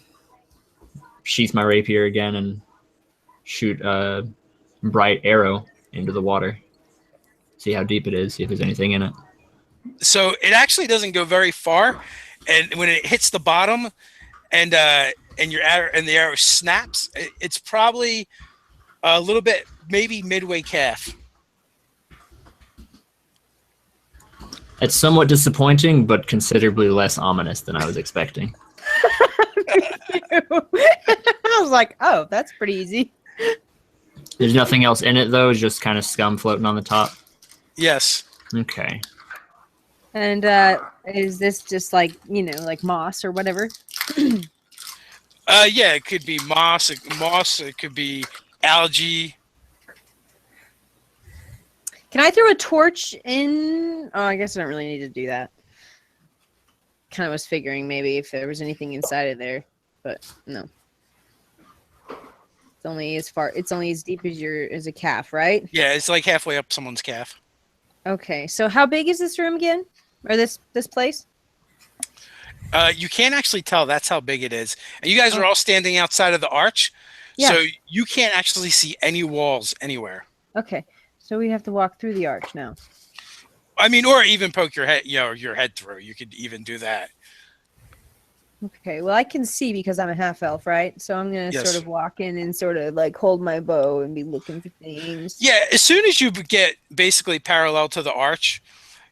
sheath my rapier again, and shoot a bright arrow into the water. See how deep it is. See if there's anything in it. So it actually doesn't go very far, and when it hits the bottom, and your arrow and the arrow snaps, it's probably a little bit, maybe midway calf. It's somewhat disappointing, but considerably less ominous than I was expecting. I was like, oh, that's pretty easy. There's nothing else in it though. It's just kind of scum floating on the top. Yes. Okay. And is this just like, like moss or whatever? Yeah, it could be moss. It could be algae. Can I throw a torch in? Oh, I guess I don't really need to do that. Kind of was figuring maybe if there was anything inside of there, but no. It's only as deep as a calf, right? Yeah, it's like halfway up someone's calf. Okay, so how big is this room again, or this place? You can't actually tell. That's how big it is. And you guys are all standing outside of the arch, so you can't actually see any walls anywhere. Okay, so we have to walk through the arch now. I mean, or even poke your head through. You could even do that. Okay, well, I can see because I'm a half elf, right? So I'm gonna sort of walk in and sort of like hold my bow and be looking for things. Yeah, as soon as you get basically parallel to the arch,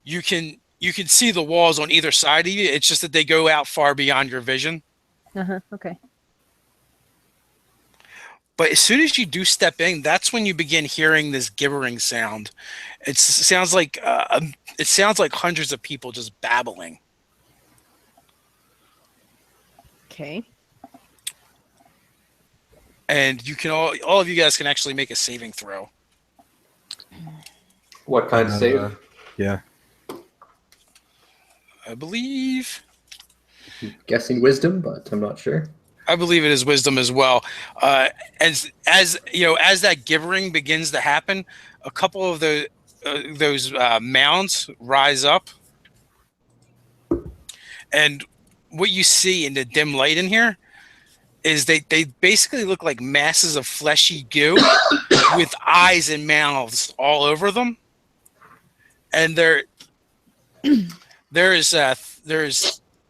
you can see the walls on either side of you. It's just that they go out far beyond your vision. Okay. But as soon as you do step in, that's when you begin hearing this gibbering sound. It sounds like hundreds of people just babbling. Okay. And you can all of you guys can actually make a saving throw. What kind of save? Yeah. I believe I'm guessing wisdom, but I'm not sure. I believe it is wisdom as well. As that gibbering begins to happen, a couple of those mounds rise up, and what you see in the dim light in here is they basically look like masses of fleshy goo with eyes and mouths all over them, and there's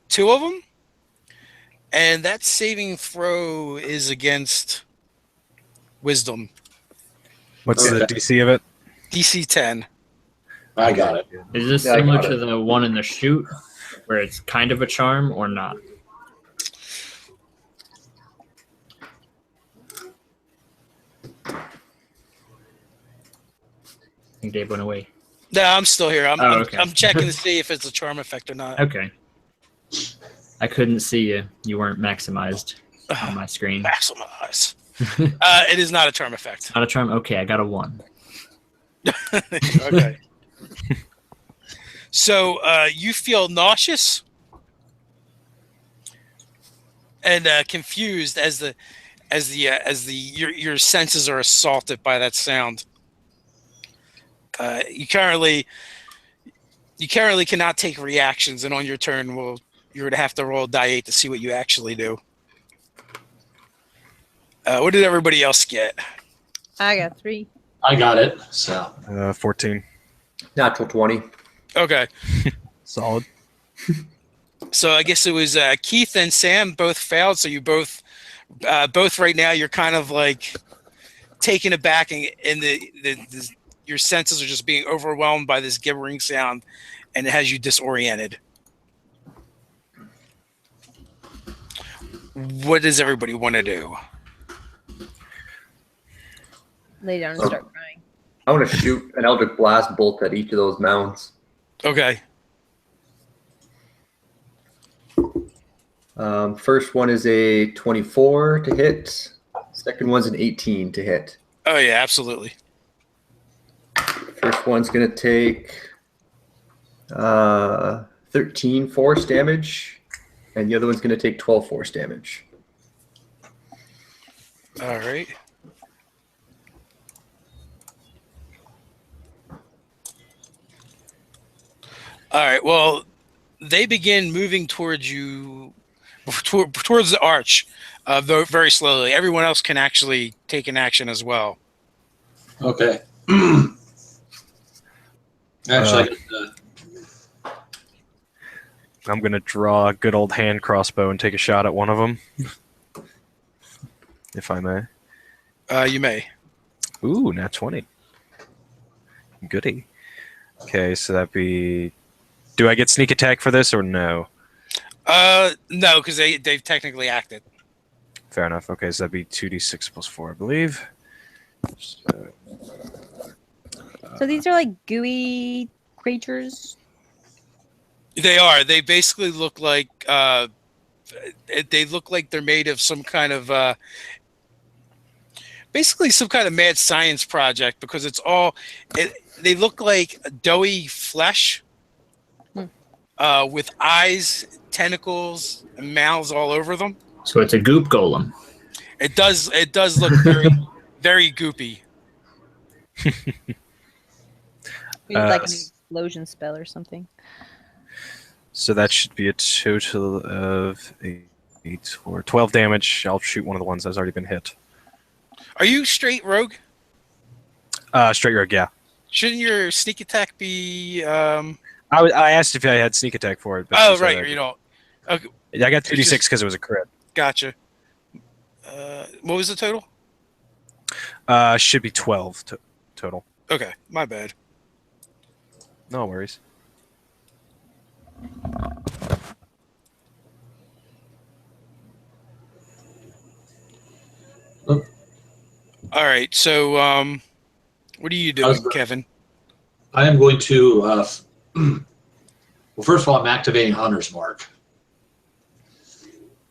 two of them. And that saving throw is against wisdom. What's the DC of it? DC 10. I got it. Is this similar to the one in the chute, where it's kind of a charm or not? I think Dave went away. No, I'm still here. Okay. I'm checking to see if it's a charm effect or not. Okay. I couldn't see you. You weren't maximized on my screen. Maximize. It is not a charm effect. Not a charm? Okay, I got a 1. Okay. So you feel nauseous and confused as your senses are assaulted by that sound. You currently cannot take reactions, and on your turn, you're going to have to roll die 8 to see what you actually do. What did everybody else get? I got 3. I got it. So 14. Natural 20. Okay. Solid. So I guess it was Keith and Sam both failed. So you both right now you're kind of like taken aback, and your senses are just being overwhelmed by this gibbering sound, and it has you disoriented. What does everybody want to do? Lay down and start crying. I want to shoot an Eldritch Blast bolt at each of those mounds. Okay. First one is a 24 to hit. Second one's an 18 to hit. Oh yeah, absolutely. First one's going to take 13 force damage, and the other one's going to take 12 force damage. All right. All right. Well, they begin moving towards you, towards the arch, though very slowly. Everyone else can actually take an action as well. Okay. Actually, I'm gonna draw a good old hand crossbow and take a shot at one of them, if I may. You may. Ooh, nat 20. Goody. Okay, so that'd be. Do I get sneak attack for this or no? No, because they've technically acted. Fair enough. Okay, so that'd be 2d6 plus 4, I believe. So these are like gooey creatures. They are. They basically look like they're made of some kind of basically some kind of mad science project, because it's all they look like doughy flesh with eyes, tentacles, and mouths all over them. So it's a goop golem. It does look very very goopy. Maybe like an explosion spell or something. So that should be a total of 8 or 12 damage. I'll shoot one of the ones that's already been hit. Are you straight rogue? Straight rogue, yeah. Shouldn't your sneak attack be? I asked if I had sneak attack for it. But Oh you said right, you don't. Okay, I got 2d6 because it was a crit. gotcha. What was the total? Should be 12 total. Okay, my bad. No worries. All right, so what are you doing, Kevin? I am going to. Well, first of all, I'm activating Hunter's Mark.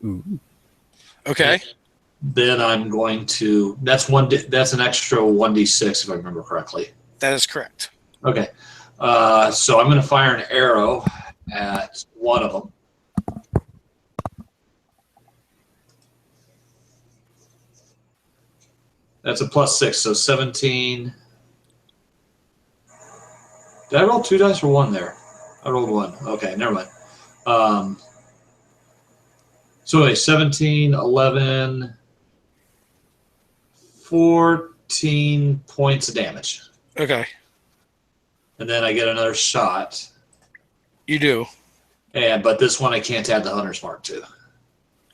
Ooh. Okay. Then I'm going to. That's one. That's an extra 1d6 if I remember correctly. That is correct. Okay. So I'm going to fire an arrow at one of them. That's a +6, so 17. Did I roll 2 dice or 1 there? I rolled 1. Okay, never mind. So anyway, 17, 11, 14 points of damage. Okay, And then I get another shot. you do. But this one I can't add the Hunter's Mark to.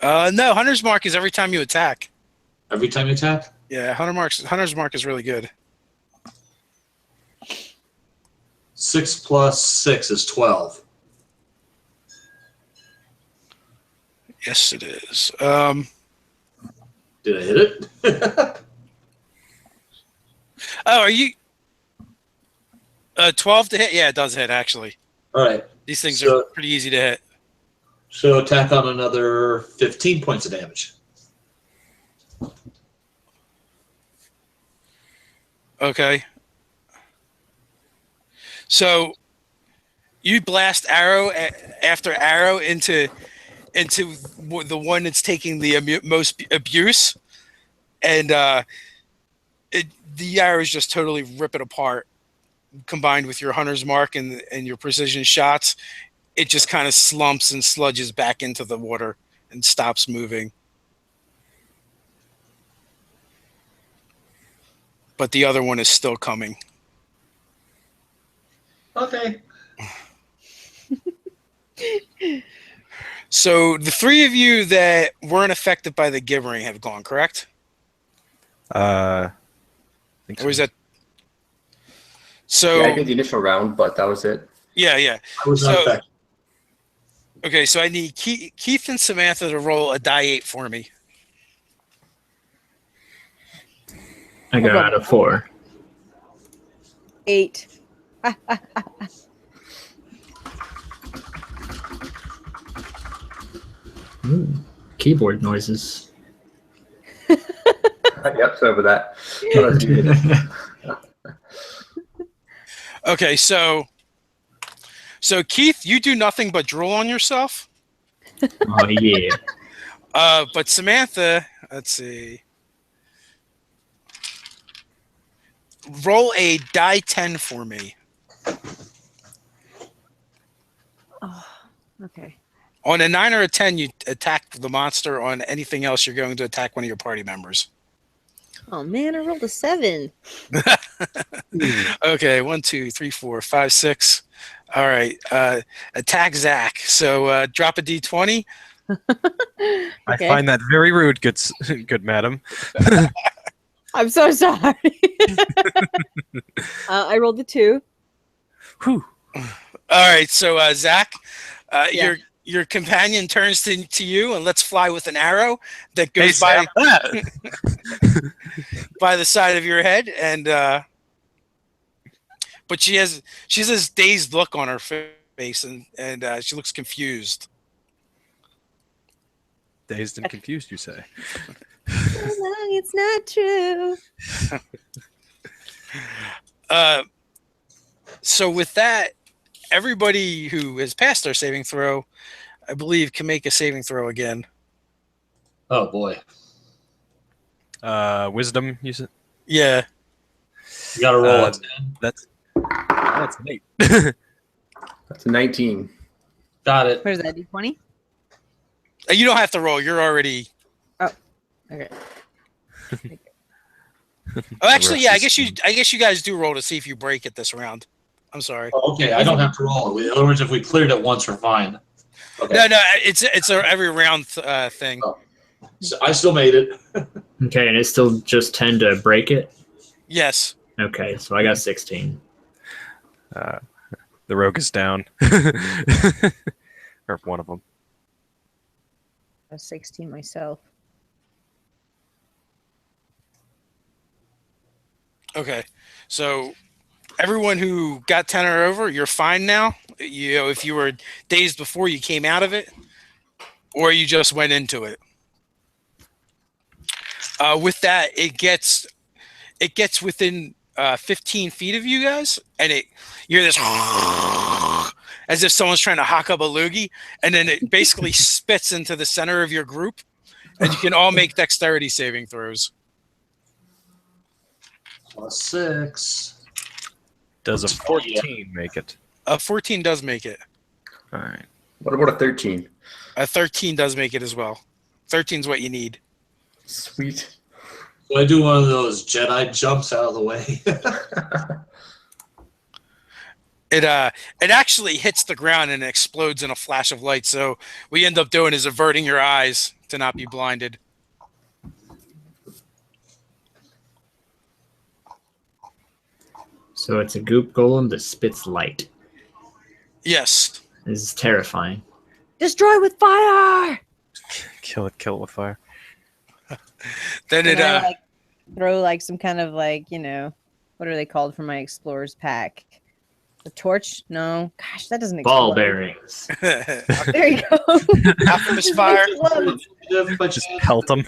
No, Hunter's Mark is every time you attack. Every time you attack? Yeah, Hunter's Mark is really good. 6 plus 6 is 12. Yes, it is. Did I hit it? Oh, are you 12 to hit? Yeah, it does hit actually. All right. These things So- are pretty easy to hit. So attack on another 15 points of damage. Okay. So you blast arrow after arrow into the one that's taking the most abuse, and the arrows just totally rip it apart. Combined with your Hunter's Mark and your precision shots, it just kind of slumps and sludges back into the water and stops moving. But the other one is still coming. Okay. So the three of you that weren't affected by the gibbering have gone, correct? I think Or was so. that? So Yeah, I did the initial round, but that was it. yeah. I was not So- affected. Okay, so I need Keith and Samantha to roll a die 8 for me. I got a 4. 8. Keyboard noises. Yep, so over that. Thought I was muted. Okay, so Keith, you do nothing but drool on yourself. Oh yeah. But Samantha, let's see. Roll a die 10 for me. Oh, okay. On a 9 or a 10, you attack the monster. On anything else, you're going to attack one of your party members. Oh man, I rolled a 7. Okay, 1, 2, 3, 4, 5, 6. All right, attack Zach. So drop a d20. I find that very rude, good madam. I'm so sorry. I rolled a 2. Whew. All right, so Zach, Yeah. your companion turns to you and lets fly with an arrow that Hey, goes by Sam. by the side of your head, and but she has this dazed look on her face, and she looks confused. Dazed and confused, you say? So long it's not true. So with that, everybody who has passed their saving throw, I believe, can make a saving throw again. Oh boy, Wisdom, you said? Yeah. you got to roll it. That's an 8. That's a 19. Got it. Where's that, D20? You don't have to roll. You're already. Okay. Oh, actually, yeah. I guess you guys do roll to see if you break it this round. I'm sorry. Oh, okay, I don't have to roll. In other words, if we cleared it once, we're fine. Okay. No, it's a every round thing. Oh. So I still made it. Okay, and it's still just 10 to break it? Yes. Okay, so I got 16. The rogue is down. Or one of them. I was 16 myself. Okay. So everyone who got 10 or over, you're fine now. You know, if you were dazed before you came out of it, or you just went into it. With that, it gets within 15 feet of you guys, and you're this as if someone's trying to hawk up a loogie, and then it basically spits into the center of your group, and you can all make dexterity saving throws. +6. Does a 14 make it? A 14 does make it. All right. What about a 13? A 13 does make it as well. 13 is what you need. Sweet. So I do one of those Jedi jumps out of the way. It actually hits the ground and explodes in a flash of light. So what you end up doing is averting your eyes to not be blinded. So it's a goop golem that spits light. Yes. This is terrifying. Destroy with fire! Kill it with fire. Then Can it I like throw like some kind of like, what are they called for my explorer's pack? A torch? No. Gosh, that doesn't explode. Ball bearings. There you go. Alchemist fire. Just pelt them.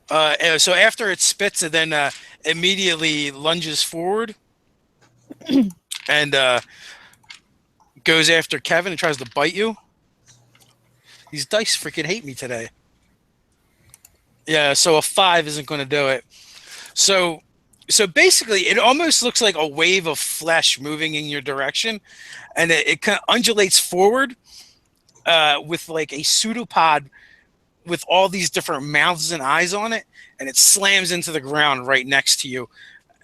So after it spits, it then immediately lunges forward and goes after Kevin and tries to bite you. These dice freaking hate me today. Yeah, so a 5 isn't going to do it. So basically, it almost looks like a wave of flesh moving in your direction, and it kind of undulates forward with like a pseudopod with all these different mouths and eyes on it, and it slams into the ground right next to you.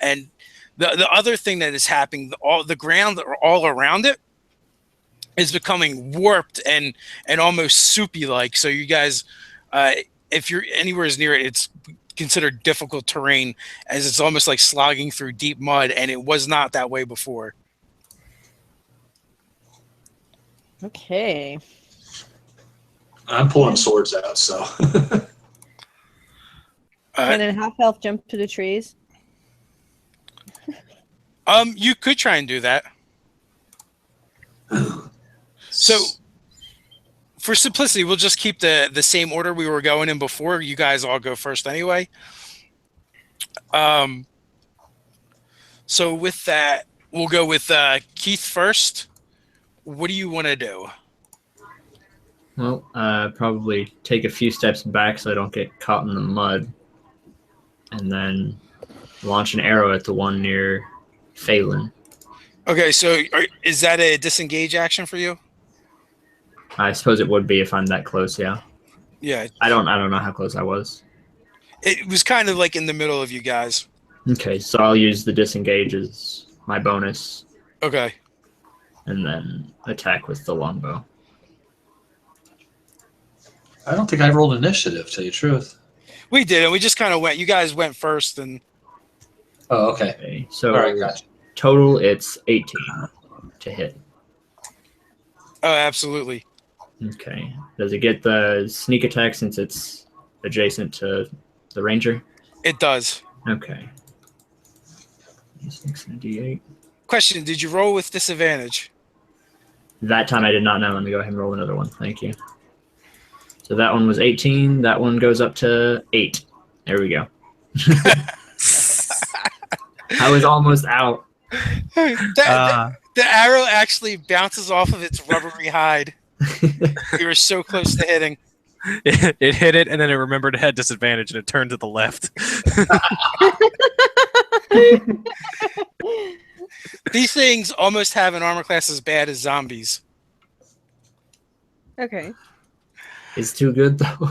And the other thing that is happening, all the ground all around it is becoming warped and almost soupy like. So you guys, if you're anywhere as near it, it's considered difficult terrain, as it's almost like slogging through deep mud, and it was not that way before. Okay. I'm pulling swords out, so. Can a half elf jump to the trees? You could try and do that. So For simplicity, we'll just keep the same order we were going in before. You guys all go first anyway. So with that, we'll go with Keith first. What do you want to do? Well, probably take a few steps back so I don't get caught in the mud, and then launch an arrow at the one near Phelan. Okay, so is that a disengage action for you? I suppose it would be if I'm that close. Yeah. Yeah. I don't know how close I was. It was kind of like in the middle of you guys. Okay, so I'll use the disengage as my bonus, Okay. and then attack with the longbow. I don't think I rolled initiative, to tell you the truth. We did, and we just kind of went. You guys went first, and Oh, okay. Okay, so All right, gotcha. total it's 18 to hit. oh, absolutely. Okay. Does it get the sneak attack since it's adjacent to the ranger? It does. Okay. D6 and a D8. Question: did you roll with disadvantage? That time I did not know. Let me go ahead and roll another one. Thank you. So that one was 18. That one goes up to 8. There we go. I was almost out. The arrow actually bounces off of its rubbery hide. You were so close to hitting. It hit it, and then it remembered it had disadvantage, and it turned to the left. These things almost have an armor class as bad as zombies. Okay. It's too good though.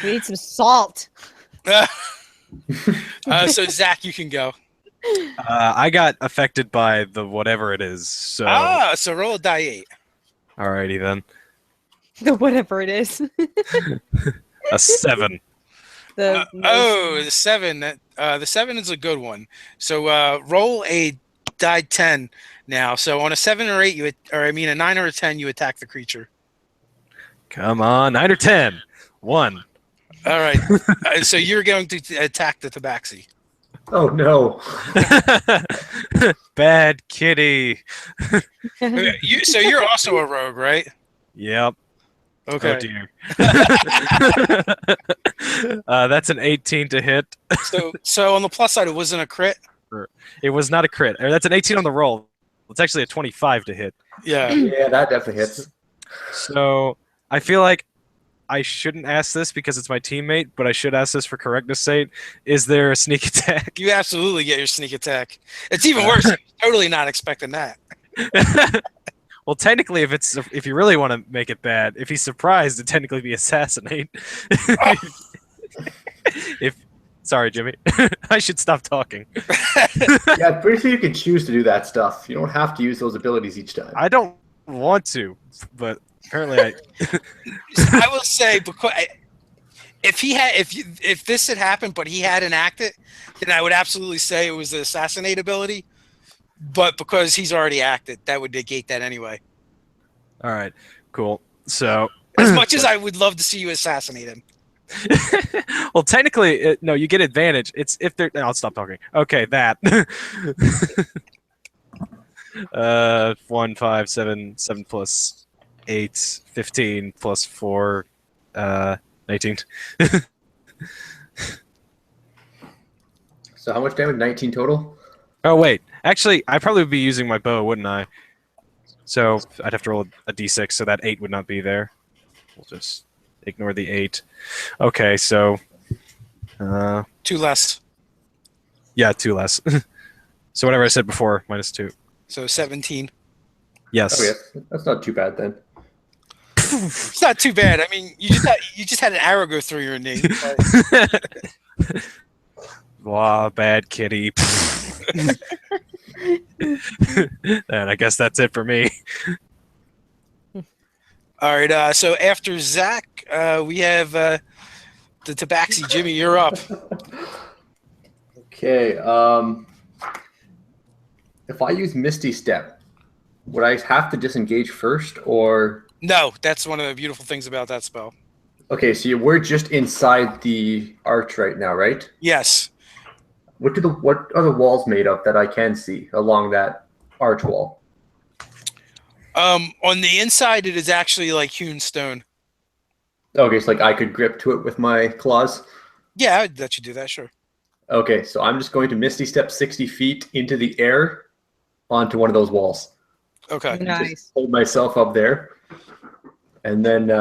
We need some salt. So Zach, you can go. I got affected by the whatever it is. So So roll a die 8. alrighty then. Whatever it is. A 7. The The 7. The 7 is a good one. So roll a die 10 now. So on a 7 or 8, a 9 or a 10, you attack the creature. Come on, 9 or 10. 1. All right. So you're going to attack the tabaxi. Oh no. Bad kitty. Okay, so you're also a rogue, right? Yep. Okay. Oh dear. That's an 18 to hit. So on the plus side, it wasn't a crit. It was not a crit. Or that's an 18 on the roll. It's actually a 25 to hit. Yeah. Yeah, that definitely hits. So I feel like I shouldn't ask this because it's my teammate, but I should ask this for correctness sake. Is there a sneak attack? You absolutely get your sneak attack. It's even worse. Totally not expecting that. Well, technically, if you really want to make it bad, if he's surprised, it'd technically be assassinate. Sorry, Jimmy. I should stop talking. Yeah, I'm pretty sure you can choose to do that stuff. You don't have to use those abilities each time. I don't want to, but apparently I will say, because if this had happened, but he hadn't acted, then I would absolutely say it was the assassinate ability. But because he's already acted, that would negate that anyway. All right, cool. So, as much as I would love to see you assassinate him. Well, technically, no, you get advantage. It's if they're. I'll stop talking. Okay, that. 1, 5, 7 plus 8, 15 plus 4, 19. So how much damage? 19 total? Oh wait, actually, I'd probably be using my bow, wouldn't I? So I'd have to roll a d6, so that 8 would not be there. We'll just ignore the 8. Okay, so 2 less. Yeah, 2 less. So whatever I said before, minus 2. So 17. Yes. Oh, yeah. That's not too bad then. It's not too bad. I mean, you just had an arrow go through your knee. Wow, bad kitty. And I guess that's it for me. All right. So after Zach, we have the Tabaxi. Jimmy, you're up. Okay. If I use Misty Step, would I have to disengage first, or? No, that's one of the beautiful things about that spell. Okay, so we're just inside the arch right now, right? Yes. What are the walls made of that I can see along that arch wall? On the inside, it is actually like hewn stone. Okay, so like I could grip to it with my claws. Yeah, I'd let you do that, sure. Okay, so I'm just going to Misty Step 60 feet into the air onto one of those walls. Okay. Nice. Just hold myself up there. And then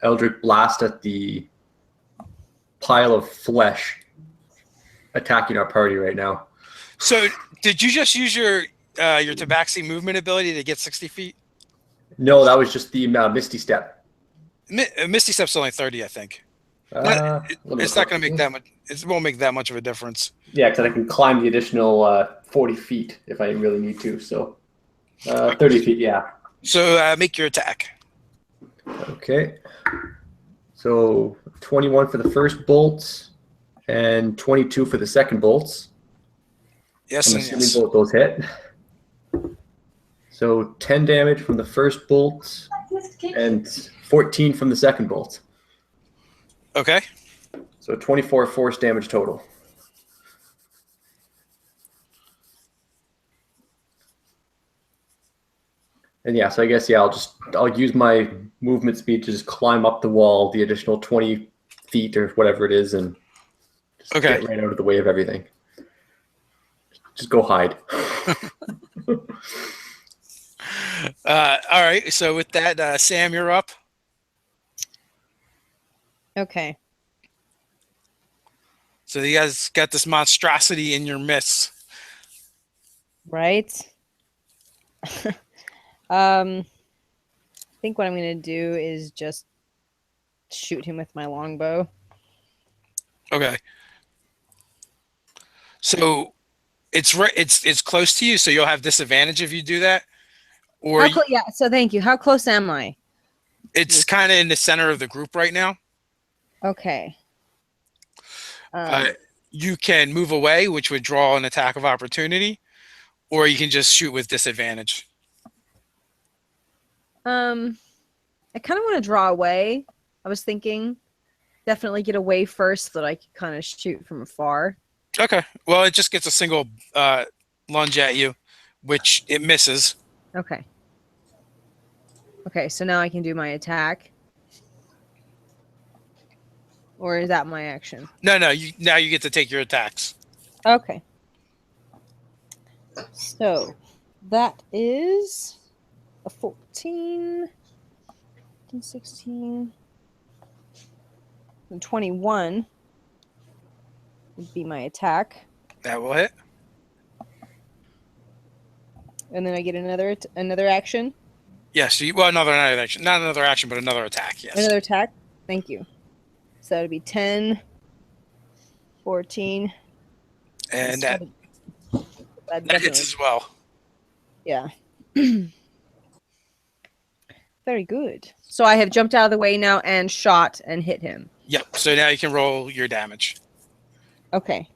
Eldritch Blast at the pile of flesh attacking our party right now. So, did you just use your Tabaxi movement ability to get 60 feet? No, that was just the Misty Step. Misty Step's only 30, I think. It's not going to make that much. It won't make that much of a difference. Yeah, because I can climb the additional 40 feet if I really need to. So 30 feet, yeah. So make your attack. Okay. So 21 for the first bolt and 22 for the second bolts. Yes, I'm and assuming yes. both those hit. So 10 damage from the first bolt and 14 from the second bolt. Okay. So 24 force damage total. And yeah, so I guess, yeah, I'll use my movement speed to just climb up the wall, the additional 20 feet or whatever it is, and just get right out of the way of everything. Just go hide. All right. So with that, Sam, you're up. Okay. So you guys got this monstrosity in your midst. Right. I think what I'm gonna do is just shoot him with my longbow. Okay. So it's close to you, so you'll have disadvantage if you do that. Or Yeah. So thank you. How close am I? it's kind of in the center of the group right now. Okay. You can move away, which would draw an attack of opportunity, or you can just shoot with disadvantage. I kind of want to draw away. I was thinking definitely get away first so that I could kind of shoot from afar. Okay. Well, it just gets a single lunge at you, which it misses. Okay. Okay, so now I can do my attack. Or is that my action? No. Now you get to take your attacks. Okay. So that is a 14, 16, and 21 would be my attack. That will hit. And then I get another action. Yes. Another action. Not another action, but another attack. Yes. Another attack. Thank you. So that would be 10, 14. And that definitely hits as well. Yeah. Very good. So I have jumped out of the way now and shot and hit him. Yep. So now you can roll your damage. Okay.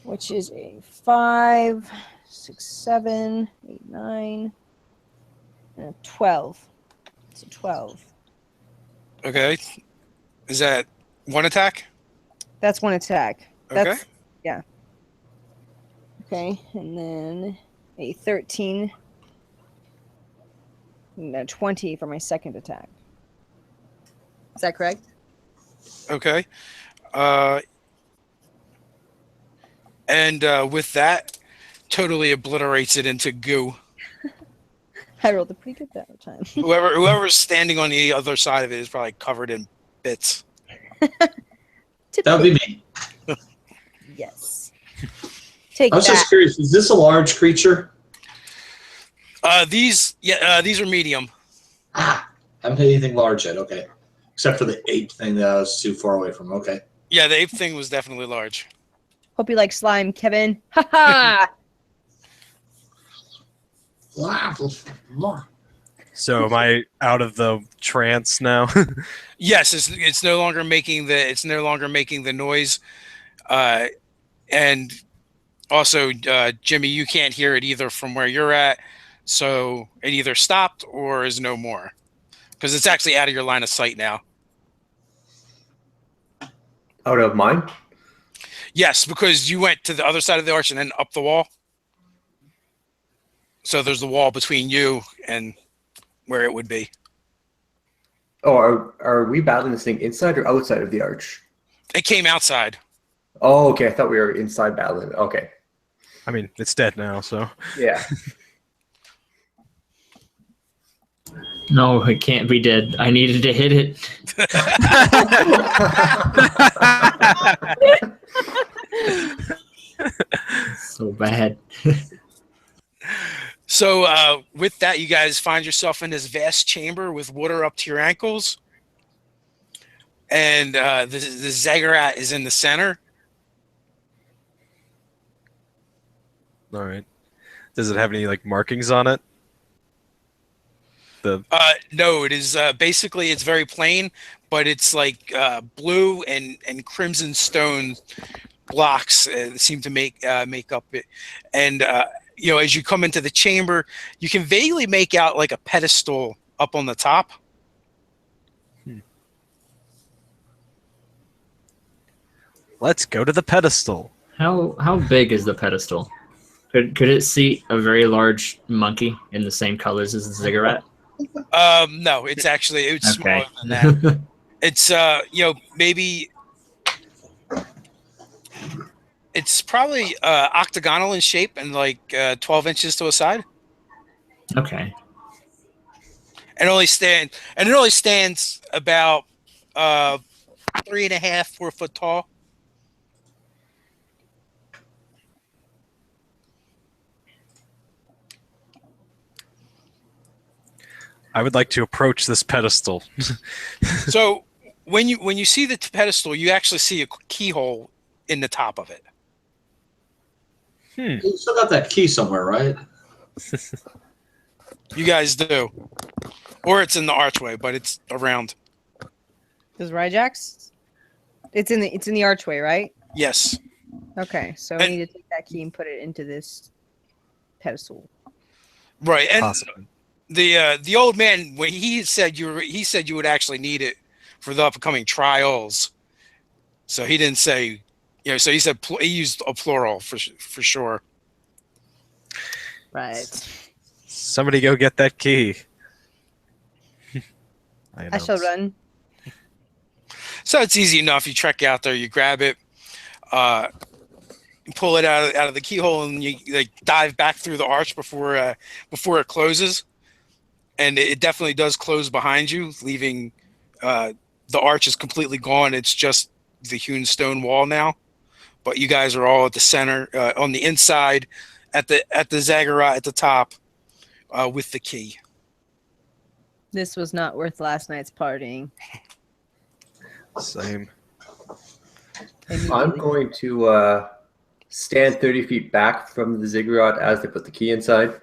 Which is a 5, 6, 7, 8, 9, and a 12. So 12. Okay. Is that one attack? That's one attack. Okay. Yeah. Okay, and then a 13 and a 20 for my second attack. Is that correct? Okay. And with that, totally obliterates it into goo. I rolled a pretty good that time. Whoever's standing on the other side of it is probably covered in bits. That would be me. Yes. Take I was that. just curious, is this a large creature? These are medium. I haven't hit anything large yet, okay. Except for the ape thing that I was too far away from, okay. Yeah, the ape thing was definitely large. Hope you like slime, Kevin. Ha ha! So am I out of the trance now? Yes, it's no longer making the noise, and also Jimmy, you can't hear it either from where you're at, so it either stopped or is no more, because it's actually out of your line of sight now. Out of mine? Yes, because you went to the other side of the arch and then up the wall. So there's the wall between you and where it would be. Oh, are we battling this thing inside or outside of the arch? It came outside. Oh, okay. I thought we were inside battling. Okay. I mean, it's dead now, so. Yeah. No, it can't be dead. I needed to hit it. So bad. So with that, you guys find yourself in this vast chamber with water up to your ankles. And the ziggurat is in the center. All right. Does it have any like markings on it? No, it is basically it's very plain, but it's like blue and crimson stone blocks seem to make up it. And as you come into the chamber, you can vaguely make out like a pedestal up on the top. Let's go to the pedestal. How big is the pedestal? Could it seat a very large monkey in the same colors as the ziggurat? No, it's Okay. smaller than that. It's maybe it's probably octagonal in shape and like 12 inches to a side. Okay. And it only stands about 3.5, 4 foot tall. I would like to approach this pedestal. So when you see the pedestal, you actually see a keyhole in the top of it. You still got that key somewhere, right? You guys do, or it's in the archway, but it's around. Does Ryjax? It's in the archway, right? Yes. Okay, so we need to take that key and put it into this pedestal. Right, and Possibly. the old man, when he said you would actually need it for the upcoming trials, so he didn't say, so he said he used a plural for sure. Right. Somebody go get that key. I shall run. So it's easy enough. You trek out there, you grab it, you pull it out of the keyhole, and you like dive back through the arch before it closes. And it definitely does close behind you, leaving the arch is completely gone. It's just the hewn stone wall now. But you guys are all at the center, on the inside, at the ziggurat at the top, with the key. This was not worth last night's partying. Same. I'm going to stand 30 feet back from the ziggurat as they put the key inside.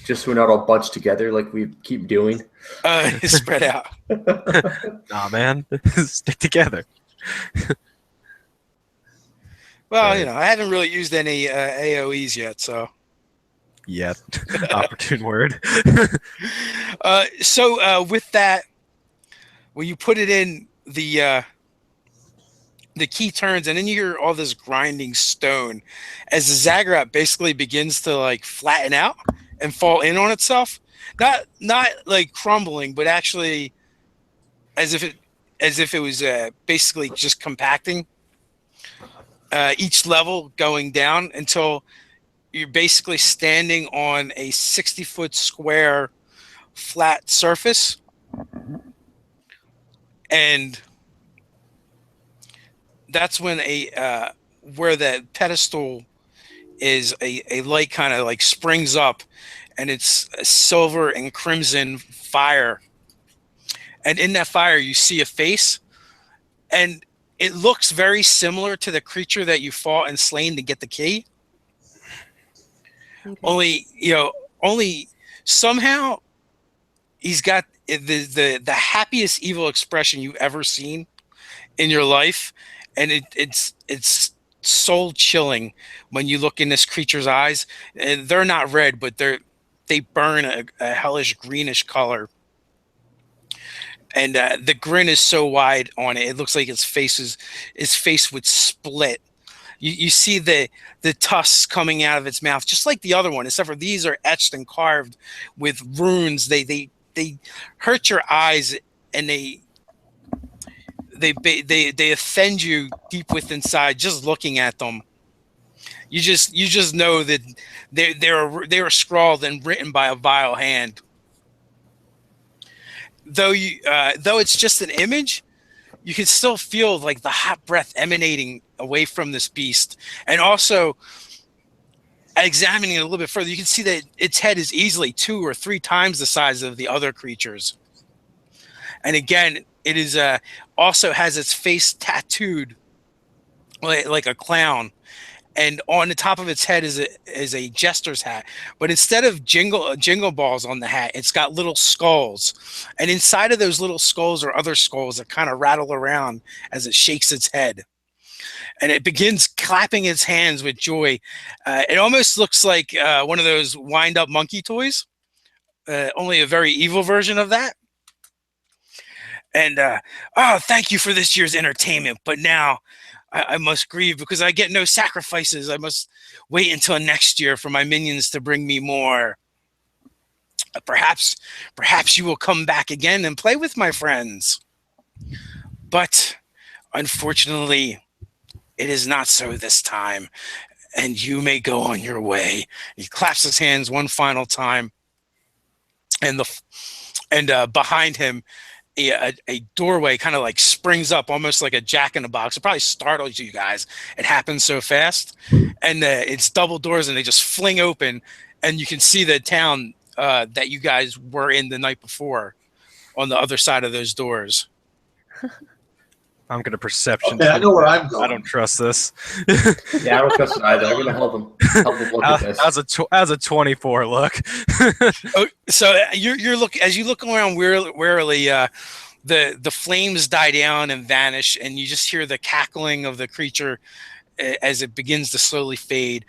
Just so we're not all bunched together like we keep doing. Spread out. Nah, man. Stick together. Well, Right. I haven't really used any AOEs yet, so. Yet. Opportune word. So with that, when you put it in, the key turns, and then you hear all this grinding stone as the ziggurat basically begins to like flatten out and fall in on itself. Not like crumbling, but actually as if it was basically just compacting. Each level going down until you're basically standing on a 60-foot square flat surface. And that's when where the pedestal is, a light kind of like springs up, and it's a silver and crimson fire. And in that fire, you see a face, and it looks very similar to the creature that you fought and slain to get the key. Okay. Only somehow he's got the happiest evil expression you've ever seen in your life, and it's soul chilling when you look in this creature's eyes. And they're not red, but they burn a hellish greenish color. And the grin is so wide on it, it looks like his face would split. You see the tusks coming out of its mouth, just like the other one, except for these are etched and carved with runes. They hurt your eyes, and they offend you deep within inside just looking at them. You just know that they were scrawled and written by a vile hand. Though it's just an image, you can still feel like the hot breath emanating away from this beast. And also, examining it a little bit further, you can see that its head is easily 2 or 3 times the size of the other creatures. And again, it is also has its face tattooed like a clown. And on the top of its head is a jester's hat, but instead of jingle balls on the hat, it's got little skulls, and inside of those little skulls are other skulls that kind of rattle around as it shakes its head, and it begins clapping its hands with joy. It almost looks like one of those wind-up monkey toys, only a very evil version of that. And oh, thank you for this year's entertainment, but now I must grieve because I get no sacrifices. I must wait until next year for my minions to bring me more. Perhaps you will come back again and play with my friends. But unfortunately, it is not so this time, and you may go on your way. He claps his hands one final time, and behind him, a doorway kind of like springs up almost like a jack-in-the-box. It probably startles you guys. It happens so fast. And it's double doors, and they just fling open, and you can see the town that you guys were in the night before on the other side of those doors. I'm going to perception. Okay, I know where I'm going. I don't trust this. Yeah, I don't trust it either. I'm going to help them look at this. As a 24 look. Oh, so you're as you look around warily, the flames die down and vanish, and you just hear the cackling of the creature as it begins to slowly fade.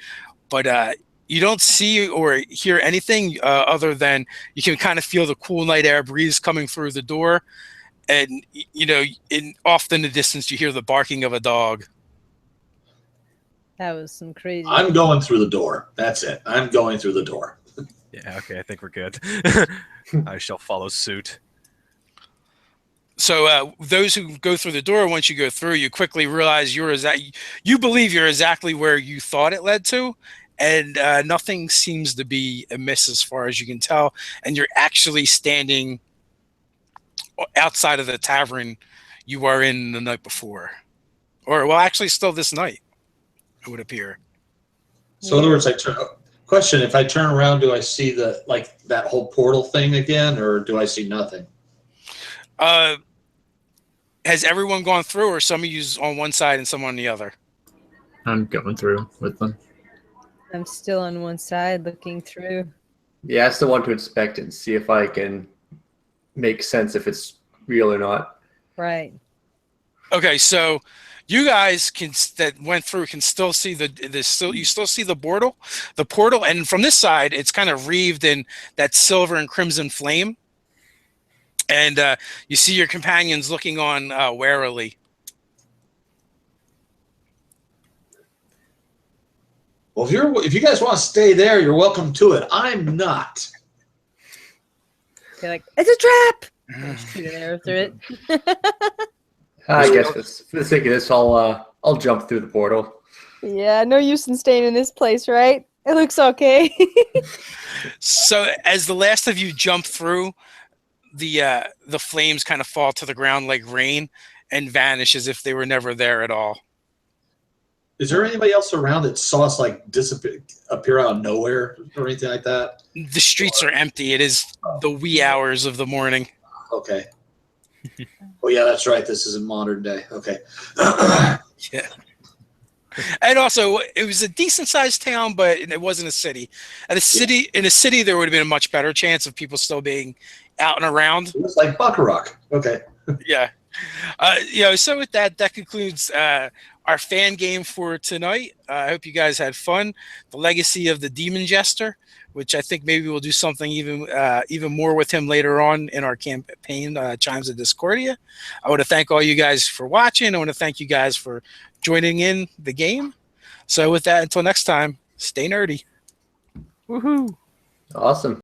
But you don't see or hear anything other than you can kind of feel the cool night air breeze coming through the door. And, off in the distance, you hear the barking of a dog. That was some crazy. I'm going through the door. That's it. I'm going through the door. Yeah, okay, I think we're good. I shall follow suit. So those who go through the door, once you go through, you quickly realize you believe you're exactly where you thought it led to, and nothing seems to be amiss as far as you can tell. And you're actually standing outside of the tavern you were in the night before, or well, actually, still this night, it would appear. So, in other words, question: if I turn around, do I see that whole portal thing again, or do I see nothing? Has everyone gone through, or some of you's on one side and some on the other? I'm going through with them. I'm still on one side looking through. Yeah, I still want to inspect it and see if I can make sense if it's real or not. Right. Okay, so you guys that went through can still see you still see the portal, and from this side it's kind of wreathed in that silver and crimson flame, and you see your companions looking on warily. Well, if you guys want to stay there, you're welcome to it. I'm not. They're like, it's a trap. Shoot an arrow through it. I guess for the sake of this, I'll jump through the portal. Yeah, no use in staying in this place, right? It looks okay. So as the last of you jump through, the flames kind of fall to the ground like rain and vanish as if they were never there at all. Is there anybody else around that saw us appear out of nowhere or anything like that? The streets are empty. It is the wee hours of the morning. Okay. Oh yeah, that's right. This is in modern day. Okay. Yeah. And also, it was a decent-sized town, but it wasn't a city. In a city, there would have been a much better chance of people still being out and around. It was like Baccarat. Okay. Yeah. So with that concludes our fan game for tonight. I hope you guys had fun. The Legacy of the Demon Jester, which I think maybe we'll do something even more with him later on in our campaign, Chimes of Discordia. I want to thank all you guys for watching. I want to thank you guys for joining in the game. So with that, until next time, stay nerdy. Woohoo! Awesome.